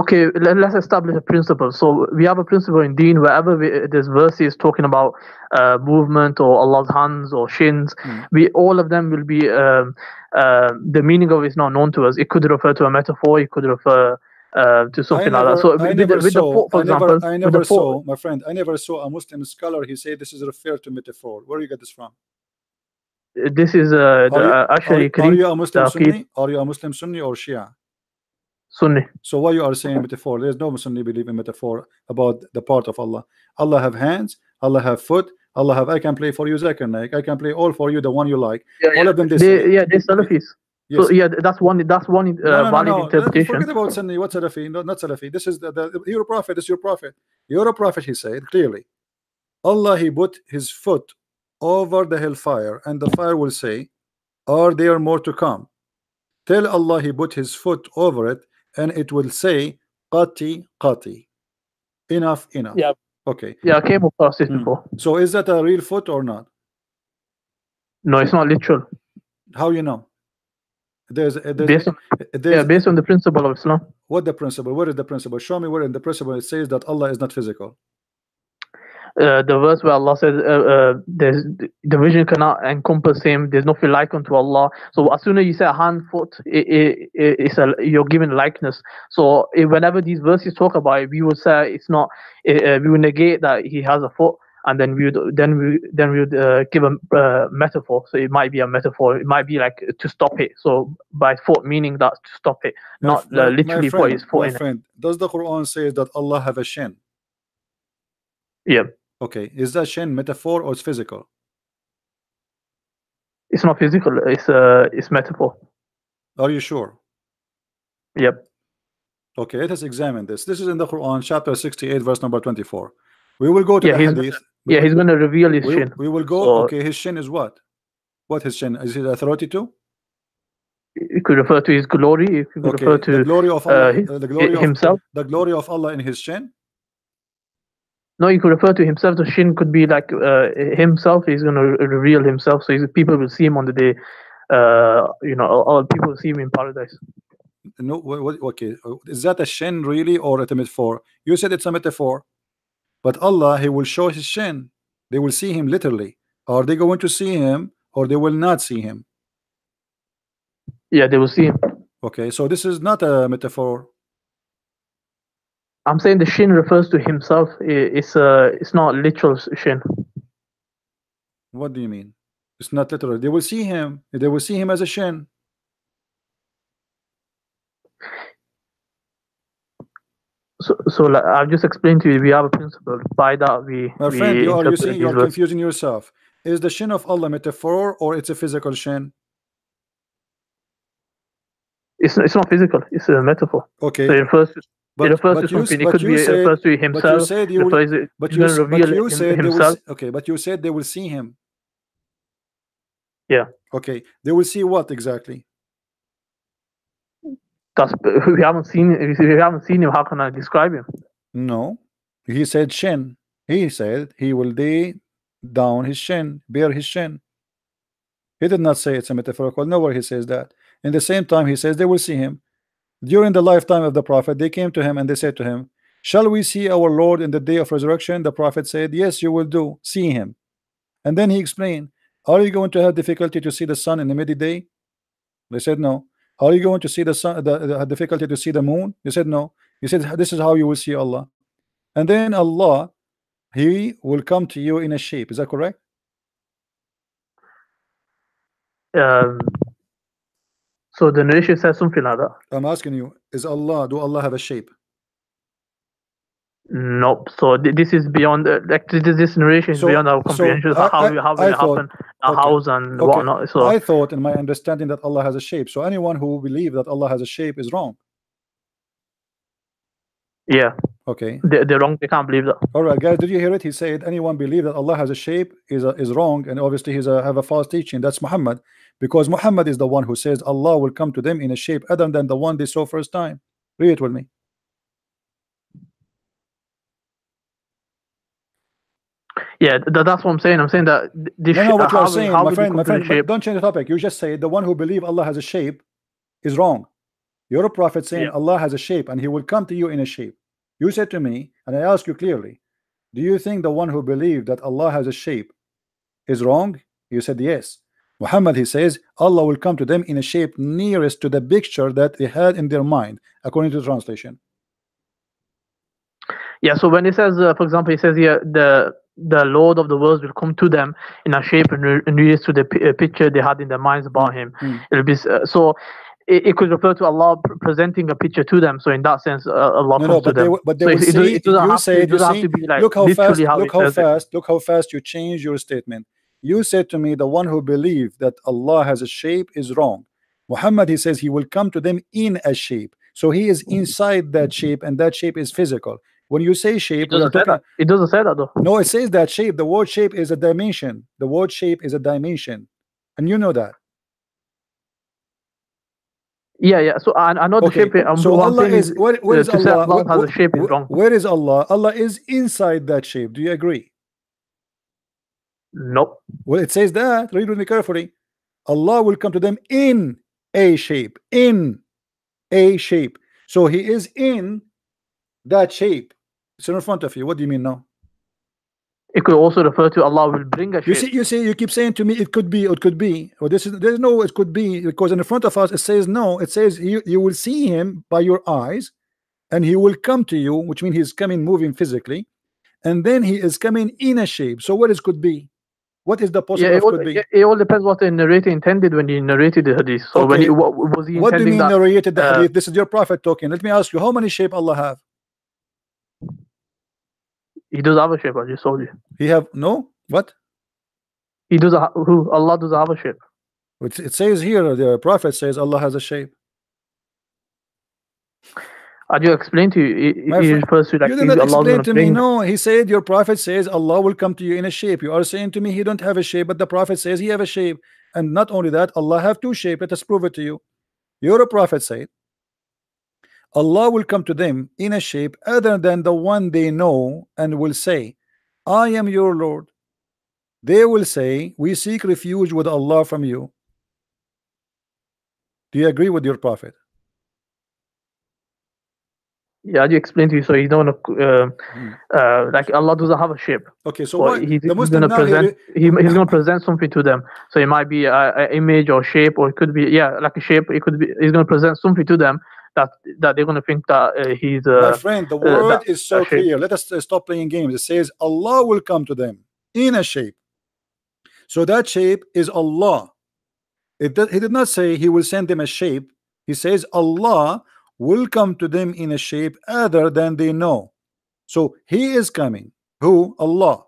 okay, let's establish a principle. So we have a principle in Deen, wherever there's verses talking about movement or Allah's hands or shins, all of them will be the meaning of it is not known to us. It could refer to a metaphor, it could refer to something like that. So I never saw, my friend, I never saw a Muslim scholar he said this is referred to metaphor. Where you get this from? This is actually. Are you a Muslim Sunni? Are you a Muslim Sunni or Shia? Sunni. So why you are saying metaphor? There's no Sunni believe in metaphor about the part of Allah. Allah have hands, Allah have foot, Allah have I can play for you Zakir Naik, I can play all for you the one you like. All of them they're Salafis. Yes. So yeah, that's one valid interpretation. Forget about Sunni. What Salafi? No, not Salafi. This is your prophet. This is your prophet. Your prophet, he said clearly, Allah he put his foot over the hellfire, and the fire will say, are there more to come? Tell Allah he put his foot over it, and it will say, qati qati, enough. Yeah. Okay. Yeah, I came across this before. So is that a real foot or not? No, it's not literal. How you know? Based on the principle of Islam. What the principle? Where is the principle? Show me where in the principle it says that Allah is not physical. The verse where Allah says the vision cannot encompass him, there's nothing like unto Allah. So as soon as you say hand, foot, you're given likeness. So whenever these verses talk about it, we would say it's not, we would negate that he has a foot, and then we would give a metaphor. So it might be a metaphor, it might be like to stop it. So by foot meaning that to stop it, not literally put his foot in it. Does the Quran say that Allah have a shin? Yeah. Okay, is that shin metaphor or it's physical? It's not physical, it's metaphor. Are you sure? Yep. Okay, let us examine this. This is in the Quran, chapter 68, verse number 24. We will go to the hadith. He's going to reveal his shin. We will go, okay, his shin is what? What his shin? Is it authority too? It could refer to his glory. It could refer to the glory of Allah, himself. The glory of Allah in his shin? No, you could refer to himself. The shin could be like himself. He's going to reveal himself, so people will see him on the day. All people will see him in paradise. No, okay. Is that a shin really or a metaphor? You said it's a metaphor, but Allah, he will show his shin. They will see him literally. Are they going to see him or they will not see him? Yeah, they will see him. Okay, so this is not a metaphor. I'm saying the shin refers to himself. It's not literal shin. What do you mean? It's not literal. They will see him. They will see him as a shin. So like I've just explained to you, we have a principle. By that, My friend, you are interpret confusing yourself. Is the shin of Allah metaphor or it's a physical shin? It's not physical. It's a metaphor. Okay. So it refers to something. It could be refers to himself. But you said you will, but you said himself. Okay, but you said they will see him. Yeah. Okay. They will see what exactly? We haven't seen him. How can I describe him? No. He said shin. He said he will lay down his shin, bare his shin. He did not say it's a metaphorical. Nowhere he says that. In the same time, he says they will see him. During the lifetime of the Prophet, they came to him and they said to him, shall we see our Lord in the day of resurrection? The Prophet said, yes, you will do. See him. And then he explained, are you going to have difficulty to see the sun in the midday? They said no. Are you going to see the sun, the difficulty to see the moon? He said no. He said, this is how you will see Allah. And then Allah, he will come to you in a shape. Is that correct? So the narration says something like that. I'm asking you, do Allah have a shape? Nope. So this is beyond this narration is beyond our comprehension. How will it happen, house and whatnot. So I thought in my understanding that Allah has a shape. So anyone who believes that Allah has a shape is wrong. Yeah. Okay. They're wrong. They can't believe that. All right, guys. Did you hear it? He said anyone believe that Allah has a shape is wrong, and obviously he's have a false teaching. That's Muhammad, because Muhammad is the one who says Allah will come to them in a shape other than the one they saw first time. Read it with me. Yeah, that's what I'm saying. I'm saying that this no, what you're saying, my friend, don't change the topic. You just say the one who believes Allah has a shape is wrong. You're a prophet saying Allah has a shape and he will come to you in a shape. You said to me, and I ask you clearly, do you think the one who believed that Allah has a shape is wrong? You said yes. Muhammad, he says Allah will come to them in a shape nearest to the picture that they had in their mind, according to the translation. Yeah, so when it says, for example, he says here the Lord of the worlds will come to them in a shape and nearest to the picture they had in their minds about him. It'll be so. It could refer to Allah presenting a picture to them. So in that sense, Allah comes to them. But they will see. It doesn't have to be like look how fast. Look how fast you change your statement. You said to me, the one who believes that Allah has a shape is wrong. Muhammad, he says he will come to them in a shape. So he is inside that shape, and that shape is physical. When you say shape, it doesn't say that though. No, it says that shape. The word shape is a dimension. The word shape is a dimension, and you know that. Yeah. So I know the shape. So Allah is where is Allah? Allah has a shape is wrong. Where is Allah? Allah is inside that shape. Do you agree? Nope. Well, it says that. Read with me carefully. Allah will come to them in a shape. In a shape. So he is in that shape. It's in front of you. What do you mean now? It could also refer to Allah will bring a shape. You keep saying to me it could be, it could be. Well, there's no it could be, because in front of us it says no. It says you will see him by your eyes, and he will come to you, which means he's coming moving physically, and then he is coming in a shape. So what is could be? What is the possible could be? It all depends what the narrator intended when he narrated the hadith. So when what was he intending? What do you mean narrated the hadith? This is your prophet talking. Let me ask you, how many shape Allah have? He does have a shape. I just told you. He have no what? He does. Allah does have a shape. It says here, the prophet says Allah has a shape. I just explained to you. He refers to like you did not explain to me. No, he said your prophet says Allah will come to you in a shape. You are saying to me he don't have a shape, but the prophet says he have a shape. And not only that, Allah have two shapes. Let us prove it to you. Your prophet said Allah will come to them in a shape other than the one they know, and will say, I am your Lord. They will say, we seek refuge with Allah from you. Do you agree with your prophet? Yeah, I just explained to you. So he's not like Allah doesn't have a shape. Okay, so what, he's going to present something to them. So it might be an image or shape, or it could be like a shape. It could be he's going to present something to them that they're going to think that he's. My friend, the word is so clear. Let us stop playing games. It says Allah will come to them in a shape. So that shape is Allah. He did not say he will send them a shape. He says Allah will come to them in a shape other than they know. So he is coming. Who? Allah.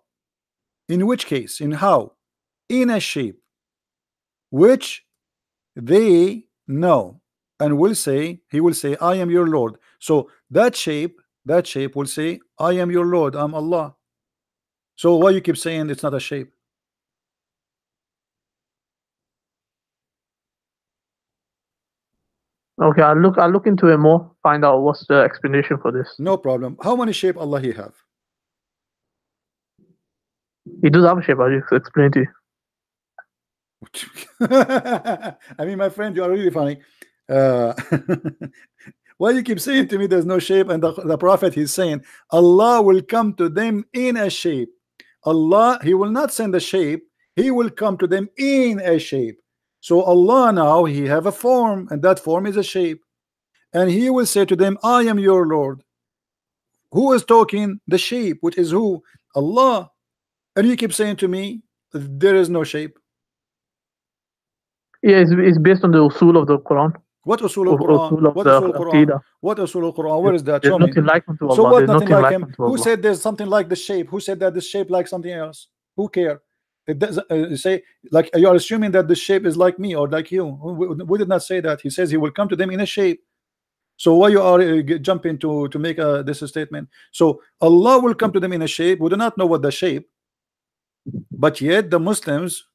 In which case? In how? In a shape which they know, and will say, he will say, I am your Lord. So that shape will say, I am your Lord, I'm Allah. So why you keep saying it's not a shape? Okay, I'll look into it more, find out what's the explanation for this. No problem. How many shape Allah he have? He does have a shape, I'll just explain to you. I mean, my friend, you are really funny. Why you keep saying to me there's no shape, and the Prophet he's saying Allah will come to them in a shape. Allah, he will not send a shape, he will come to them in a shape. So Allah now, he have a form, and that form is a shape, and he will say to them, I am your Lord. Who is talking? The shape, which is who? Allah. And you keep saying to me there is no shape. Yeah, it's based on the usul of the Quran. What usul al-Quran? What usul al-Quran? What usul al-Quran? Where is that? There's Show me. nothing like unto Allah. So what? There's Nothing like him. unto Who Allah. said there's something like the shape? Who said that the shape like something else? Who care? It does say, like, you are assuming that the shape is like me or like you. We did not say that. He says he will come to them in a shape. So why you are jumping to make this statement? So Allah will come to them in a shape. We do not know what the shape, but yet the Muslims,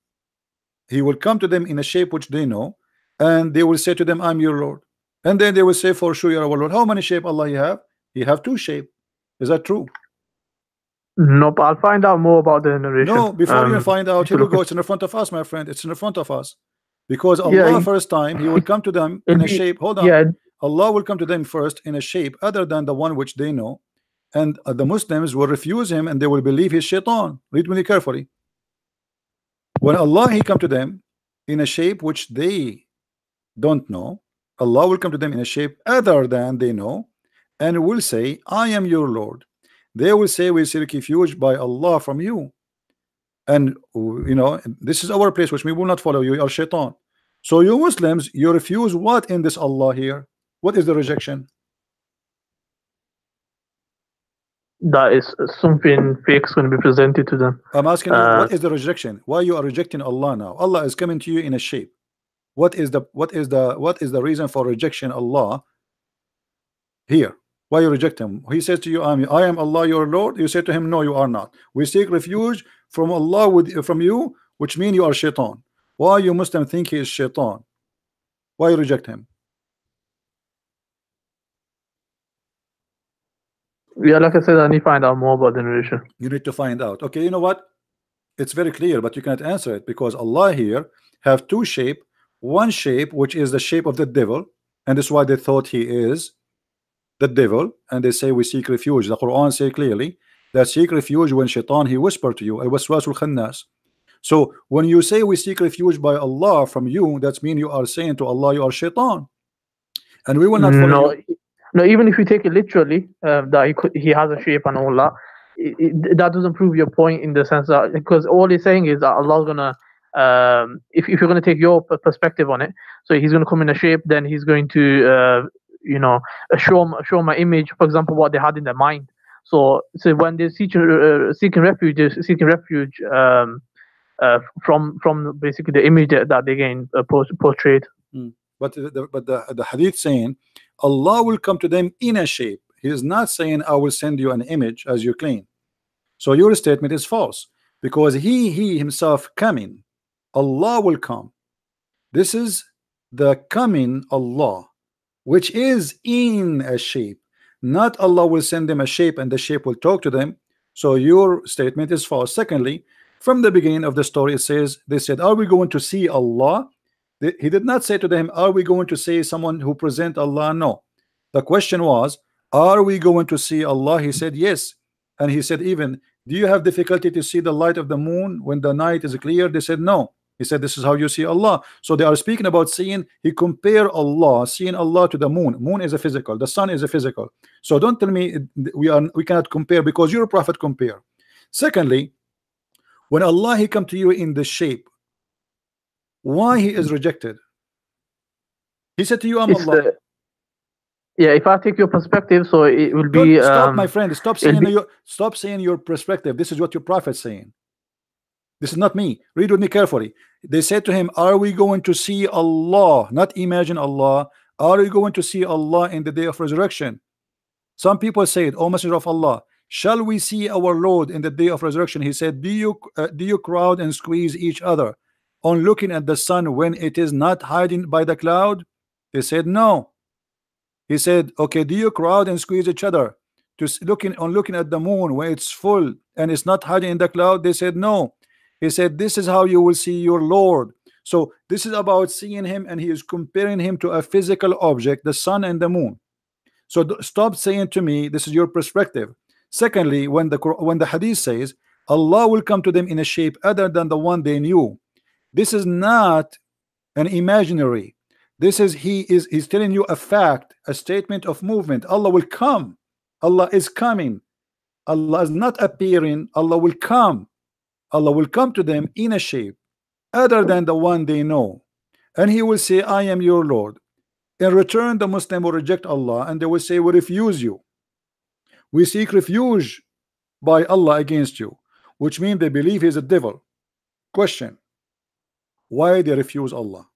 he will come to them in a shape which they know, and they will say to them, I'm your Lord. And then they will say, for sure, you're our Lord. How many shape Allah you have? You have two shape. Is that true? No, but I'll find out more about the narration. No, before you find out, here we go. It's in front of us, my friend. It's in front of us. Because Allah, Yeah, first time, he will come to them in a shape. Hold on. Yeah, Allah will come to them first in a shape other than the one which they know. And the Muslims will refuse him, and they will believe he's shaitan. Read really carefully. When Allah, he come to them in a shape which they don't know, Allah will come to them in a shape other than they know, and will say, I am your Lord. They will say, we seek refuge by Allah from you, and you know, this is our place which we will not follow you, you are shaitan. So you Muslims, you refuse what in this Allah here? What is the rejection? that is something fake is going to be presented to them. I'm asking you, what is the rejection? Why you are rejecting Allah now? Allah is coming to you in a shape. What is the reason for rejection Allah here? Why you reject him? He says to you, I am Allah your Lord. You say to him, no, you are not. We seek refuge from Allah from you, which means you are shaitan. Why you Muslim think he is shaitan? Why you reject him? Yeah, like I said, I need to find out more about the narration. You need to find out. Okay, you know what? It's very clear, but you cannot answer it because Allah here have two shape. One shape which is the shape of the devil, and that's why they thought he is the devil, and they say we seek refuge. The Quran say clearly that seek refuge when shaitan he whisper to you, al-waswasul khannas. So when you say we seek refuge by Allah from you, that means you are saying to Allah you are shaitan, and we will not follow you. No, even if you take it literally, that he has a shape and all that, that doesn't prove your point in the sense that, because all he's saying is that Allah's gonna, if you're gonna take your perspective on it, so he's gonna come in a shape, then he's going to, you know, show my image, for example, what they had in their mind. So when they're seeking refuge, from basically the image that they gain portrayed. But the hadith saying Allah will come to them in a shape. He is not saying I will send you an image as you claim. So your statement is false because he himself coming. Allah will come. This is the coming Allah, which is in a shape. Not Allah will send them a shape and the shape will talk to them. So your statement is false. Secondly, from the beginning of the story, it says, they said, are we going to see Allah? He did not say to them, are we going to see someone who present Allah? No. The question was, are we going to see Allah? He said yes. And he said, even, do you have difficulty to see the light of the moon when the night is clear? They said no. He said, this is how you see Allah. So they are speaking about seeing. He compare Allah, seeing Allah, to the moon. Moon is a physical, the sun is a physical. So don't tell me we cannot compare because your prophet compare. Secondly, When Allah he come to you in the shape, why he is rejected? He said to you, I'm Allah. Yeah, if I take your perspective, so it will be. Don't stop, my friend. Stop saying stop saying your perspective. This is what your prophet's saying. This is not me. Read with me carefully. They said to him, are we going to see Allah? Not imagine Allah. Are we going to see Allah in the day of resurrection? Some people say it, O Messenger of Allah, shall we see our Lord in the day of resurrection? He said, do you crowd and squeeze each other on looking at the sun when it is not hiding by the cloud? They said no. He said, okay, do you crowd and squeeze each other to looking at the moon when it's full and it's not hiding in the cloud? They said no. He said, this is how you will see your Lord. So this is about seeing him, and he is comparing him to a physical object, the sun and the moon. So stop saying to me this is your perspective. Secondly, when the hadith says Allah will come to them in a shape other than the one they knew, this is not an imaginary. This is he's telling you a fact, a statement of movement. Allah will come. Allah is coming. Allah is not appearing. Allah will come. Allah will come to them in a shape other than the one they know, and he will say, I am your Lord. In return, the Muslim will reject Allah, and they will say, we refuse you. We seek refuge by Allah against you, which means they believe he's a devil. Question: why they refuse Allah?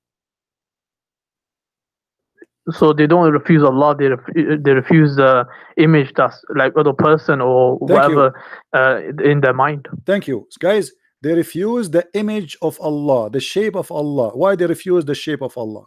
So they don't refuse Allah, they refuse the image that's like other person or whatever in their mind. Thank you, guys. They refuse the image of Allah, the shape of Allah. Why they refuse the shape of Allah?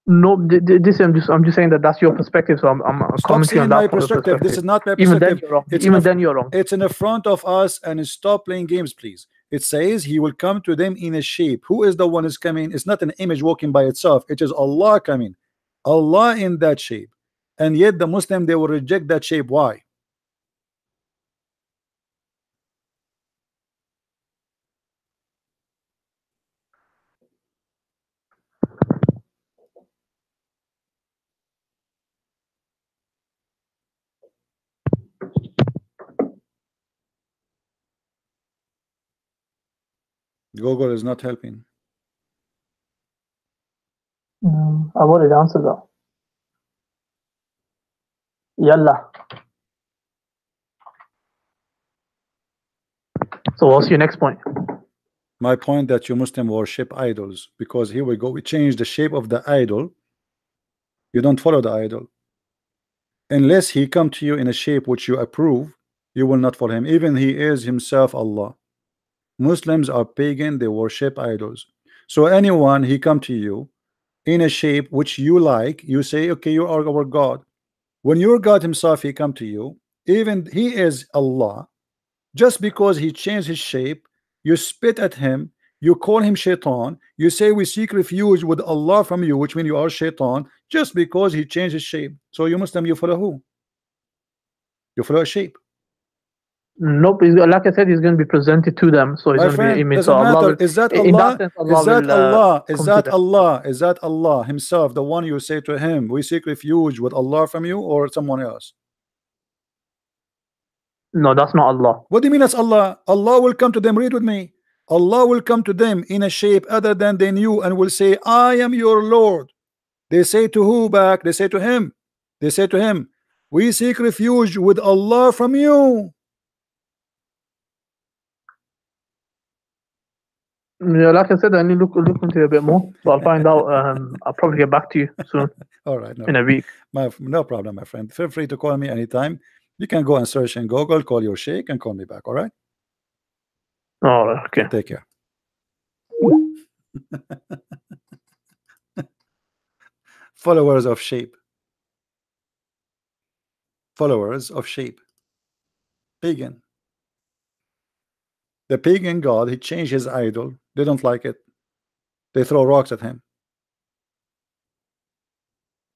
No, this I'm just saying that that's your perspective. So I'm commenting on that. My perspective. This is not my perspective. Even then you're wrong. Then you're wrong. It's in the front of us, and stop playing games, please. It says he will come to them in a shape. Who is the one is coming? It's not an image walking by itself. It is Allah coming. Allah in that shape. And yet the Muslim, they will reject that shape. Why? Google is not helping. I've already answered that. Yalla. So what's your next point? My point that you Muslim worship idols, because here we go, we change the shape of the idol. You don't follow the idol. Unless he come to you in a shape which you approve, you will not follow him, even he is himself Allah. Muslims are pagan, they worship idols. So anyone he come to you in a shape which you like, you say, okay, you are our God. When your God himself he come to you, even he is Allah, just because he changed his shape, you spit at him, you call him shaitan, you say we seek refuge with Allah from you, which means you are shaitan, just because he changed his shape. So you Muslim, you follow who? You follow a shape. Nope, like I said, he's going to be presented to them, so he's going to be an image. So Allah is that Allah? Is that Allah himself, the one you say to him, we seek refuge with Allah from you, or someone else? No, that's not Allah. What do you mean that's Allah? Allah will come to them. Read with me. Allah will come to them in a shape other than they knew, and will say, I am your Lord. They say to who back? They say to him. They say to him, we seek refuge with Allah from you. Yeah, like I said, I need to look into it a bit more, so I'll find out. I'll probably get back to you soon. All right, in a week. No problem, my friend. Feel free to call me anytime. You can go and search in Google, call your sheikh, and call me back. All right. All right. Okay. Take care. Followers of shape. Followers of shape. Pagan. The pagan god, he changed his idol. They don't like it. They throw rocks at him.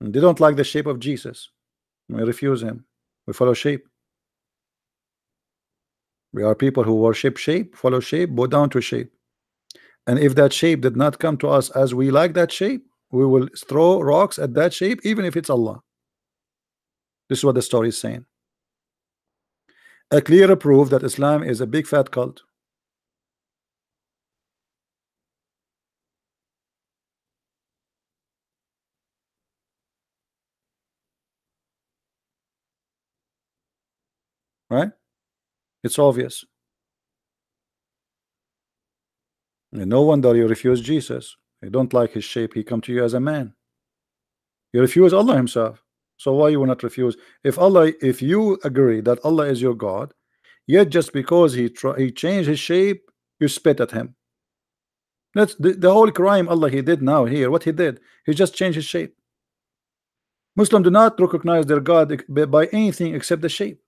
And they don't like the shape of Jesus. We refuse him. We follow shape. We are people who worship shape, follow shape, bow down to shape. And if that shape did not come to us as we like that shape, we will throw rocks at that shape, even if it's Allah. This is what the story is saying. A clear proof that Islam is a big fat cult. right? It's obvious. And no wonder you refuse Jesus. You don't like his shape. He come to you as a man. You refuse Allah himself. So why you will not refuse? If you agree that Allah is your God, yet just because he changed his shape, you spit at him. That's the whole crime Allah he did now here. What he did, he just changed his shape. Muslims do not recognize their God by anything except the shape.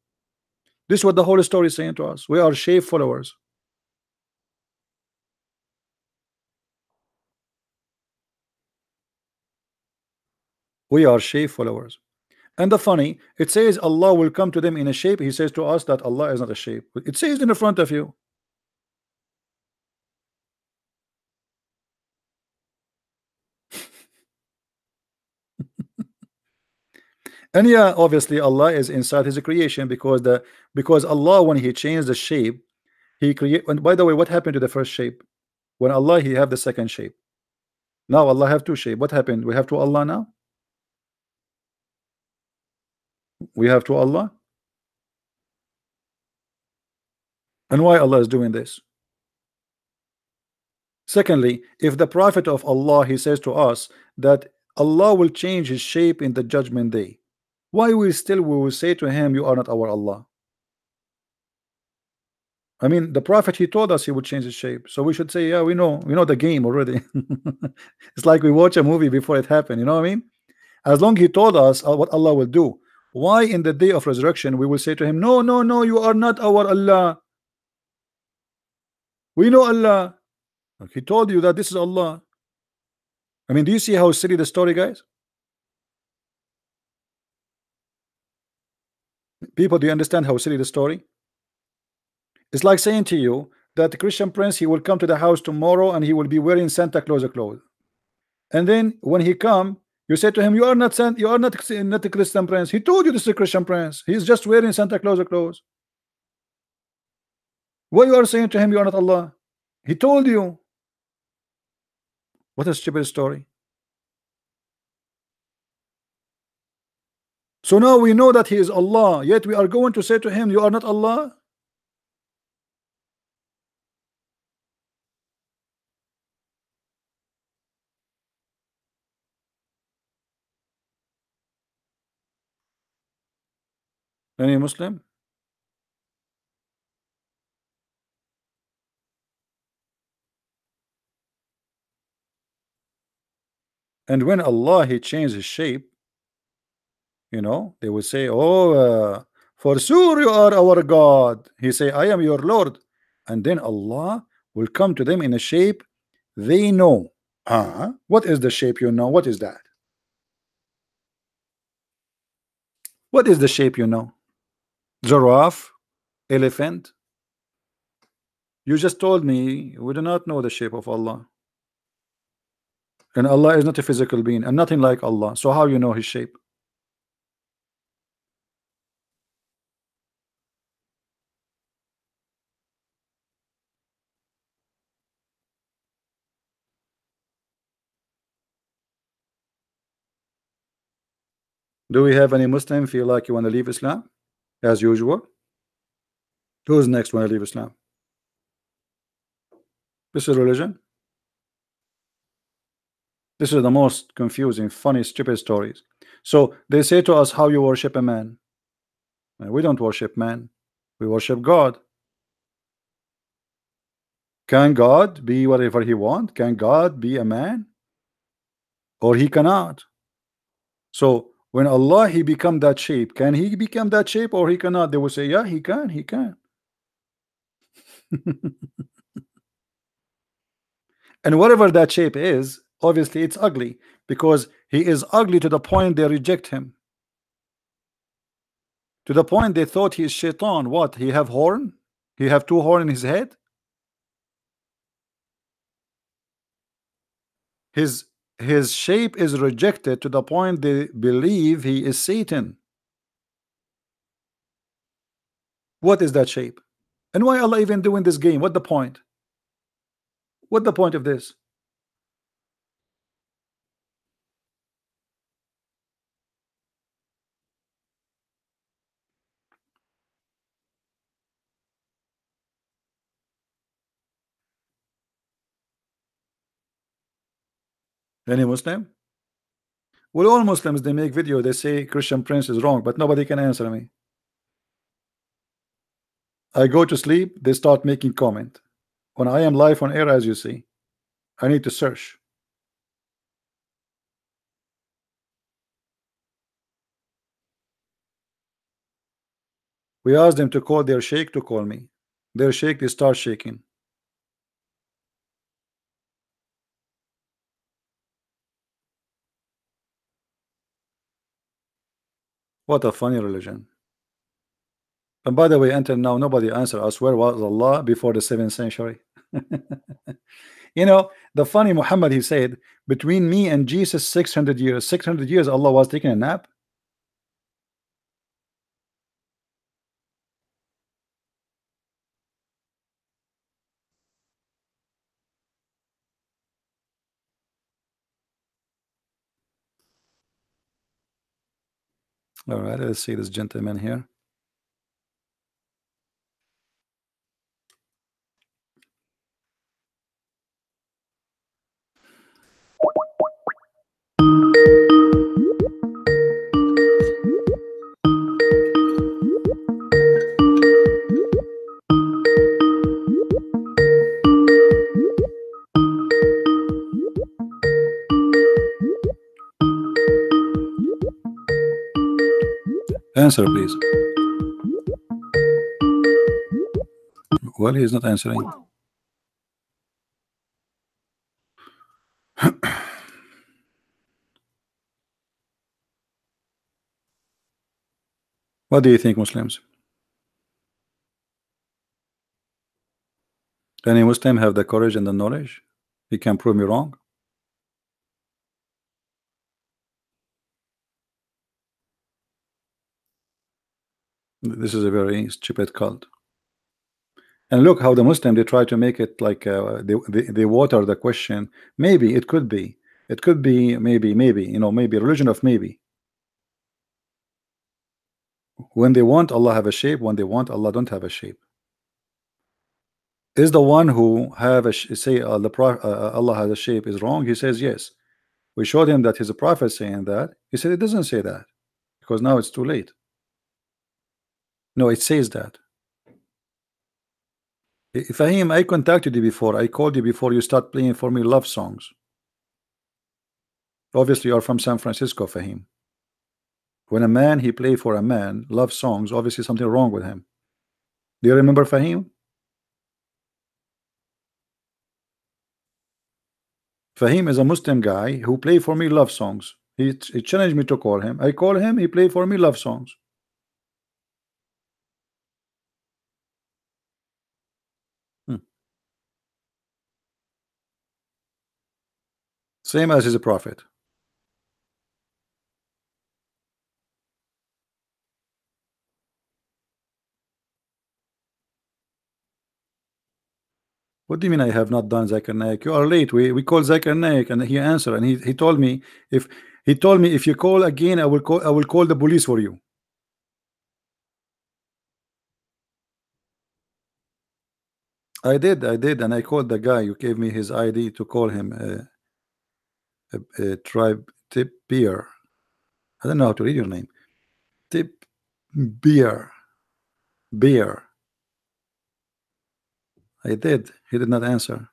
This is what the whole story is saying to us. We are shape followers. We are shape followers. And the funny, it says Allah will come to them in a shape. He says to us that Allah is not a shape. It says in the front of you. And yeah, obviously Allah is inside his creation because Allah, when he changed the shape, he create. And by the way, what happened to the first shape? When Allah he have the second shape. Now Allah have two shape. What happened? We have two Allah now. We have two Allah. And why Allah is doing this? Secondly, if the Prophet of Allah he says to us that Allah will change his shape in the judgment day, why we will say to him, you are not our Allah? I mean, the Prophet he told us he would change his shape, so we should say, yeah, we know the game already. It's like we watch a movie before it happened, you know what I mean? As long he told us what Allah will do, why in the day of resurrection we will say to him, no, no, no, you are not our Allah. We know Allah. He told you that this is Allah. I mean, do you see how silly the story, guys? People, do you understand how silly the story? It's like saying to you that the Christian Prince he will come to the house tomorrow and he will be wearing Santa Claus clothes. And then when he come, you say to him, you are not the Christian Prince. He told you this is a Christian Prince. He's just wearing Santa Claus clothes. Why you are saying to him you are not Allah? He told you. What a stupid story. So now we know that he is Allah, yet we are going to say to him, you are not Allah. Any Muslim? And when Allah he changed his shape, they will say, oh, for sure you are our God. He say, I am your Lord. And then Allah will come to them in a shape they know. What is the shape you know? What is that? What is the shape you know? Giraffe? Elephant? You just told me we do not know the shape of Allah. And Allah is not a physical being and nothing like Allah. So how you know his shape? Do we have any Muslim feel like you want to leave Islam? As usual. Who's next want to leave Islam? This is religion. This is the most confusing, funny, stupid stories. So they say to us, how you worship a man? And we don't worship man. We worship God. Can God be whatever he wants? Can God be a man? Or he cannot? So when Allah he become that shape, can he become that shape or he cannot? They will say, yeah, he can, he can. And whatever that shape is, obviously it's ugly, because he is ugly to the point they reject him. To the point they thought he is shaitan. What? He have horn? He have two horn in his head? His shape is rejected to the point they believe he is Satan. What is that shape? And why Allah even doing this game? What the point? What the point of this? Any Muslim? Well, all Muslims, they make video, they say Christian Prince is wrong, but nobody can answer me. I go to sleep, they start making comment. When I am live on air, as you see, I need to search. We asked them to call their sheikh to call me. Their sheikh, they start shaking. What a funny religion. And by the way, until now, nobody answered us where was Allah before the 7th century. You know, the funny Muhammad, he said, between me and Jesus, 600 years. 600 years, Allah was taking a nap. All right, let's see this gentleman here. Answer, please. Well, he's not answering. What do you think, Muslims? Any Muslim have the courage and the knowledge? He can prove me wrong. This is a very stupid cult. And look how the Muslim, they try to make it like they water the question. Maybe it could be. It could be maybe, you know, maybe religion of maybe. When they want Allah have a shape, when they want Allah don't have a shape. Is the one who have a say Allah has a shape is wrong? He says yes. We showed him that he's a prophet saying that. He said it doesn't say that because now it's too late. No, it says that. Fahim, I contacted you before. I called you before you start playing for me love songs. Obviously, you are from San Francisco, Fahim. When a man he play for a man love songs, obviously something wrong with him. Do you remember Fahim? Fahim is a Muslim guy who play for me love songs. He challenged me to call him. I call him. He play for me love songs. Same as he's a prophet. What do you mean I have not done Zakir Naik? You are late. We called Zakir Naik and he answered and he told me if you call again I will call the police for you. I did and I called the guy. You gave me his ID to call him a tribe tip beer. I don't know how to read your name. Tip beer. I did. He did not answer.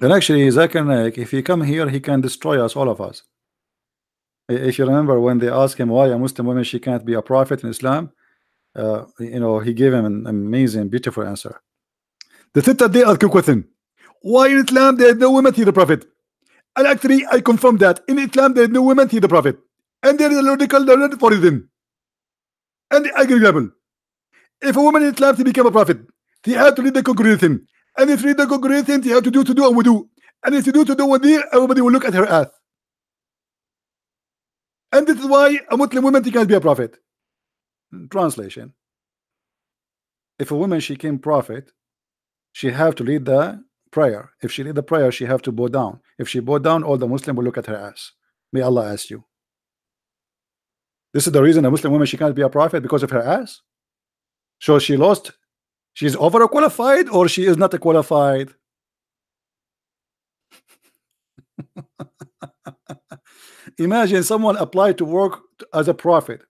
And actually, Zakir Naik, if he come here, he can destroy us, all of us. If you remember when they asked him why a Muslim woman she can't be a prophet in Islam, you know, he gave him an amazing, beautiful answer. The sister they ask a question. Why in Islam there is no women to the prophet? And actually, I confirm that in Islam there is no women to the prophet, and there is a logical for them. And I give example. If a woman in Islam to become a prophet, he had to lead the congregation, and if lead the congregation, he had to do and we do, and if you do and we everybody will look at her ass. And this is why a Muslim woman can't be a prophet. Translation: if a woman she came prophet, she have to lead the prayer. If she lead the prayer, she have to bow down. If she bow down, all the Muslim will look at her ass. May Allah ask you. This is the reason a Muslim woman she can't be a prophet, because of her ass. So she lost. She's overqualified, or she is not qualified. Imagine someone applied to work as a prophet,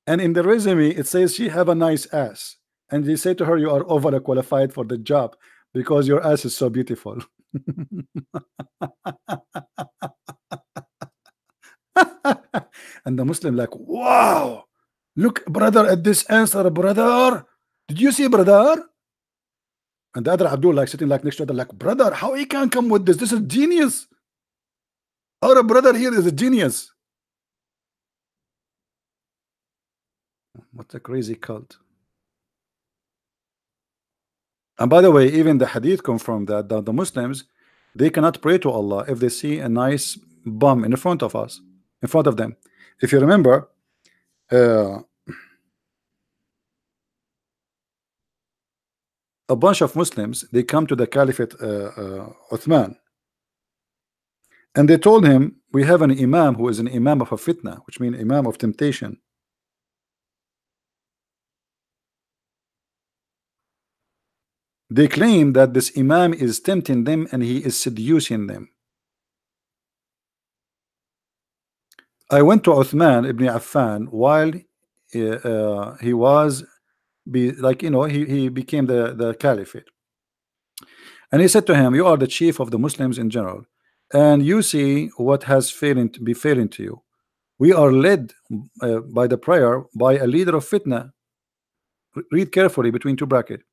and in the resume it says she have a nice ass, and they say to her, you are overqualified for the job because your ass is so beautiful. And the Muslim like, wow, look brother at this answer, brother. Did you see, brother? And the other Abdul like sitting like next to other like, brother, how he can come with this? This is genius. Our brother here is a genius. What a crazy cult. And by the way, even the hadith confirmed that the Muslims, they cannot pray to Allah if they see a nice bum in front of us, in front of them. If you remember, a bunch of Muslims, they come to the Caliphate Uthman, and they told him, we have an imam who is an imam of a fitna, which means imam of temptation. They claim that this imam is tempting them and he is seducing them. I went to Uthman ibn Affan while he was he became the caliphate, and he said to him, you are the chief of the Muslims in general, and you see what has failing to you. We are led by the prayer by a leader of fitna. Read carefully between two brackets.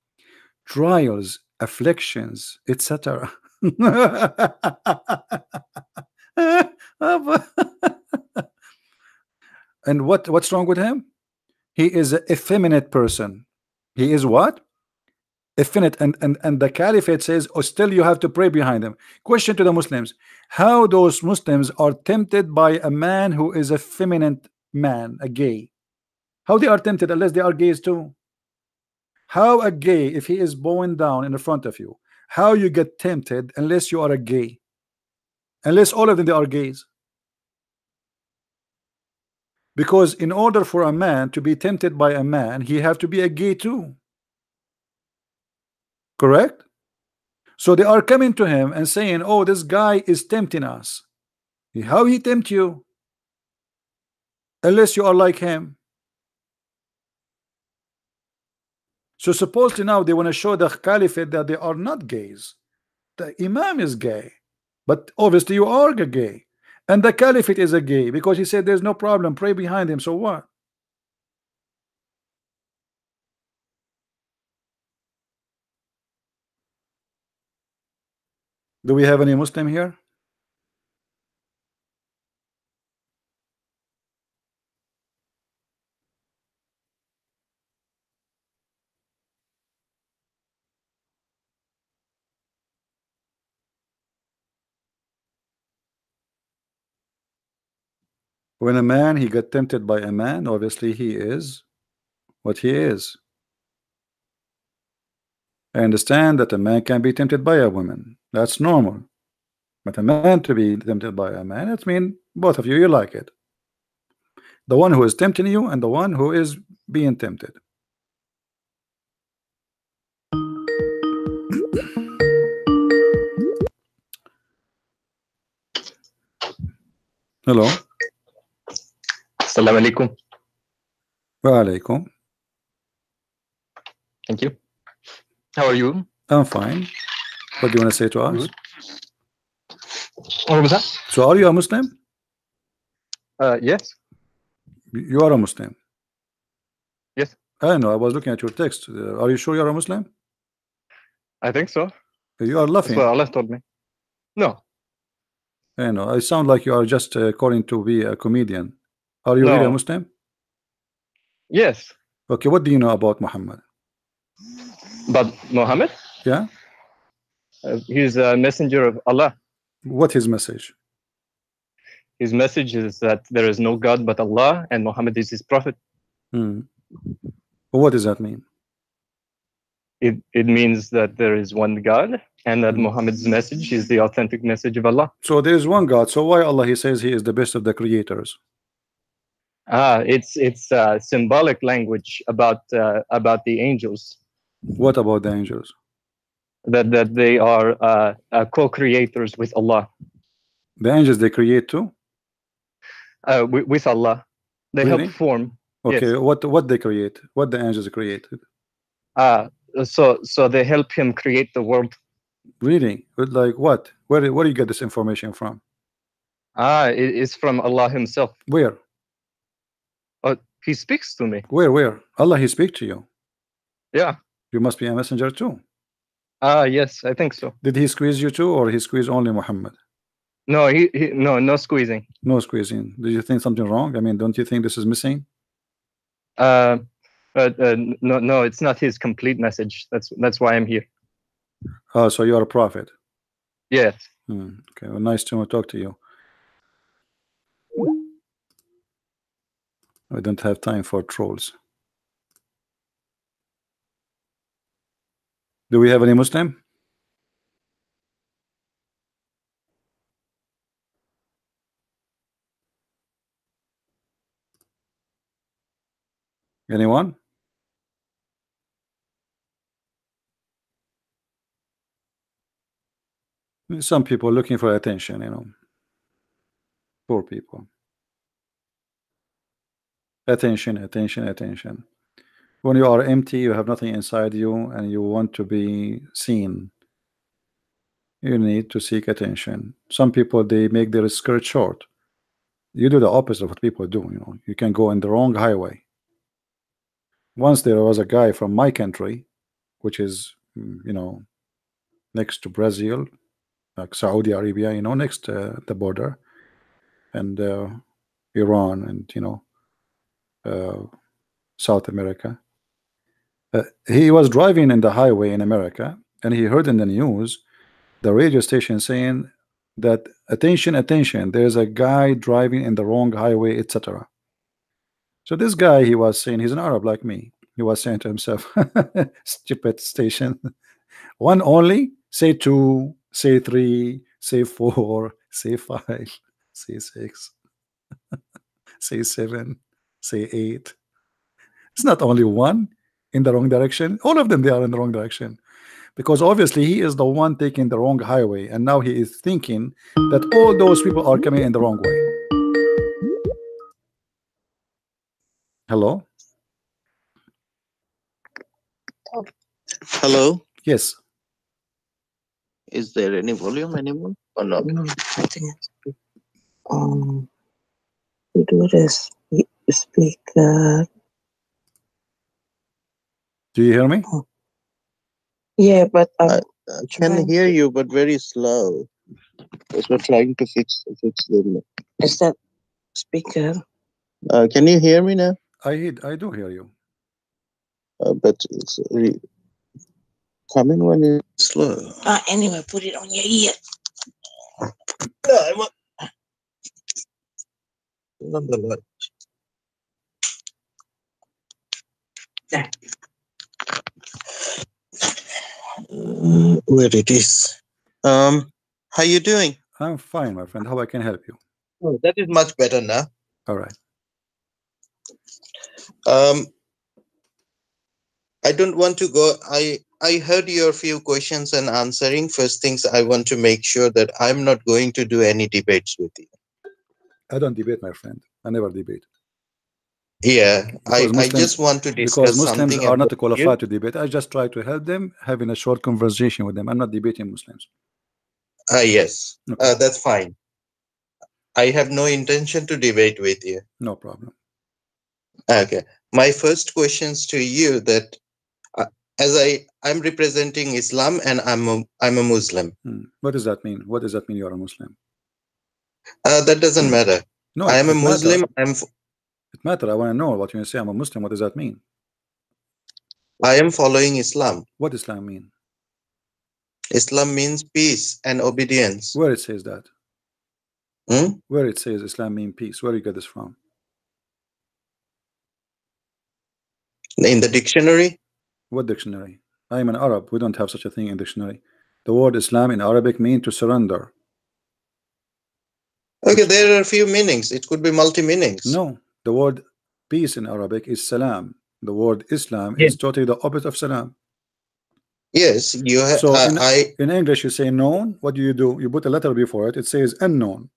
Trials, afflictions, etc. And what's wrong with him? He is an effeminate person. He is what? Effeminate. And the caliphate says, oh, still you have to pray behind him. Question to the Muslims: how those Muslims are tempted by a man who is a feminine man, a gay? How they are tempted unless they are gays too? How a gay, if he is bowing down in the front of you, how you get tempted unless you are a gay? Unless all of them they are gays. Because in order for a man to be tempted by a man, he have to be a gay too. Correct? So they are coming to him and saying, oh, this guy is tempting us. How he tempt you? Unless you are like him. So supposedly now they want to show the caliphate that they are not gays. The imam is gay, but obviously you are gay, and the caliphate is a gay because he said there's no problem, pray behind him. So what? Do we have any Muslim here? When a man he got tempted by a man, obviously he is what he is. I understand that a man can be tempted by a woman. That's normal. But a man to be tempted by a man, it means both of you like it. The one who is tempting you and the one who is being tempted. Hello. Assalamu alaikum. Wa alaikum. Thank you. How are you? I'm fine. What do you want to say to us? What was that? So are you a Muslim? Yes. You are a Muslim? Yes. I know, I was looking at your text. Are you sure you're a Muslim? I think so. You are laughing. That's what Allah told me. No. I know, I sound like you are just calling to be a comedian. Are you No. really a Muslim? Yes. Okay, what do you know about Muhammad? But Muhammad? Yeah? He's a messenger of Allah. What his message? His message is that there is no God but Allah and Muhammad is his prophet. What does that mean? It means that there is one God and that Muhammad's message is the authentic message of Allah. So there is one God. So why Allah he says he is the best of the creators? It's symbolic language about the angels. What about the angels? That they are co-creators with Allah. The angels, they create too? With Allah, they Really? help form. Okay, Yes. what they create? What the angels create? So they help him create the world. Really? Like what? Where do you get this information from? It is from Allah Himself. Where? He speaks to me. Where? Allah, He speak to you? Yeah. You must be a messenger too. Yes, I think so. Did He squeeze you too, or He squeeze only Muhammad? No, no squeezing. No squeezing. Do you think something wrong? I mean, don't you think this is missing? No, it's not His complete message. That's why I'm here. Oh, so you are a prophet? Yes. Okay, well, nice to talk to you. I don't have time for trolls. Do we have any Muslim? Anyone? Some people looking for attention, you know. Poor people. Attention, attention, attention. When you are empty, you have nothing inside you, and you want to be seen, you need to seek attention. Some people, they make their skirt short. You do the opposite of what people do, you know. You can go in the wrong highway. Once there was a guy from my country, which is, you know, next to Brazil, like Saudi Arabia, you know, next to the border, and Iran, and, you know, South America. He was driving in the highway in America, and he heard in the news the radio station saying that attention, attention, there's a guy driving in the wrong highway, etc. So this guy, he was saying, he's an Arab like me, he was saying to himself, stupid station, one only, say two, say three, say four, say five, say six, say seven, say eight. It's not only one in the wrong direction, all of them, they are in the wrong direction, because obviously he is the one taking the wrong highway, and now he is thinking that all those people are coming in the wrong way. Hello? Hello? Yes. Is there any volume anymore or not? No, I think we do this. Speak. Do you hear me? Yeah, but I can hear you, but very slow. Because we're trying to fix the. Is that speaker? Can you hear me now? I do hear you. But it's coming when it's slow. Anyway, put it on your ear. Where it is. How you doing? I'm fine, my friend. How I can help you? Oh, that is much better now. All right. I don't want to go. I heard your few questions and answering. First things, I want to make sure that I'm not going to do any debates with you. I don't debate, my friend. I never debate. Yeah, I just want to discuss because Muslims something are not about qualified to debate. I just try to help them, having a short conversation with them. I'm not debating Muslims. Yes, Okay. that's fine. I have no intention to debate with you. No problem. Okay. My first questions to you that as I'm representing Islam and I'm a Muslim. What does that mean? What does that mean? You're a Muslim? That doesn't matter. No, I am a Muslim. It matters. I want to know what you say. I'm a Muslim. What does that mean? I am following Islam. What does Islam mean? Islam means peace and obedience. Where it says that? Hmm? Where it says Islam means peace? Where do you get this from? In the dictionary. What dictionary? I am an Arab. We don't have such a thing in dictionary. The word Islam in Arabic means to surrender. Okay, there are a few meanings. It could be multi-meanings. No, The word peace in Arabic is salam. The word Islam Yeah. is totally the opposite of salam. Yes, you have. So in English, you say known. What do? You put a letter before it. It says unknown.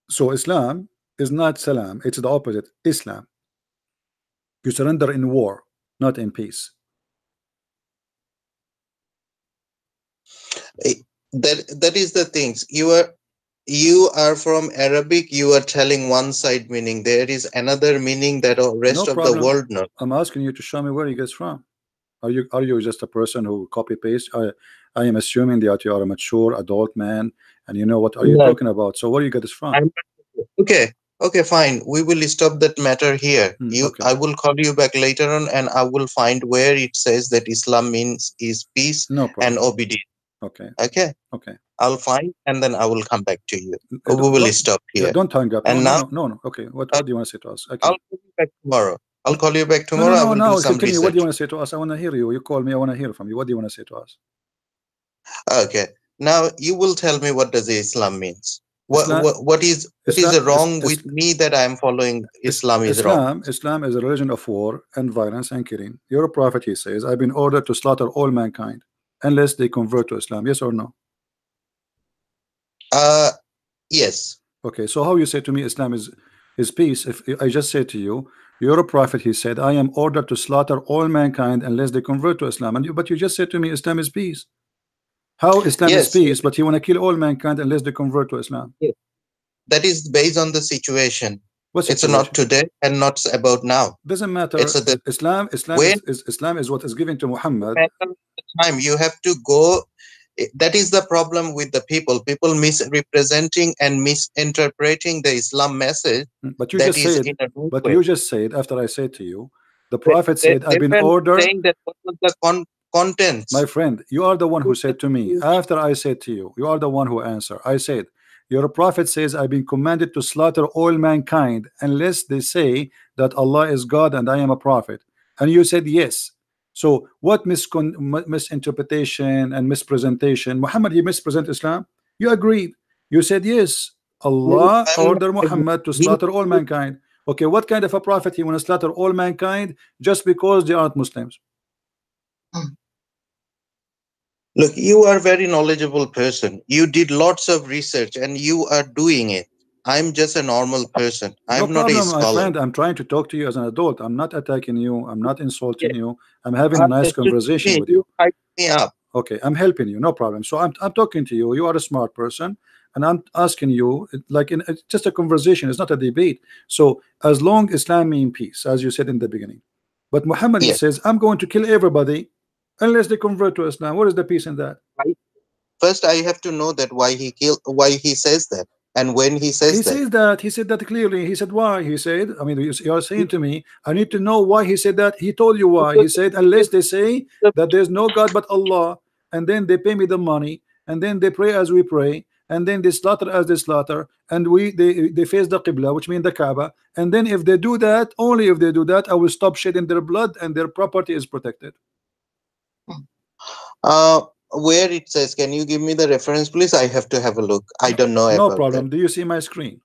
So Islam is not salam. It's the opposite. Islam. You surrender in war, not in peace. That is the things. You are from Arabic. You are telling one side meaning. There is another meaning that the rest No of the problem. world knows. I'm asking you to show me where you get from. Are you just a person who copy paste? I am assuming that you are a mature adult man and you know what are you No. talking about. So where you get this from? Okay, fine. We will stop that matter here. Okay. I will call you back later on, and I will find where it says that Islam means is peace No problem. and obedience. Okay. Okay. I'll find, and then I will come back to you. We Don't- will stop here. Don't hang up. And No. Okay. What do you want to say to us? Okay. I'll call you back tomorrow. I'll call you back No, tomorrow. I will do some continue. research. What do you want to say to us? I want to hear you. You call me. I want to hear from you. What do you want to say to us? Okay. Now you will tell me what does Islam means. What is Islam, wrong with me that I am following Islam is wrong? Islam is a religion of war and violence and killing. Your prophet, he says, I've been ordered to slaughter all mankind unless they convert to Islam. Yes or no? Yes. Okay, so how you say to me Islam is peace? If I just say to you, you're a prophet, he said, I am ordered to slaughter all mankind unless they convert to Islam. But you just said to me Islam is peace. How Islam is peace, but you want to kill all mankind unless they convert to Islam? Yes. That is based on the situation. What It's situation? not today and not about now. Doesn't matter. It's Islam is what is given to Muhammad. Time you have to go. That is the problem with the people. People misrepresenting and misinterpreting the Islam message. But you just said. You just said after I said to you, the Prophet said, "I've been ordered." Saying that what was the contents? My friend, you are the one who said to me after I said to you. You are the one who answered. I said, your prophet says, I've been commanded to slaughter all mankind unless they say that Allah is God and I am a prophet. And you said yes. So what misinterpretation and mispresentation? Muhammad, he mispresent Islam? You agreed. You said yes. Allah ordered Muhammad to slaughter all mankind. Okay, what kind of a prophet he want to slaughter all mankind just because they aren't Muslims? Look, you are a very knowledgeable person. You did lots of research and you are doing it. I'm just a normal person. I'm not a scholar. My friend. I'm trying to talk to you as an adult. I'm not attacking you. I'm not insulting you. I'm having a nice conversation with you. Hype me up. Okay, I'm helping you. No problem. So I'm talking to you. You are a smart person. And I'm asking you, like it's just a conversation. It's not a debate. So as long Islam means peace, as you said in the beginning. But Muhammad he says, I'm going to kill everybody unless they convert to Islam. What is the peace in that? First, I have to know that why he says that, and when he says that. He said that clearly. He said why. He said, I mean, you are saying to me, I need to know why he said that. He told you why. He said, unless they say that there's no God but Allah, and then they pay me the money, and then they pray as we pray, and then they slaughter as they slaughter, and they face the Qibla, which means the Kaaba, and then if they do that, only if they do that, I will stop shedding their blood and their property is protected. Where it says, can you give me the reference, please? I have to have a look. I don't know. No problem. That. Do you see my screen?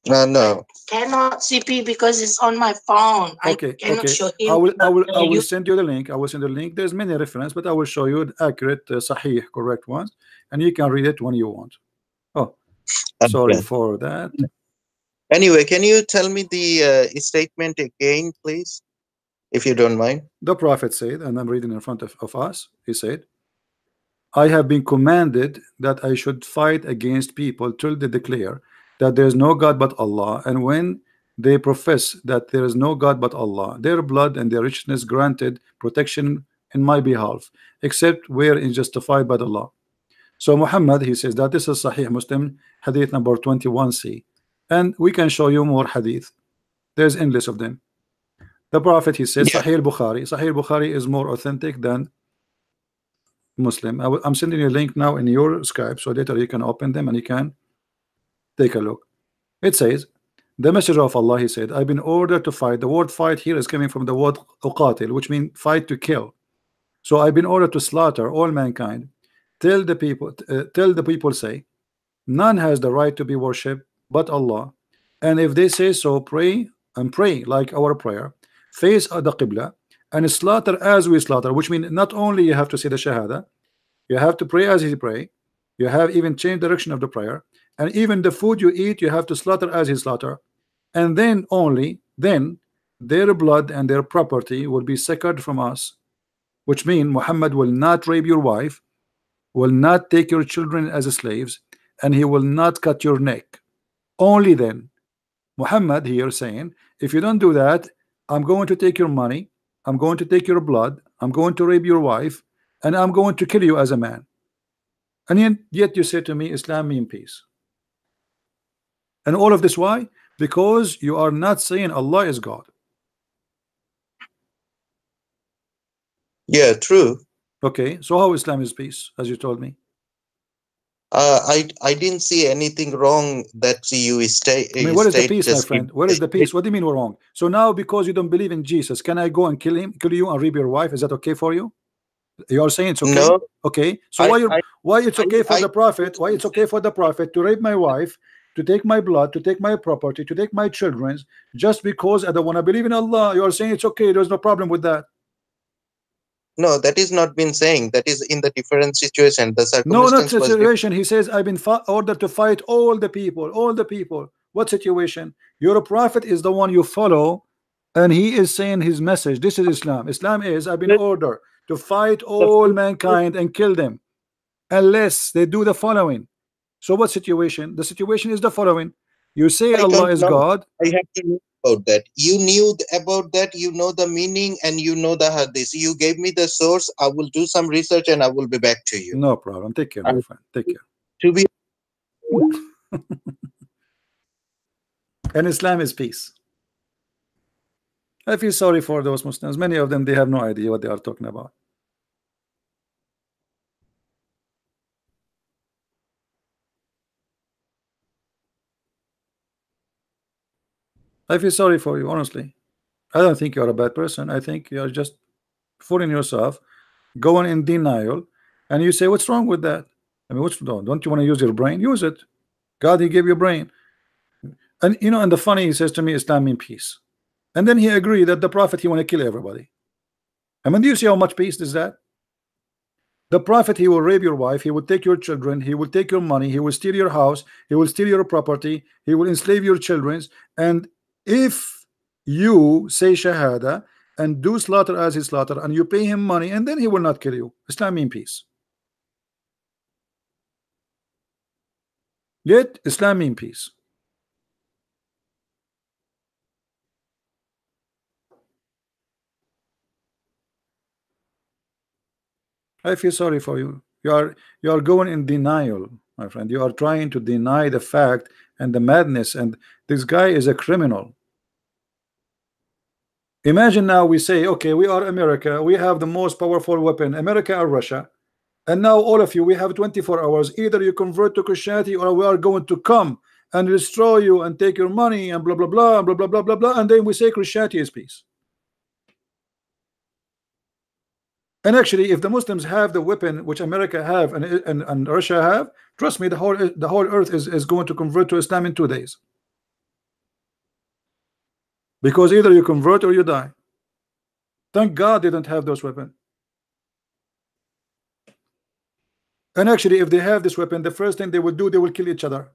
No. Cannot CP because it's on my phone. Okay. I cannot show him. I will send you the link. I will send you the link. There's many references, but I will show you the accurate, sahih, correct ones, and you can read it when you want. Oh, sorry for that. Anyway, can you tell me the statement again, please? If you don't mind. The Prophet said, and I'm reading in front of us, he said, I have been commanded that I should fight against people till they declare that there is no God but Allah, and when they profess that there is no God but Allah, their blood and their richness granted protection in my behalf, except where is justified by Allah. So Muhammad, he says that this is Sahih Muslim, hadith number 21c, and we can show you more hadith. There's endless of them. The Prophet, he says, Sahih Bukhari. Sahih Bukhari is more authentic than Muslim. I'm sending you a link now in your Skype, so later you can open them and you can take a look. It says, the Messenger of Allah, he said, I've been ordered to fight. The word fight here is coming from the word uqatil, which means fight to kill. So I've been ordered to slaughter all mankind. Tell the people say, none has the right to be worshipped but Allah, And if they say so, pray and pray like our prayer, face the Qibla, and slaughter as we slaughter, which means not only you have to say the Shahada, you have to pray as he pray, you have even changed direction of the prayer, and even the food you eat, you have to slaughter as he slaughter, and then only then their blood and their property will be secured from us, which means Muhammad will not rape your wife, will not take your children as slaves, and he will not cut your neck. Only then. Muhammad here saying, if you don't do that, I'm going to take your money, I'm going to take your blood, I'm going to rape your wife, and I'm going to kill you as a man. And yet you say to me, Islam means peace. And all of this why? Because you are not saying Allah is God. Yeah, true. Okay, so how Islam is peace, as you told me? I didn't see anything wrong that you state. I mean, what is the peace, my friend? Where is the peace? What do you mean we're wrong? So now, because you don't believe in Jesus, can I go and kill you and rape your wife? Is that okay for you? You are saying it's okay? No. Okay. So why it's okay for the prophet? Why it's okay for the prophet to rape my wife, to take my blood, to take my property, to take my children's, just because I don't want to believe in Allah? You are saying it's okay. There's no problem with that. No, that is not been saying. That is in the different situation. The No, not circumstance was situation. He says, I've been ordered to fight all the people, all the people. What situation? Your prophet is the one you follow, and he is saying his message. This is Islam. Islam is, I've been ordered to fight all mankind and kill them unless they do the following. So what situation? The situation is the following. You say Allah is God. I have to know about that. You knew about that. You know the meaning and you know the hadith. You gave me the source. I will do some research and I will be back to you. No problem. Take care, my friend. Take care. To be and Islam is peace. I feel sorry for those Muslims. Many of them, they have no idea what they are talking about. I feel sorry for you, honestly. I don't think you're a bad person. I think you're just fooling yourself, going in denial, and you say, what's wrong with that? I mean, what's wrong? Don't you want to use your brain? Use it. God, he gave you a brain. And you know, and the funny, he says to me, Islam means peace. And then he agreed that the prophet, he want to kill everybody. I mean, do you see how much peace is that? The prophet, he will rape your wife, he will take your children, he will take your money, he will steal your house, he will steal your property, he will enslave your children. And if you say Shahada and do slaughter as he slaughter, and you pay him money, and then he will not kill you. Islam means peace. Yet Islam means peace. I feel sorry for you. You are going in denial, my friend. You are trying to deny the fact and the madness, and this guy is a criminal. Imagine now we say, okay, we are America, we have the most powerful weapon, America or Russia, and now all of you, we have 24 hours. Either you convert to Christianity, or we are going to come and destroy you and take your money and blah blah blah blah blah blah blah blah, and then we say Christianity is peace. And actually, if the Muslims have the weapon which America have and Russia have, trust me, the whole earth is going to convert to Islam in 2 days. Because either you convert or you die. Thank God they don't have those weapons. And actually, if they have this weapon, the first thing they will do, they will kill each other.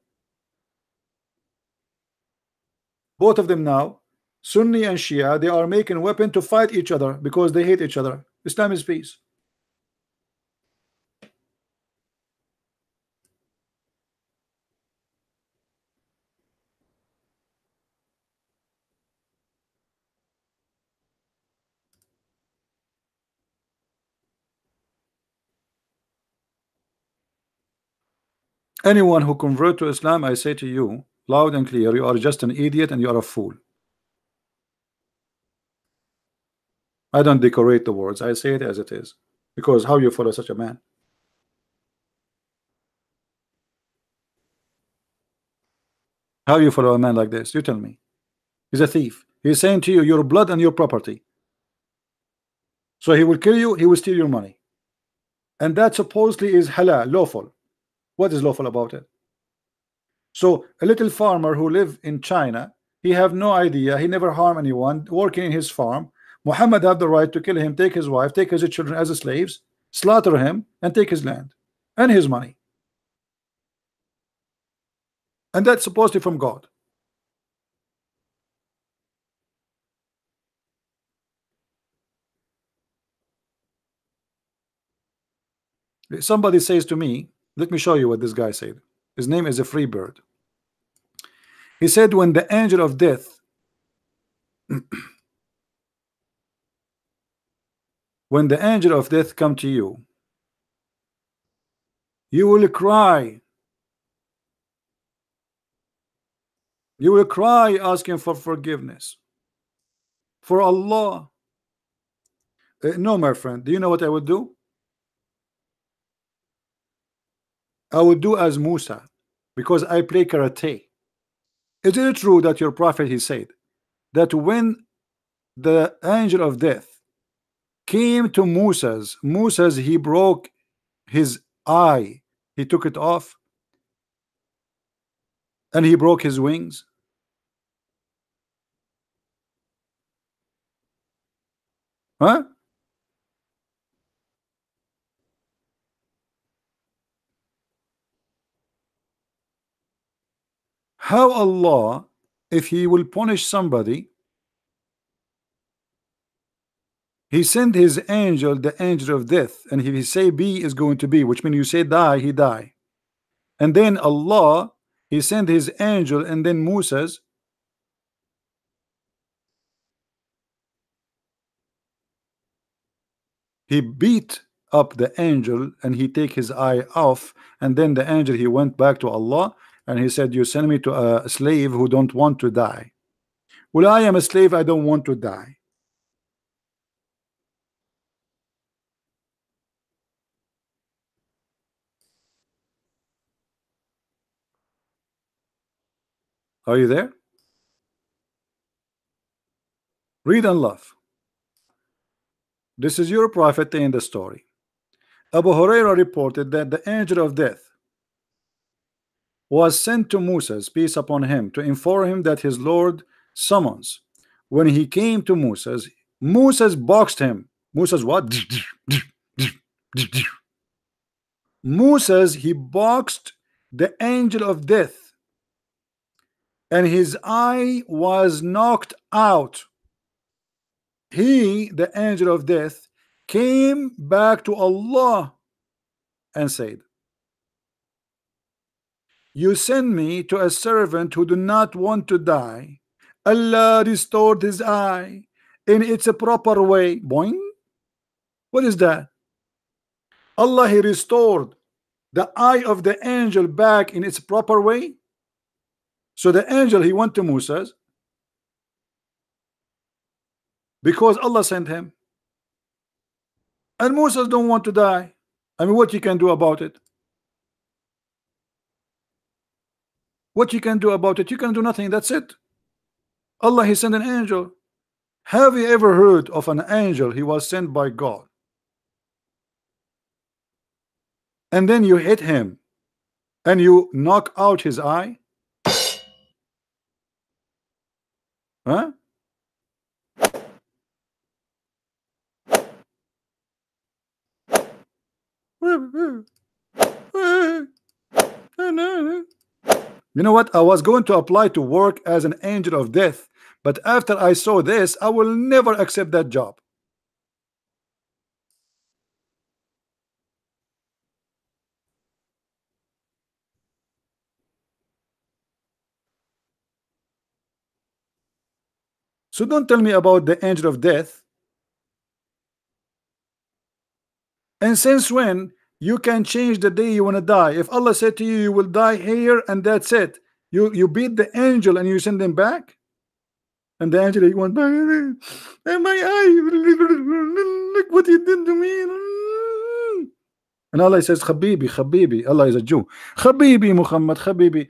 Both of them now, Sunni and Shia, they are making weapon to fight each other because they hate each other. Islam is peace. Anyone who convert to Islam, I say to you, loud and clear, you are just an idiot and you are a fool. I don't decorate the words. I say it as it is. Because how you follow such a man? How you follow a man like this? You tell me. He's a thief. He's saying to you, your blood and your property. So he will kill you, he will steal your money. And that supposedly is halal, lawful. What is lawful about it? So a little farmer who live in China, he have no idea, he never harm anyone, working in his farm. Muhammad have the right to kill him, take his wife, take his children as slaves, slaughter him, and take his land and his money. And that's supposedly from God. Somebody says to me, let me show you what this guy said. His name is a free bird. He said, when the angel of death when the angel of death come to you, you will cry. You will cry asking for forgiveness for Allah. No, my friend, do you know what I would do? I would do as Musa, because I play karate. Is it true that your prophet, he said that when the angel of death came to Musa's, he broke his eye, he took it off, and he broke his wings? Huh? How Allah, if he will punish somebody, he sent his angel, the angel of death, and if he say be is going to be, which means you say die, he die. And then Allah, he sent his angel, and then Musa's, he beat up the angel and he take his eye off, and then the angel, he went back to Allah and he said, you send me to a slave who don't want to die. Well, I am a slave, I don't want to die. Are you there? Read and laugh. This is your prophet in the story. Abu Huraira reported that the angel of death was sent to Moses, peace upon him, to inform him that his Lord summons. When he came to Moses boxed him. Moses what? Moses, he boxed the angel of death, and his eye was knocked out. He, the angel of death, came back to Allah and said, you send me to a servant who do not want to die. Allah restored his eye in its a proper way. Boing. What is that? Allah, he restored the eye of the angel back in its proper way. So the angel, he went to Moses because Allah sent him, and Moses don't want to die. I mean, what you can do about it? What you can do about it? You can do nothing. That's it. Allah, he sent an angel. Have you ever heard of an angel? He was sent by God, and then you hit him and you knock out his eye? Huh? You know what? I was going to apply to work as an angel of death, but after I saw this, I will never accept that job. So don't tell me about the angel of death. And since when you can change the day you want to die? If Allah said to you, you will die here and that's it, you beat the angel and you send him back, and the angel, he went back, and my eye, look what you did to me. And Allah says, Habibi, Allah is a Jew. Habibi Muhammad, Habibi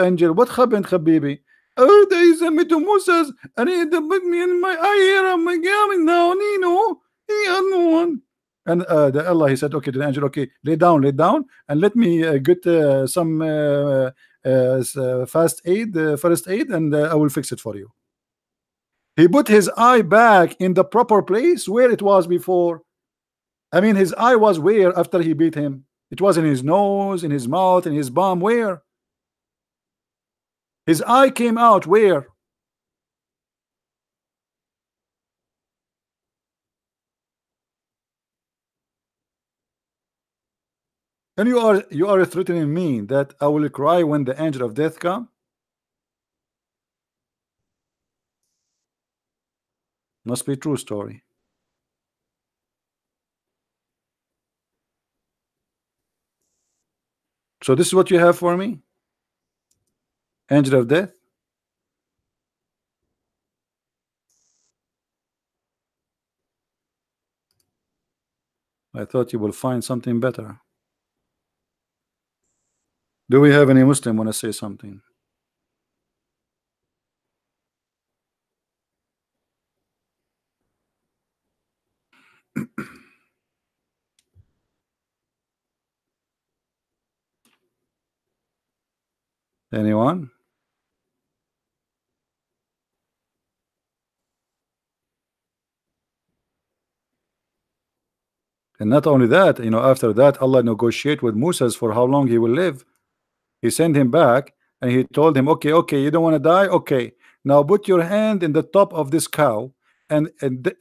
angel, what happened, Habibi? Oh, they sent me to Moses, and he put me in my eye here. I'm like, yeah, now, Nino, he had no one. And the Allah, he said, okay, to the angel, okay, lay down, and let me get some first aid, and I will fix it for you. He put his eye back in the proper place where it was before. I mean, his eye was where after he beat him? It was in his nose, in his mouth, in his bum. Where? His eye came out where? And you are threatening me that I will cry when the angel of death come? Must be true story. So this is what you have for me? Angel of death? I thought you will find something better. Do we have any Muslim want to say something? Anyone? And not only that, you know, after that, Allah negotiate with Moses for how long he will live. He sent him back and he told him, okay, you don't want to die? Okay, now put your hand in the top of this cow and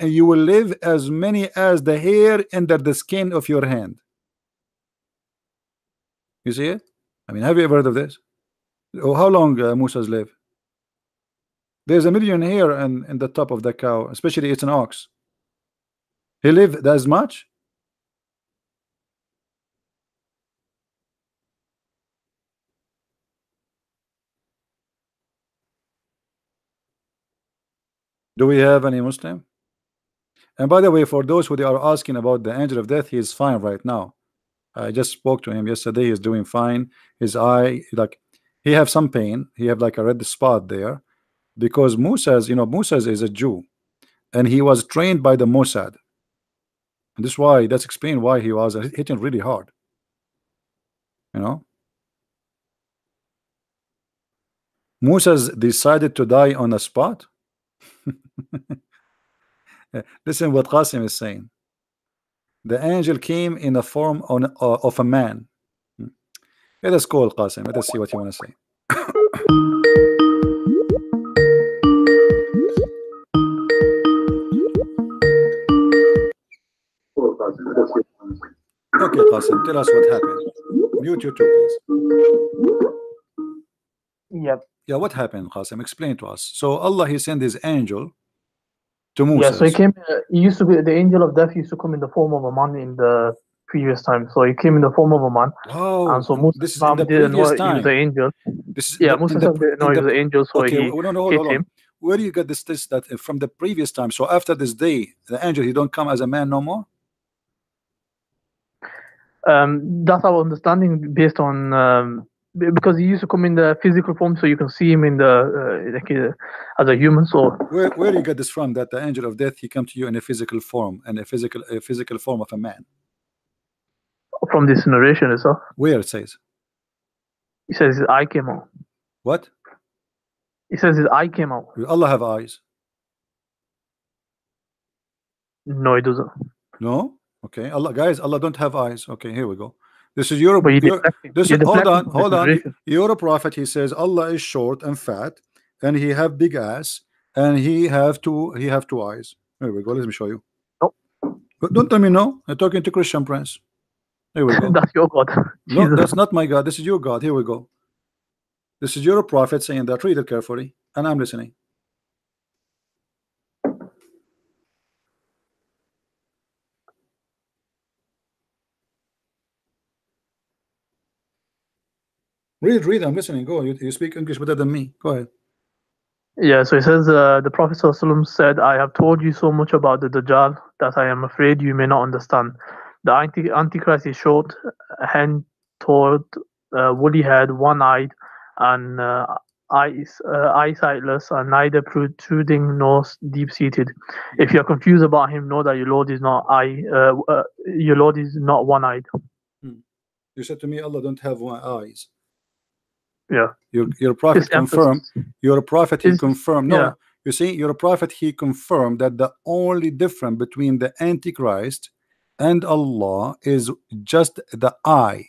you will live as many as the hair under the skin of your hand. You see it? I mean, have you ever heard of this? Oh, how long Moses live? There's 1 million hair in the top of the cow, especially it's an ox. He lived as much? Do we have any Muslim? And by the way, for those who are asking about the angel of death, he is fine right now. I just spoke to him yesterday. He's doing fine. His eye, like, he have some pain. He have like a red spot there because Moses, you know, Moses is a Jew and he was trained by the Mossad. And this is why, that's explain why he was hitting really hard. You know, Moses decided to die on the spot. Listen what Qasim is saying. The angel came in the form of a man. Let us call Qasim. Let us see what you want to say. Okay, Qasim, tell us what happened. Mute YouTube, please. Yep. Yeah, what happened, Qasim? Explain to us. So Allah, he sent his angel to Moses. Yeah, so he came. He used to be the angel of death. Used to come in the form of a man in the previous time. So he came in the form of a man. Wow. And so Moses this is in the didn't know previous he time. was the angel. This is Yeah, Moses didn't know he was the angel, so okay, he hold hit on. him. Where do you get this that from the previous time? So after this day, the angel, he don't come as a man no more? That's our understanding based on because he used to come in the physical form, so you can see him in the as a human. So where do you get this from? That the angel of death, he come to you in a physical form, and a physical form of a man? From this narration itself. Where it says? He says his eye came out. What? He says his eye came out. Will Allah have eyes? No, he doesn't. No. Okay, Allah, guys, Allah don't have eyes. Okay, here we go. This is your. This is hold on. You're a prophet. He says Allah is short and fat, and he have big ass, and he have two eyes. Here we go. Let me show you. No. But don't tell me no. I'm talking to Christian Prince. Here we go. That's your God. No, that's not my God. This is your God. Here we go. This is your prophet saying that. Read it carefully, and I'm listening. Read. I'm listening. Go. You speak English better than me. Go ahead. Yeah, so he says the Prophet ﷺ said, "I have told you so much about the Dajjal that I am afraid you may not understand. The Antichrist is short, hand-toed, woolly-haired, one-eyed, and eyesightless, and neither protruding nor deep-seated. If you're confused about him, know that your Lord is not your Lord is not one-eyed. You said to me, Allah don't have one eyes. Yeah. Your prophet confirmed. Your prophet he confirmed. No, yeah. You see, your prophet he confirmed that the only difference between the Antichrist and Allah is just the eye.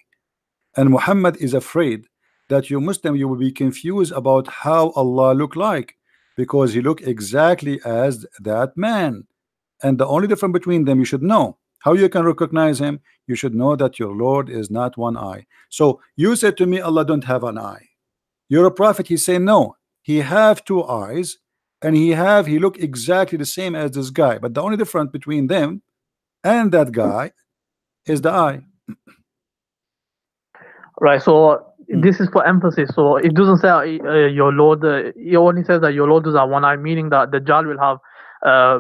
And Muhammad is afraid that you Muslim you will be confused about how Allah look like, because he look exactly as that man. And the only difference between them you should know. How you can recognize him? You should know that your Lord is not one eye. So you said to me, Allah don't have an eye. You're a prophet. He say no, he have two eyes, and he look exactly the same as this guy, but the only difference between them and that guy is the eye. Right. So this is for emphasis. So it doesn't say your Lord. It only says that your Lord does have one eye, meaning that the Dajjal will have.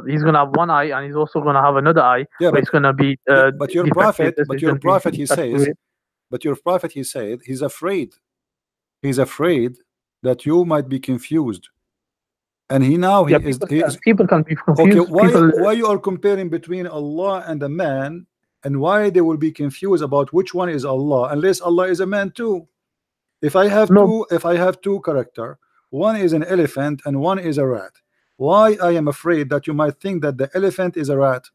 He's gonna have one eye, and he's also gonna have another eye. Yeah, but it's gonna be. But your prophet, he says. But your prophet, he said, he's afraid. He's afraid that you might be confused. And he now he is people can be confused. Okay, why you are comparing between Allah and a man, and why they will be confused about which one is Allah, unless Allah is a man too? If I have two character, one is an elephant and one is a rat, why I am afraid that you might think that the elephant is a rat?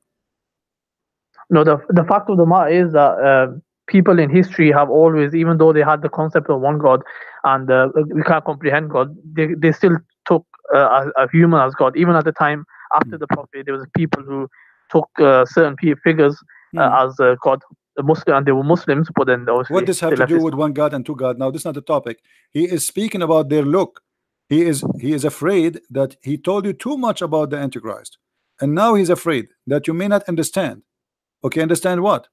No, the fact of the matter is that people in history have always, even though they had the concept of one God and we can't comprehend God, they still took a human as God. Even at the time after the Prophet, there was people who took certain figures as God, Muslim, and they were Muslims. But then what does have to do with one God and two God? Now this is not the topic. He is speaking about their look. He is afraid that he told you too much about the Antichrist, and now he's afraid that you may not understand. Okay, understand what?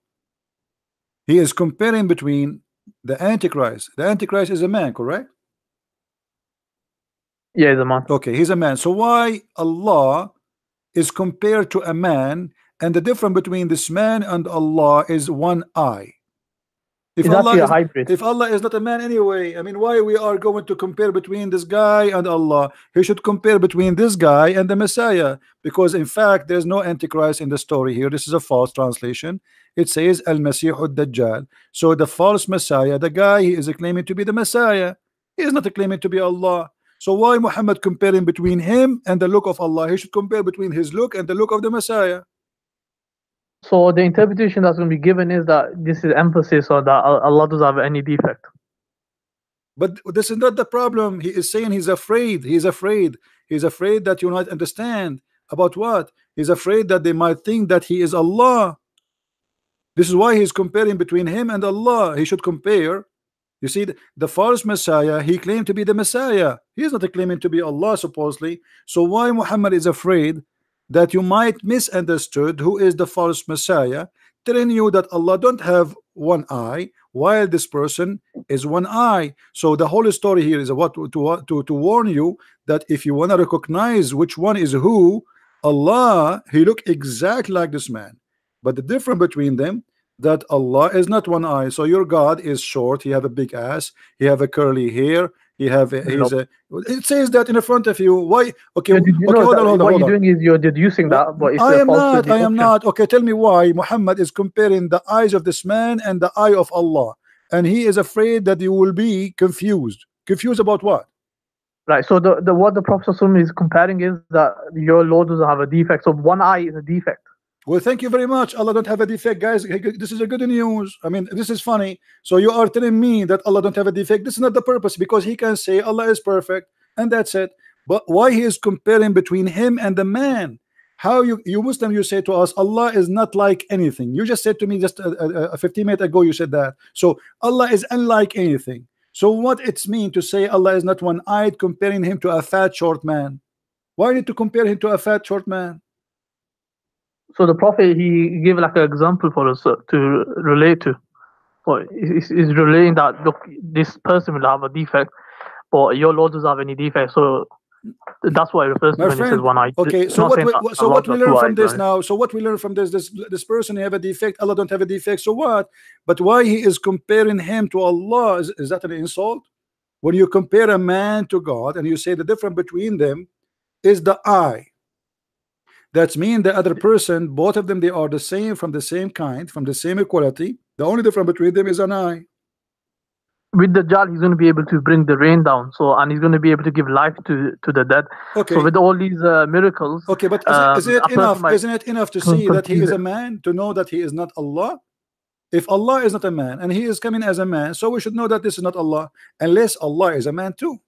He is comparing between the Antichrist. The Antichrist is a man, correct? Yeah, he's a man. Okay, he's a man. So why Allah is compared to a man, and the difference between this man and Allah is one eye? If Allah is not a man anyway, I mean, why we are going to compare between this guy and Allah? He should compare between this guy and the Messiah, because in fact there's no Antichrist in the story here. This is a false translation. It says Al-Masih Ad-Dajjal. So the false Messiah, the guy he is claiming to be the Messiah, he is not claiming to be Allah. So why Muhammad comparing between him and the look of Allah? He should compare between his look and the look of the Messiah. So the interpretation that's going to be given is that this is emphasis on that Allah doesn't have any defect. But this is not the problem. He is saying he's afraid. He's afraid. He's afraid that you might understand about what? He's afraid that they might think that he is Allah. This is why he's comparing between him and Allah. He should compare. You see, the false Messiah, he claimed to be the Messiah. He is not claiming to be Allah supposedly. So why Muhammad is afraid that you might misunderstood who is the false Messiah, telling you that Allah don't have one eye while this person is one eye? So the whole story here is what to warn you that if you want to recognize which one is who, Allah, he look exactly like this man, but the difference between them that Allah is not one eye. So your God is short, he have a big ass, he have a curly hair, he have it says that in the front of you. Why? Okay, hold on. What you're doing is you're deducing that, but it's I am not. Okay, tell me why Muhammad is comparing the eyes of this man and the eye of Allah, and he is afraid that you will be confused. Confused about what? Right. So what the Prophet is comparing is that your Lord doesn't have a defect. So one eye is a defect. Well, thank you very much. Allah don't have a defect, guys. This is a good news. I mean, this is funny. So you are telling me that Allah don't have a defect. This is not the purpose, because he can say Allah is perfect and that's it. But why he is comparing between him and the man? How you Muslim, you say to us Allah is not like anything. You just said to me just 15 minutes ago, you said that. So Allah is unlike anything. So what it's mean to say Allah is not one-eyed, comparing him to a fat short man? Why need to compare him to a fat short man? So the Prophet, he gave like an example for us to relate to. Well, he's relating that, look, this person will have a defect, but your Lord doesn't have any defect. So that's what it refers to when he says one eye. Okay, so what we learn from this now? So what we learn from this person have a defect, Allah don't have a defect. So what? But why he is comparing him to Allah? Is that an insult? when you compare a man to God and you say the difference between them is the I. That means the other person, both of them, they are the same, from the same kind, from the same equality. The only difference between them is an I. With the Dajjal, he's going to be able to bring the rain down, and he's going to be able to give life to the dead. Okay. So with all these miracles, okay, but isn't it enough? Isn't it enough to see that he is a man, to know that he is not Allah? If Allah is not a man and he is coming as a man, so we should know that this is not Allah, unless Allah is a man too.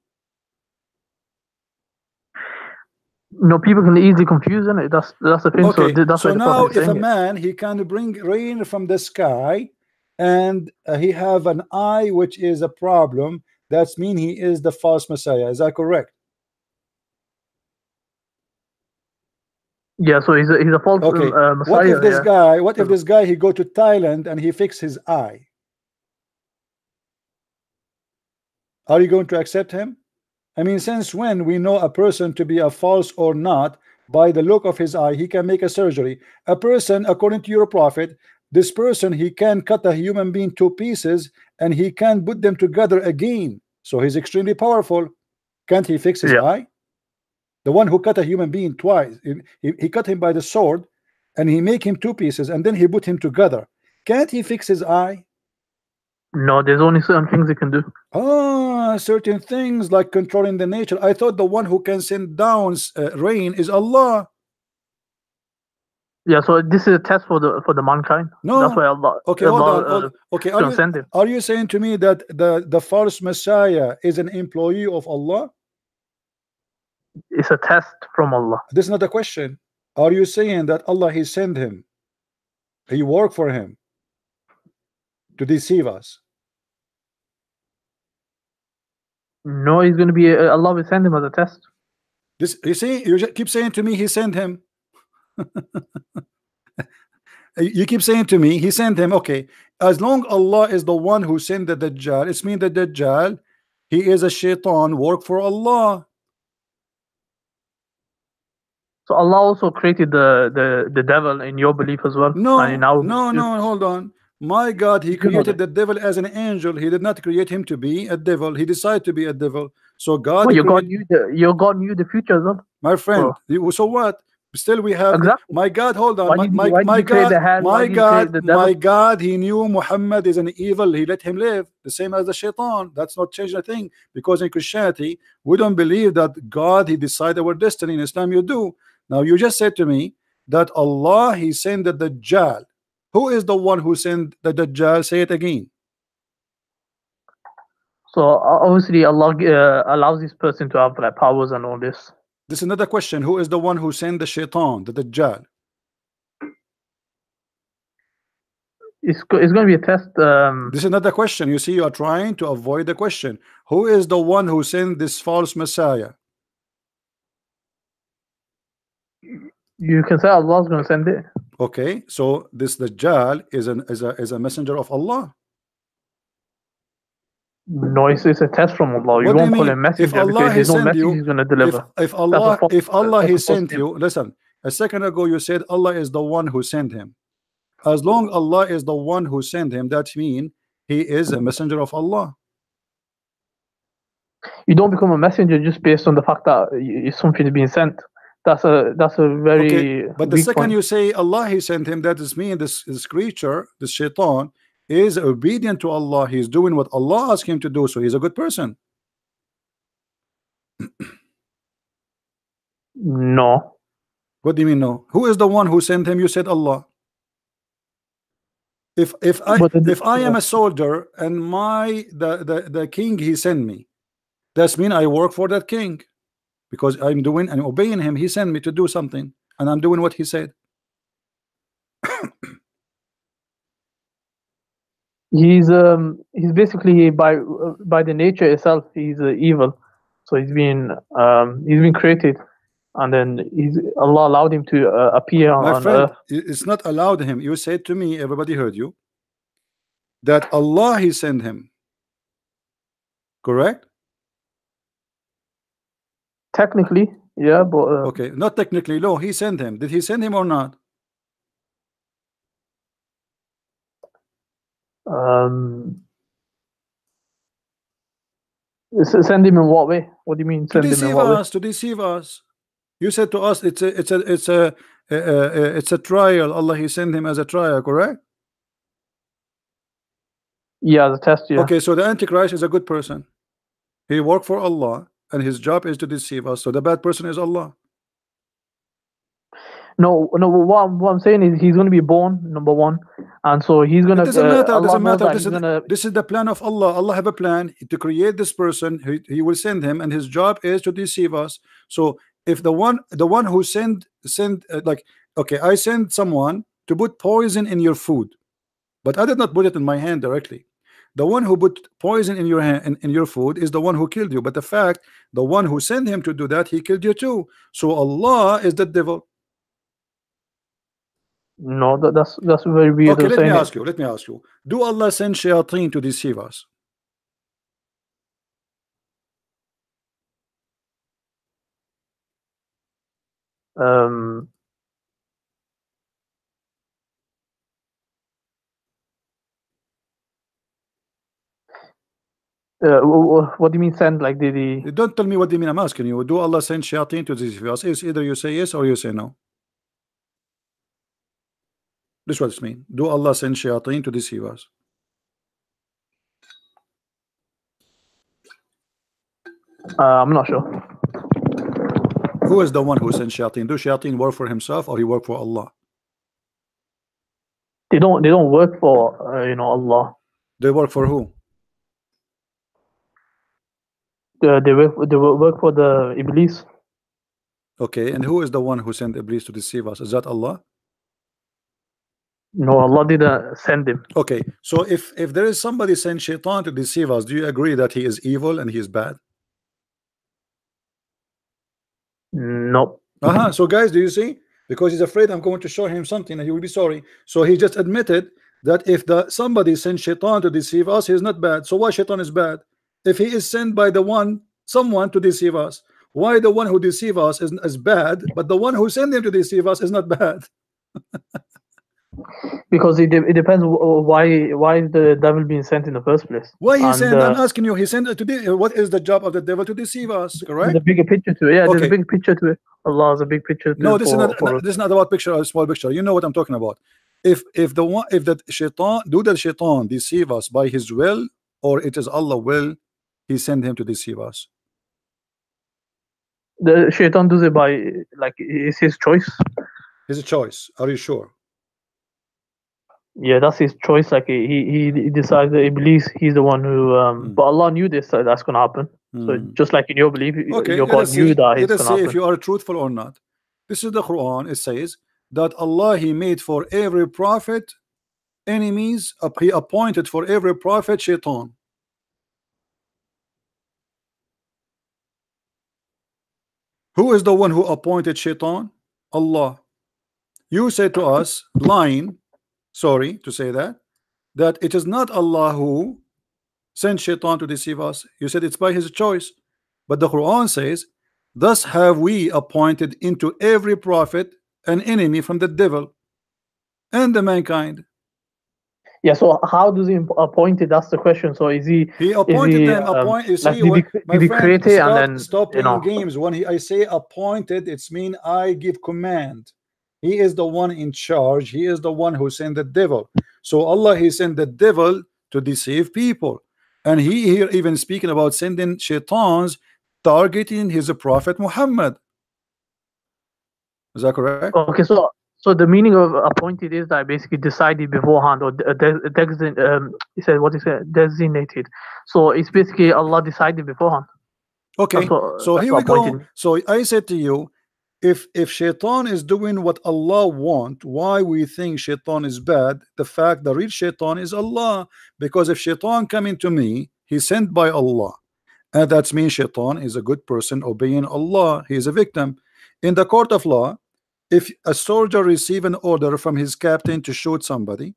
No, people can easily confuse it. That's the thing. Okay. So now if a man, he can bring rain from the sky, and he have an eye which is a problem, that's mean he is the false Messiah. Is that correct? Yeah, so he's a false Messiah. What if this guy? What if this guy, he go to Thailand and he fix his eye? Are you going to accept him? I mean, since when we know a person to be a false or not by the look of his eye? He can make a surgery. A person, according to your prophet, this person, he can cut a human being to pieces and he can put them together again. So he's extremely powerful. Can't he fix his eye? The one who cut a human being twice, he cut him by the sword and he make him two pieces and then he put him together. Can't he fix his eye? No, there's only certain things he can do. Certain things like controlling the nature. I thought the one who can send down rain is Allah. Yeah, so this is a test for the mankind. No, that's why Allah. Okay, Allah, hold on. Okay, send him. Are you saying to me that the false Messiah is an employee of Allah? It's a test from Allah. This is not a question. Are you saying that Allah, he sent him, he worked for him to deceive us? No, he's going to be Allah will send him as a test. This, you see, you just keep saying to me he sent him. You keep saying to me he sent him. Okay, as long Allah is the one who sent the Dajjal, it's mean the Dajjal, he is a shaitan, work for Allah. So Allah also created the devil in your belief as well. No, no, hold on. My God, he created the devil as an angel. He did not create him to be a devil. He decided to be a devil. So God, your God knew the future as well. My friend, so what? Still we have my God. Hold on, my God, he knew Muhammad is an evil. He let him live the same as the shaitan. That's not changing a thing, because in Christianity we don't believe that God, he decided our destiny. In Islam you do. Now you just said to me that Allah, he sent the Dajjal. Who is the one who sent the Dajjal? Say it again. So obviously Allah allows this person to have like powers and all this. This is another question. Who is the one who sent the shaitan, the Dajjal? It's going to be a test. This is another question. You see, you are trying to avoid the question. Who is the one who sent this false Messiah? You can say Allah is going to send it. Okay, so this Dajjal is a messenger of Allah. No, it's a test from Allah. You won't call him messenger. If Allah there's no message he's going to deliver. If Allah he sent you, listen. A second ago you said Allah is the one who sent him. As long Allah is the one who sent him, that means he is a messenger of Allah. You don't become a messenger just based on the fact that something is being sent. That's a very. But the second you say Allah he sent him, that is mean this creature, this shaitan, is obedient to Allah. He's doing what Allah asked him to do, so he's a good person. No. What do you mean no? Who is the one who sent him? You said Allah. If I am a soldier and the king he sent me, that's mean I work for that king, because I'm doing and obeying him. He sent me to do something and I'm doing what he said. He's basically by the nature itself he's evil, so he's been created, and then Allah allowed him to appear on earth. It's not allowed him. You said to me, everybody heard you, that Allah he sent him. Correct? Technically, yeah, but okay, not technically. No, he sent him. Did he send him or not? Send him in what way? What do you mean To send him in deceive what way? us, to deceive us. You said to us it's a trial. Allah, he sent him as a trial, correct? Yeah, the test, yeah. Okay, so the Antichrist is a good person. He worked for Allah and his job is to deceive us. So the bad person is Allah. No, what I'm saying is he's going to be born, number one, and so he's going to. It doesn't matter. Allah Doesn't knows matter. that This is the plan of Allah. Allah have a plan to create this person. He will send him, and his job is to deceive us. So if the one who send like, okay, I send someone to put poison in your food, but I did not put it in my hand directly. The one who put poison in your hand in your food is the one who killed you. But the fact, the one who sent him to do that, he killed you too. So Allah is the devil. No, that's very weird. Okay, let me ask you. Do Allah send shayateen to deceive us? What do you mean send? Like the Don't tell me what do you mean. I'm asking you. Do Allah send shayateen to deceive us? It's either you say yes or you say no. This is what it means. Do Allah send shayateen to deceive us? I'm not sure. Who is the one who sent shayateen? Do shayateen work for himself or he work for Allah? They don't work for Allah. They work for who? They work for the Iblis. Okay, and who is the one who sent Iblis to deceive us? Is that Allah? No, Allah didn't send him. Okay, so if there is somebody sent shaitan to deceive us, do you agree that he is evil and he is bad? No. So guys, do you see? Because he's afraid I'm going to show him something and he will be sorry. So he just admitted that if somebody sent shaitan to deceive us, he's not bad. So why shaitan is bad? If he is sent by someone to deceive us, why the one who deceive us is bad, but the one who sent him to deceive us is not bad? Because it depends why is the devil being sent in the first place? Why he sent? I'm asking you. He sent it to what is the job of the devil? To deceive us, correct? The bigger picture to it. Yeah, Okay. there's a big picture to it. Allah has a big picture to No, it. this is not about picture or a small picture. You know what I'm talking about. If the shaitan deceive us by his will, or it is Allah will, he send him to deceive us. The shaitan does it by it's his choice. His choice. Are you sure? Yeah, that's his choice. Like he decides that Iblis, he's the one who. But Allah knew this that's gonna happen. So just like in your belief, Okay, your God knew that it's let us gonna see happen. if you are truthful or not. This is the Quran. It says that Allah he made for every prophet enemies. He appointed for every prophet shaitan. Who is the one who appointed shaitan? Allah. You said to us, lying, sorry to say that it is not Allah who sent shaitan to deceive us. You said it's by his choice. But the Quran says, thus have we appointed into every prophet an enemy from the devil and the mankind. Yeah, so how does he appoint it? That's the question. So is he? He appointed them. You see, did he create it and then stop playing games? When I say appointed, it's mean I give command. He is the one in charge. He is the one who sent the devil. So Allah, he sent the devil to deceive people, and he here even speaking about sending shaitans targeting his prophet Muhammad. Is that correct? Okay, so the meaning of appointed is that basically decided beforehand or designated. So it's basically Allah decided beforehand. Okay, so here we go. So I said to you, if shaitan is doing what Allah want, why we think shaitan is bad? The fact the real shaitan is Allah. Because if shaitan coming to me, he's sent by Allah, and that means shaitan is a good person obeying Allah. He is a victim. In the court of law, if a soldier receive an order from his captain to shoot somebody,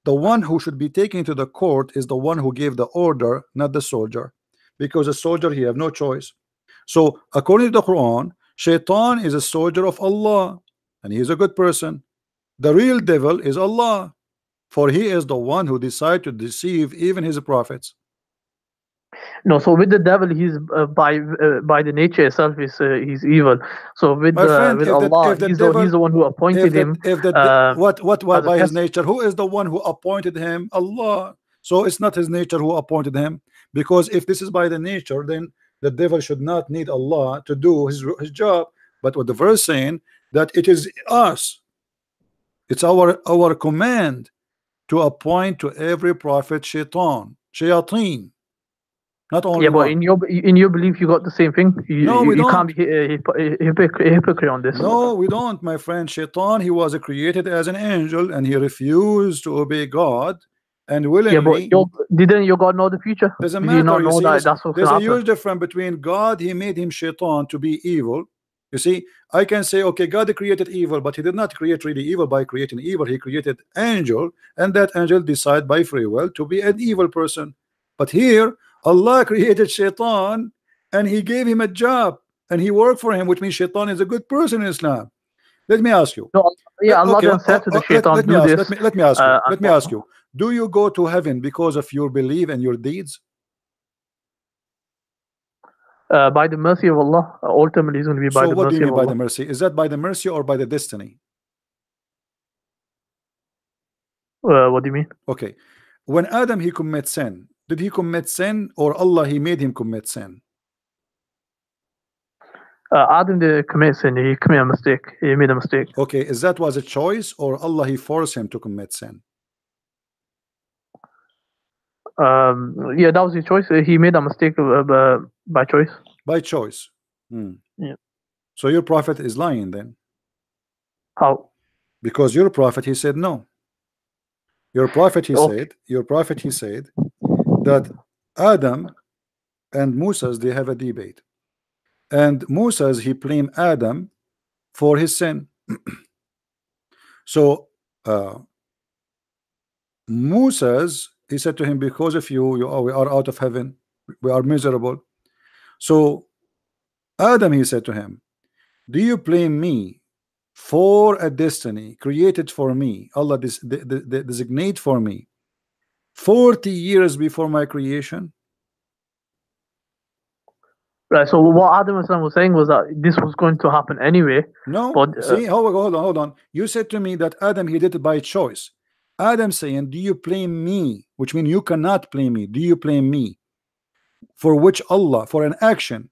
the one who should be taken to the court is the one who gave the order, not the soldier, because the soldier he have no choice. So according to the Quran, shaitan is a soldier of Allah and he is a good person. The real devil is Allah, for he is the one who decided to deceive even his prophets. No, so with the devil, he's by the nature itself, he's evil. So with My friend, with if Allah, the he's devil, the one who appointed him. what as a by his test. nature? Who is the one who appointed him? Allah. So it's not his nature who appointed him, because if this is by the nature, then the devil should not need Allah to do his job. But what the verse saying, that it is us, it's our command to appoint to every prophet shayateen, not only Yeah, but one. in your belief, you got the same thing. No, we you can't don't. be a hypocrite on this. No, we don't, my friend. Shaitan, he was created as an angel, and he refused to obey God, and willingly. Yeah, but didn't your God know the future? Doesn't Did matter. you not You know see, that that's what's there's gonna a happen? huge difference between God. He made him Shaitan to be evil. You see, I can say, okay, God created evil, but he did not create really evil by creating evil. He created angel, and that angel decide by free will to be an evil person. But here, Allah created Shaitan, and he gave him a job, and he worked for him, which means Shaitan is a good person in Islam. Let me ask you. No, yeah, Allah Okay, then said to the Shaitan, let me do ask. this. Let me ask you. and Let me ask you. Do you go to heaven because of your belief and your deeds? By the mercy of Allah, ultimately it's going to be by So the what do mercy you mean of by Allah. the mercy? Is that by the mercy or by the destiny? What do you mean? Okay. When Adam he commit sin, did he commit sin or Allah he made him commit sin? Adam didn't commit sin. He committed a mistake. He made a mistake. Okay, is that was a choice or Allah he forced him to commit sin? Yeah, that was his choice. He made a mistake by choice. By choice. Yeah. So your prophet is lying then? How? Because your prophet he said no. Your prophet he Okay. said that Adam and Moses they have a debate, and Moses he blamed Adam for his sin. So Moses he said to him, because of you we are out of heaven, we are miserable. So Adam he said to him, do you blame me for a destiny created for me? Allah designate for me 40 years before my creation. Right. So what Adam was saying was that this was going to happen anyway. No, but see, hold on. You said to me that Adam he did it by choice. Adam saying, do you blame me? Which means you cannot blame me. Do you blame me for which Allah, for an action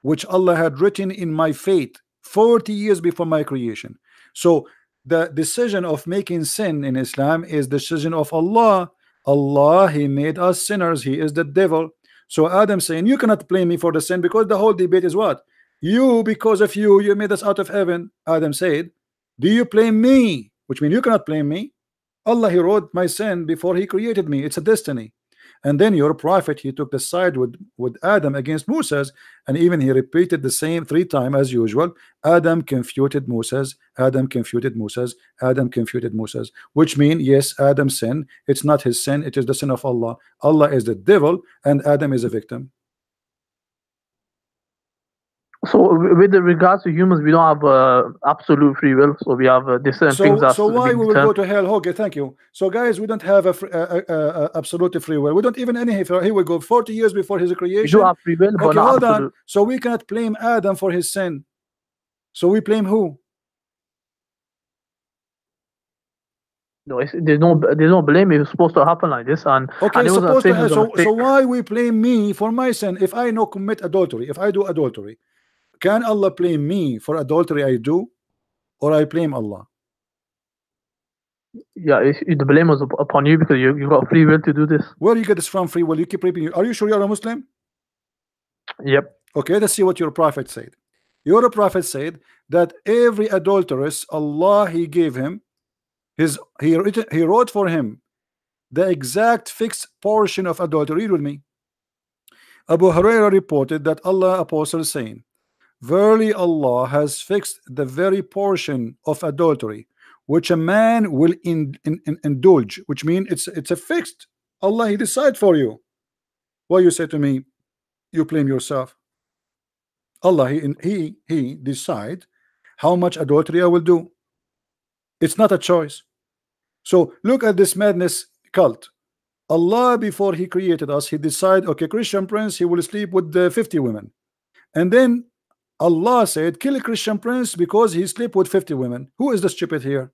which Allah had written in my fate 40 years before my creation? So the decision of making sin in Islam is the decision of Allah. Allah he made us sinners. He is the devil. So Adam saying, you cannot blame me for the sin, because the whole debate is what? You, because of you made us out of heaven. Adam said, do you blame me? Which means you cannot blame me. Allah he wrote my sin before he created me. It's a destiny. And then your prophet he took the side with Adam against Moses, and even he repeated the same 3 times as usual. Adam confuted Moses, Adam confuted Moses, Adam confuted Moses, which means yes, Adam sin, it's not his sin, it is the sin of Allah. Allah is the devil and Adam is a victim. So with regards to humans, we don't have absolute free will. So we have different things. So why we will go to hell? Okay, thank you. So guys, we don't have a absolute free will. We don't even any. Here we go. 40 years before his creation. We do have free will, but okay, not hold absolute. on. So we cannot blame Adam for his sin. So we blame who? No, there's no blame. It was supposed to happen like this, and okay, and it supposed to have, so why we blame me for my sin? If I know commit adultery, if I do adultery, can Allah blame me for adultery I do, or I blame Allah? Yeah, the blame was upon you because you got free will to do this. Where do you get this from? Free will? You keep repeating. Are you sure you're a Muslim? Yep. Okay, let's see what your prophet said. Your prophet said that every adulteress, Allah he gave him he wrote for him the exact fixed portion of adultery. Read with me. Abu Hurairah reported that Allah apostle saying, verily Allah has fixed the very portion of adultery which a man will indulge, which means it's a fixed. Allah he decide for you. Why you say to me you blame yourself? Allah he decide how much adultery I will do. It's not a choice. So look at this madness cult. Allah, before he created us, he decided, okay, Christian Prince, he will sleep with 50 women. And then Allah said, kill a Christian Prince because he sleep with 50 women. Who is the stupid here?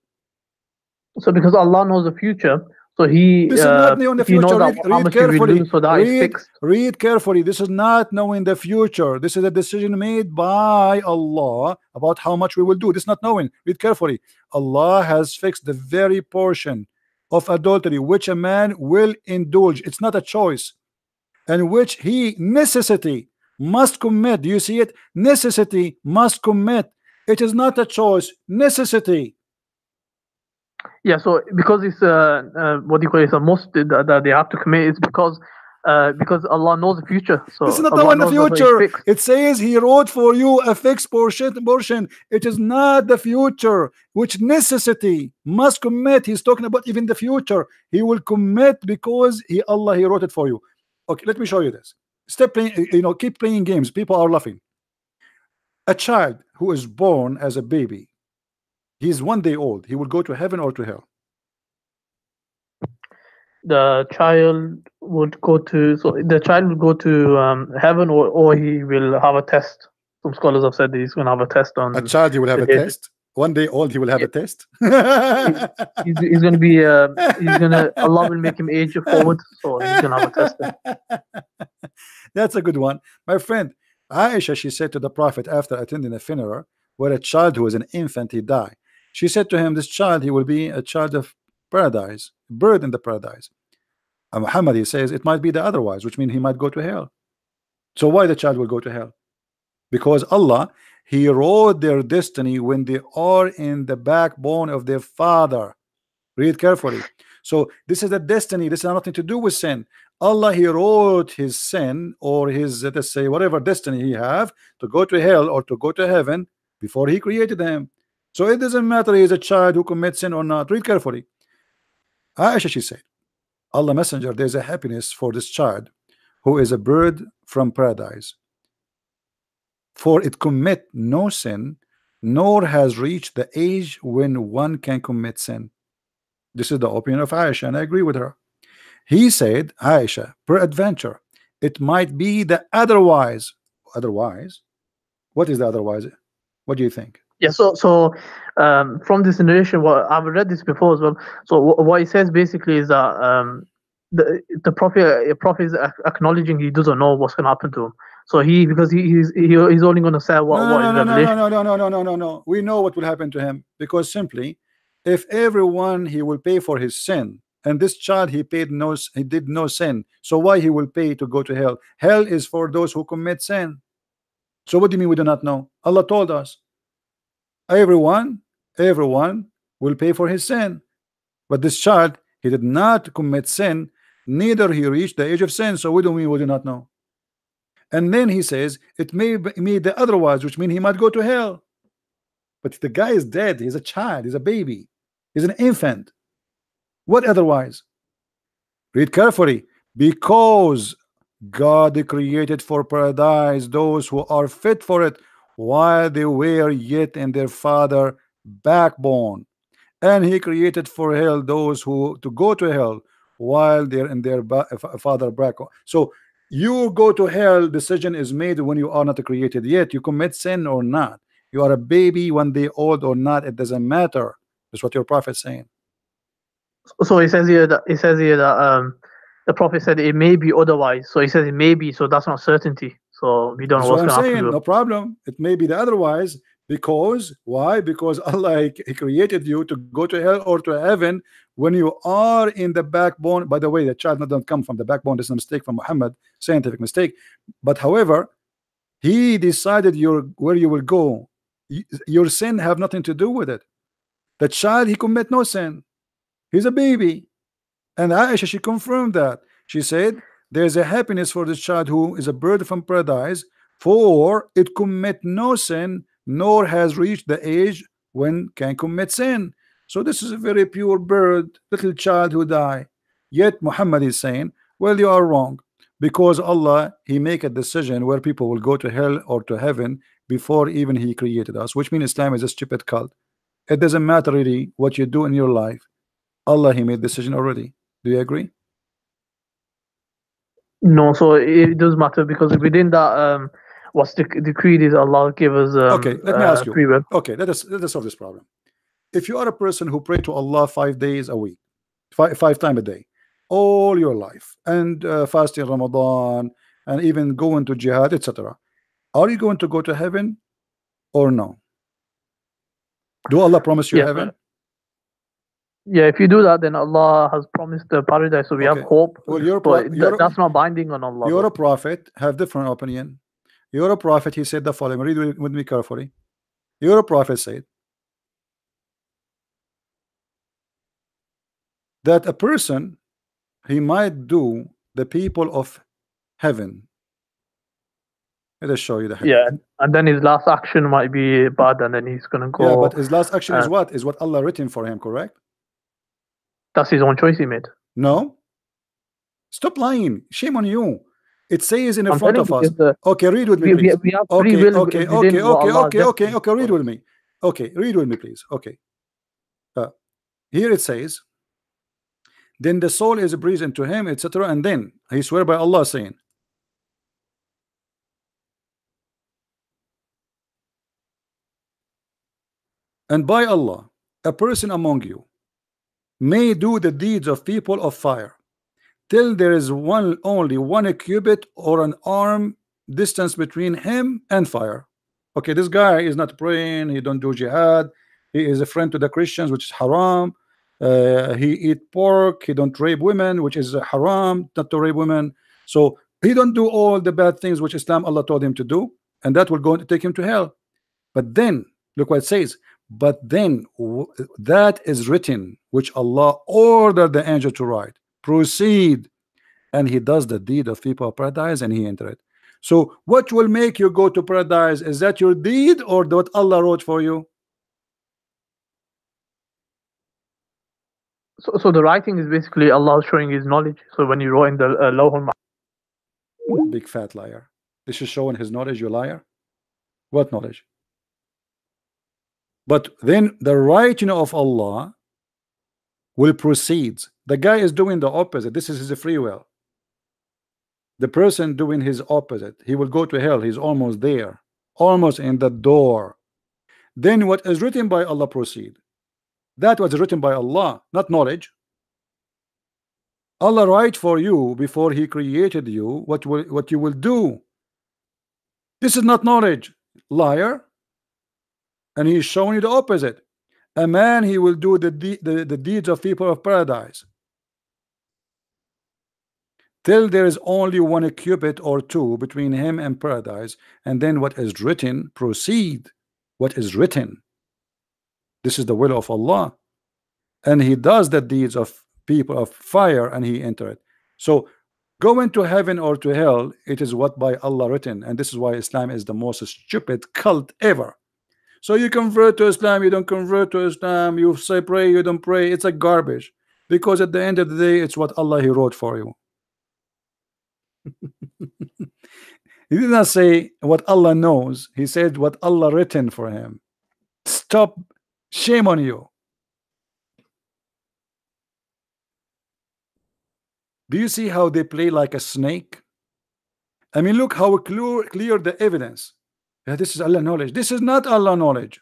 So because Allah knows the future, so he This is not knowing the he knows future. that how Read much he will carefully. lose, so that is fixed. Read carefully. This is not knowing the future. This is a decision made by Allah about how much we will do. This is not knowing. Read carefully. Allah has fixed the very portion of adultery which a man will indulge. It's not a choice, and which he necessity must commit. Do you see it? Necessity must commit. It is not a choice. Necessity. Yeah, so because it's what do you call it? It's a must that they have to commit. It's because Allah knows the future. So this is not Allah knowing the knows what is future. fixed. It says he wrote for you a fixed portion. It is not the future, which necessity must commit. He's talking about even the future. He will commit because he wrote it for you. Okay, let me show you this. Stop playing, keep playing games. People are laughing. A child who is born as a baby, he's 1 day old. He will go to heaven or to hell? The child would go to heaven, or he will have a test. Some scholars have said that he's going to have a test on. A child, he will have a test. 1 day old, he will have a test. He's going to be. Allah will make him age forward, so he's going to have a test. That's a good one, my friend. Aisha, she said to the Prophet after attending a funeral where a child who was an infant, he died. She said to him, this child, he will be a child of paradise, bird in the paradise. And Muhammad, he says it might be the otherwise, which means he might go to hell. So why the child will go to hell? Because Allah, he wrote their destiny when they are in the backbone of their father. Read carefully. So this is a destiny. This has nothing to do with sin. Allah, he wrote his sin or his, let's say, whatever destiny he have to go to hell or to go to heaven before he created him. So it doesn't matter he is a child who commits sin or not. Read carefully. Aisha, she said, Allah Messenger, there's a happiness for this child who is a bird from paradise, for it commit no sin, nor has reached the age when one can commit sin. This is the opinion of Aisha, and I agree with her. He said, Aisha, peradventure, it might be the otherwise. Otherwise? What is the otherwise? What do you think? Yeah, so from this narration, what I've read this before as well. So what he says basically is that the prophet is acknowledging he doesn't know what's going to happen to him. So because he's only going to say what is revelation. No. We know what will happen to him, because simply, if everyone he will pay for his sin, and this child he did no sin, so why he will pay to go to hell? Hell is for those who commit sin. So what do you mean we do not know? Allah told us everyone will pay for his sin, but this child, he did not commit sin, neither he reached the age of sin. So what do we do not know? And then he says it may be the otherwise, which means he might go to hell. But the guy is dead. He's a child. He's a baby. He's an infant. What otherwise? Read carefully. Because God created for paradise those who are fit for it while they were yet in their father backbone, and he created for hell those who to go to hell while they're in their father backbone. So you go to hell, decision is made when you are not created yet. You commit sin or not, you are a baby 1 day old or not, it doesn't matter. That's what your prophet is saying. So he says here that the prophet said it may be otherwise. So he says it may be, so that's not certainty. So we don't know what's going to happen. No problem. It may be the otherwise, because why? Because Allah, he created you to go to hell or to heaven when you are in the backbone. By the way, the child doesn't come from the backbone. This is a mistake from Muhammad, scientific mistake. But however, he decided where you will go. Your sin have nothing to do with it. The child, he commit no sin. He's a baby. And Aisha, she confirmed that. She said there's a happiness for this child who is a bird from paradise, for it commit no sin, nor has reached the age when can commit sin. So this is a very pure bird, little child who die. Yet Muhammad is saying, well, you are wrong, because Allah, he make a decision where people will go to hell or to heaven before even he created us, which means Islam is a stupid cult. It doesn't matter really what you do in your life. Allah, he made decision already. Do you agree? No, so it does matter because within that, what's the decreed is Allah give us Okay, let me ask you. free will. Okay, let us solve this problem. If you are a person who pray to Allah 5 days a week, five times a day, all your life, and fasting Ramadan, and even going to jihad, etc., are you going to go to heaven or no? Do Allah promise you heaven? Yeah, if you do that, then Allah has promised the paradise, so we have hope. Well, but that's not binding on Allah. You're a prophet, have different opinion. You're a prophet. He said the following. Read with me carefully. You're a prophet said that a person, he might do the people of heaven. Let us show you the hadith. Yeah, and then his last action might be bad, and then he's gonna go. Yeah, but his last action is what? Is what Allah written for him, correct? That's his own choice he made. No. Stop lying. Shame on you. It says in front of us. Okay, read with me, please. We have free will. Okay. Read with me. Okay, read with me, please. Okay. Here it says, then the soul is breathed into him, etc. And then he swear by Allah, saying, and by Allah, a person among you may do the deeds of people of fire till there is only one cubit or an arm distance between him and fire. Okay, this guy is not praying, he don't do jihad, he is a friend to the Christians, which is haram. He eat pork, he don't rape women, which is haram, not to rape women. So he don't do all the bad things which Islam Allah told him to do, and that will go to take him to hell. But then look what it says, but then that is written which Allah ordered the angel to write, proceed, and he does the deed of people of paradise, and he enter it. So what will make you go to paradise? Is that your deed or what Allah wrote for you? So the writing is basically Allah showing his knowledge. So when you wrote in the Lawhul Mahfuz. Big fat liar. This is showing his knowledge, you liar. What knowledge? But then the writing of Allah will proceed. The guy is doing the opposite. This is his free will. The person doing his opposite, he will go to hell. He's almost there, almost in the door. Then what is written by Allah proceed. That was written by Allah, not knowledge. Allah write for you before he created you what you will do. This is not knowledge, liar. And he is showing you the opposite. A man, he will do the deeds of people of paradise till there is only one cubit or two between him and paradise, and then what is written proceed. What is written, this is the will of Allah, and he does the deeds of people of fire, and he enter it. So going to heaven or to hell, it is what by Allah written, and this is why Islam is the most stupid cult ever. So you convert to Islam, you don't convert to Islam, you say pray, you don't pray. It's a garbage, because at the end of the day, it's what Allah he wrote for you. He did not say what Allah knows, he said what Allah written for him. Stop, shame on you. Do you see how they play like a snake? I mean, look how clear the evidence. Yeah, this is Allah knowledge. This is not Allah knowledge.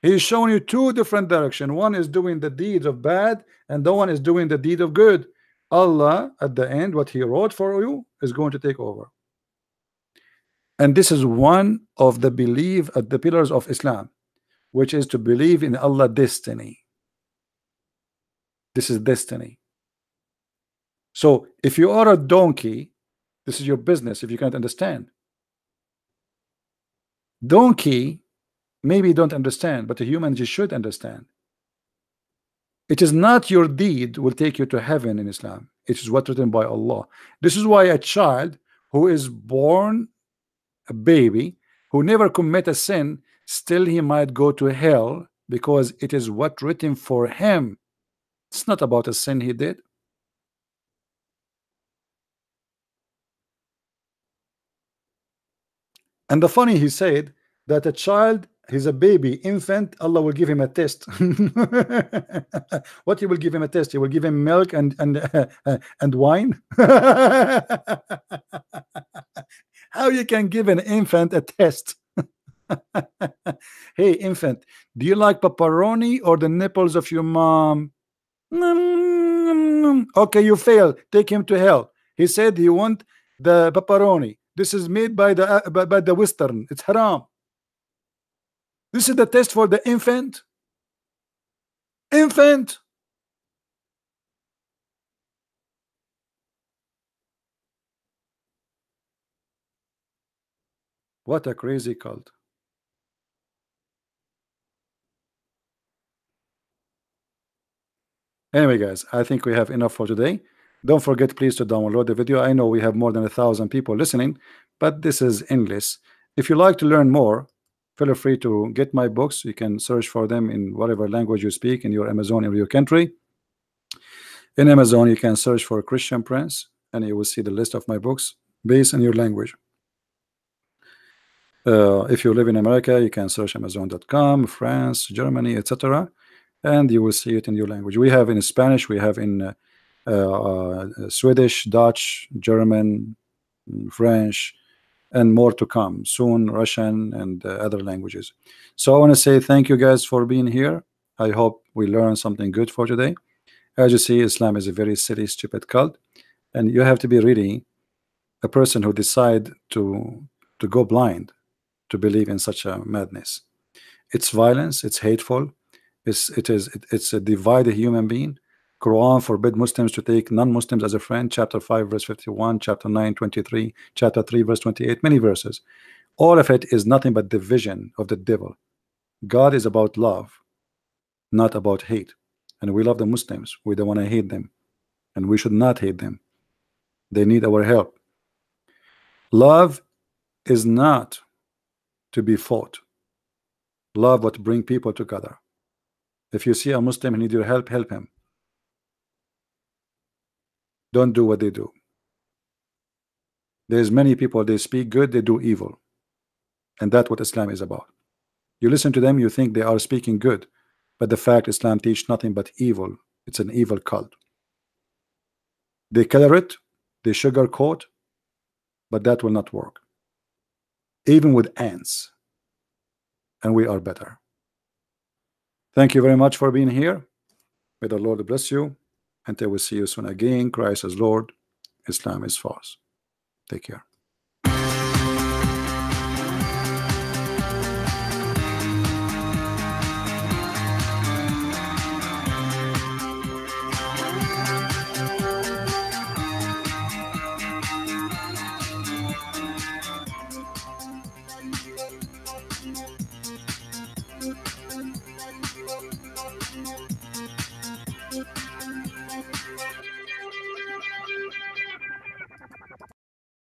He's showing you two different directions. One is doing the deeds of bad, and the one is doing the deed of good. Allah at the end, what he wrote for you is going to take over. And this is one of the belief at the pillars of Islam, which is to believe in Allah destiny. This is destiny. So if you are a donkey, this is your business if you can't understand. Donkey maybe don't understand, but a human just should understand. It is not your deed will take you to heaven in Islam. It is what written by Allah. This is why a child who is born a baby, who never commit a sin, still he might go to hell, because it is what written for him. It's not about a sin he did. And the funny, he said that a child He's a baby, infant. Allah will give him a test. What he will give him a test? He will give him milk and wine. How you can give an infant a test? Hey, infant, do you like pepperoni or the nipples of your mom? Okay, you fail. Take him to hell. He said he want the pepperoni. This is made by the Western. It's haram. This is the test for the infant. Infant. What a crazy cult. Anyway, guys, I think we have enough for today. Don't forget, please, to download the video. I know we have more than 1,000 people listening, but this is English. If you like to learn more, feel free to get my books. You can search for them in whatever language you speak in your Amazon in your country. In Amazon, you can search for Christian Prince, and you will see the list of my books based on your language. If you live in America, you can search Amazon.com, France, Germany, etc., and you will see it in your language. We have in Spanish, we have in Swedish, Dutch, German, French, and more to come soon, Russian and other languages. So I want to say thank you guys for being here. I hope we learned something good for today. As you see, Islam is a very silly, stupid cult, and you have to be really a person who decide to go blind to believe in such a madness. It's violence, it's hateful, it's a divided human being. Quran forbid Muslims to take non-Muslims as a friend, chapter 5 verse 51, chapter 9 23, chapter 3 verse 28, many verses. All of it is nothing but division of the devil. God is about love, not about hate, and we love the Muslims. We don't want to hate them, and we should not hate them. They need our help. Love is not to be fought. Love what bring people together. If you see a Muslim who need your help, help him. Don't do what they do. There's many people, they speak good, they do evil, and that's what Islam is about. You listen to them, you think they are speaking good, but the fact Islam teach nothing but evil. It's an evil cult. They color it, they sugarcoat, but that will not work. Even with ants, and we are better. Thank you very much for being here. May the Lord bless you. Until we see you soon again. Christ is Lord. Islam is false. Take care.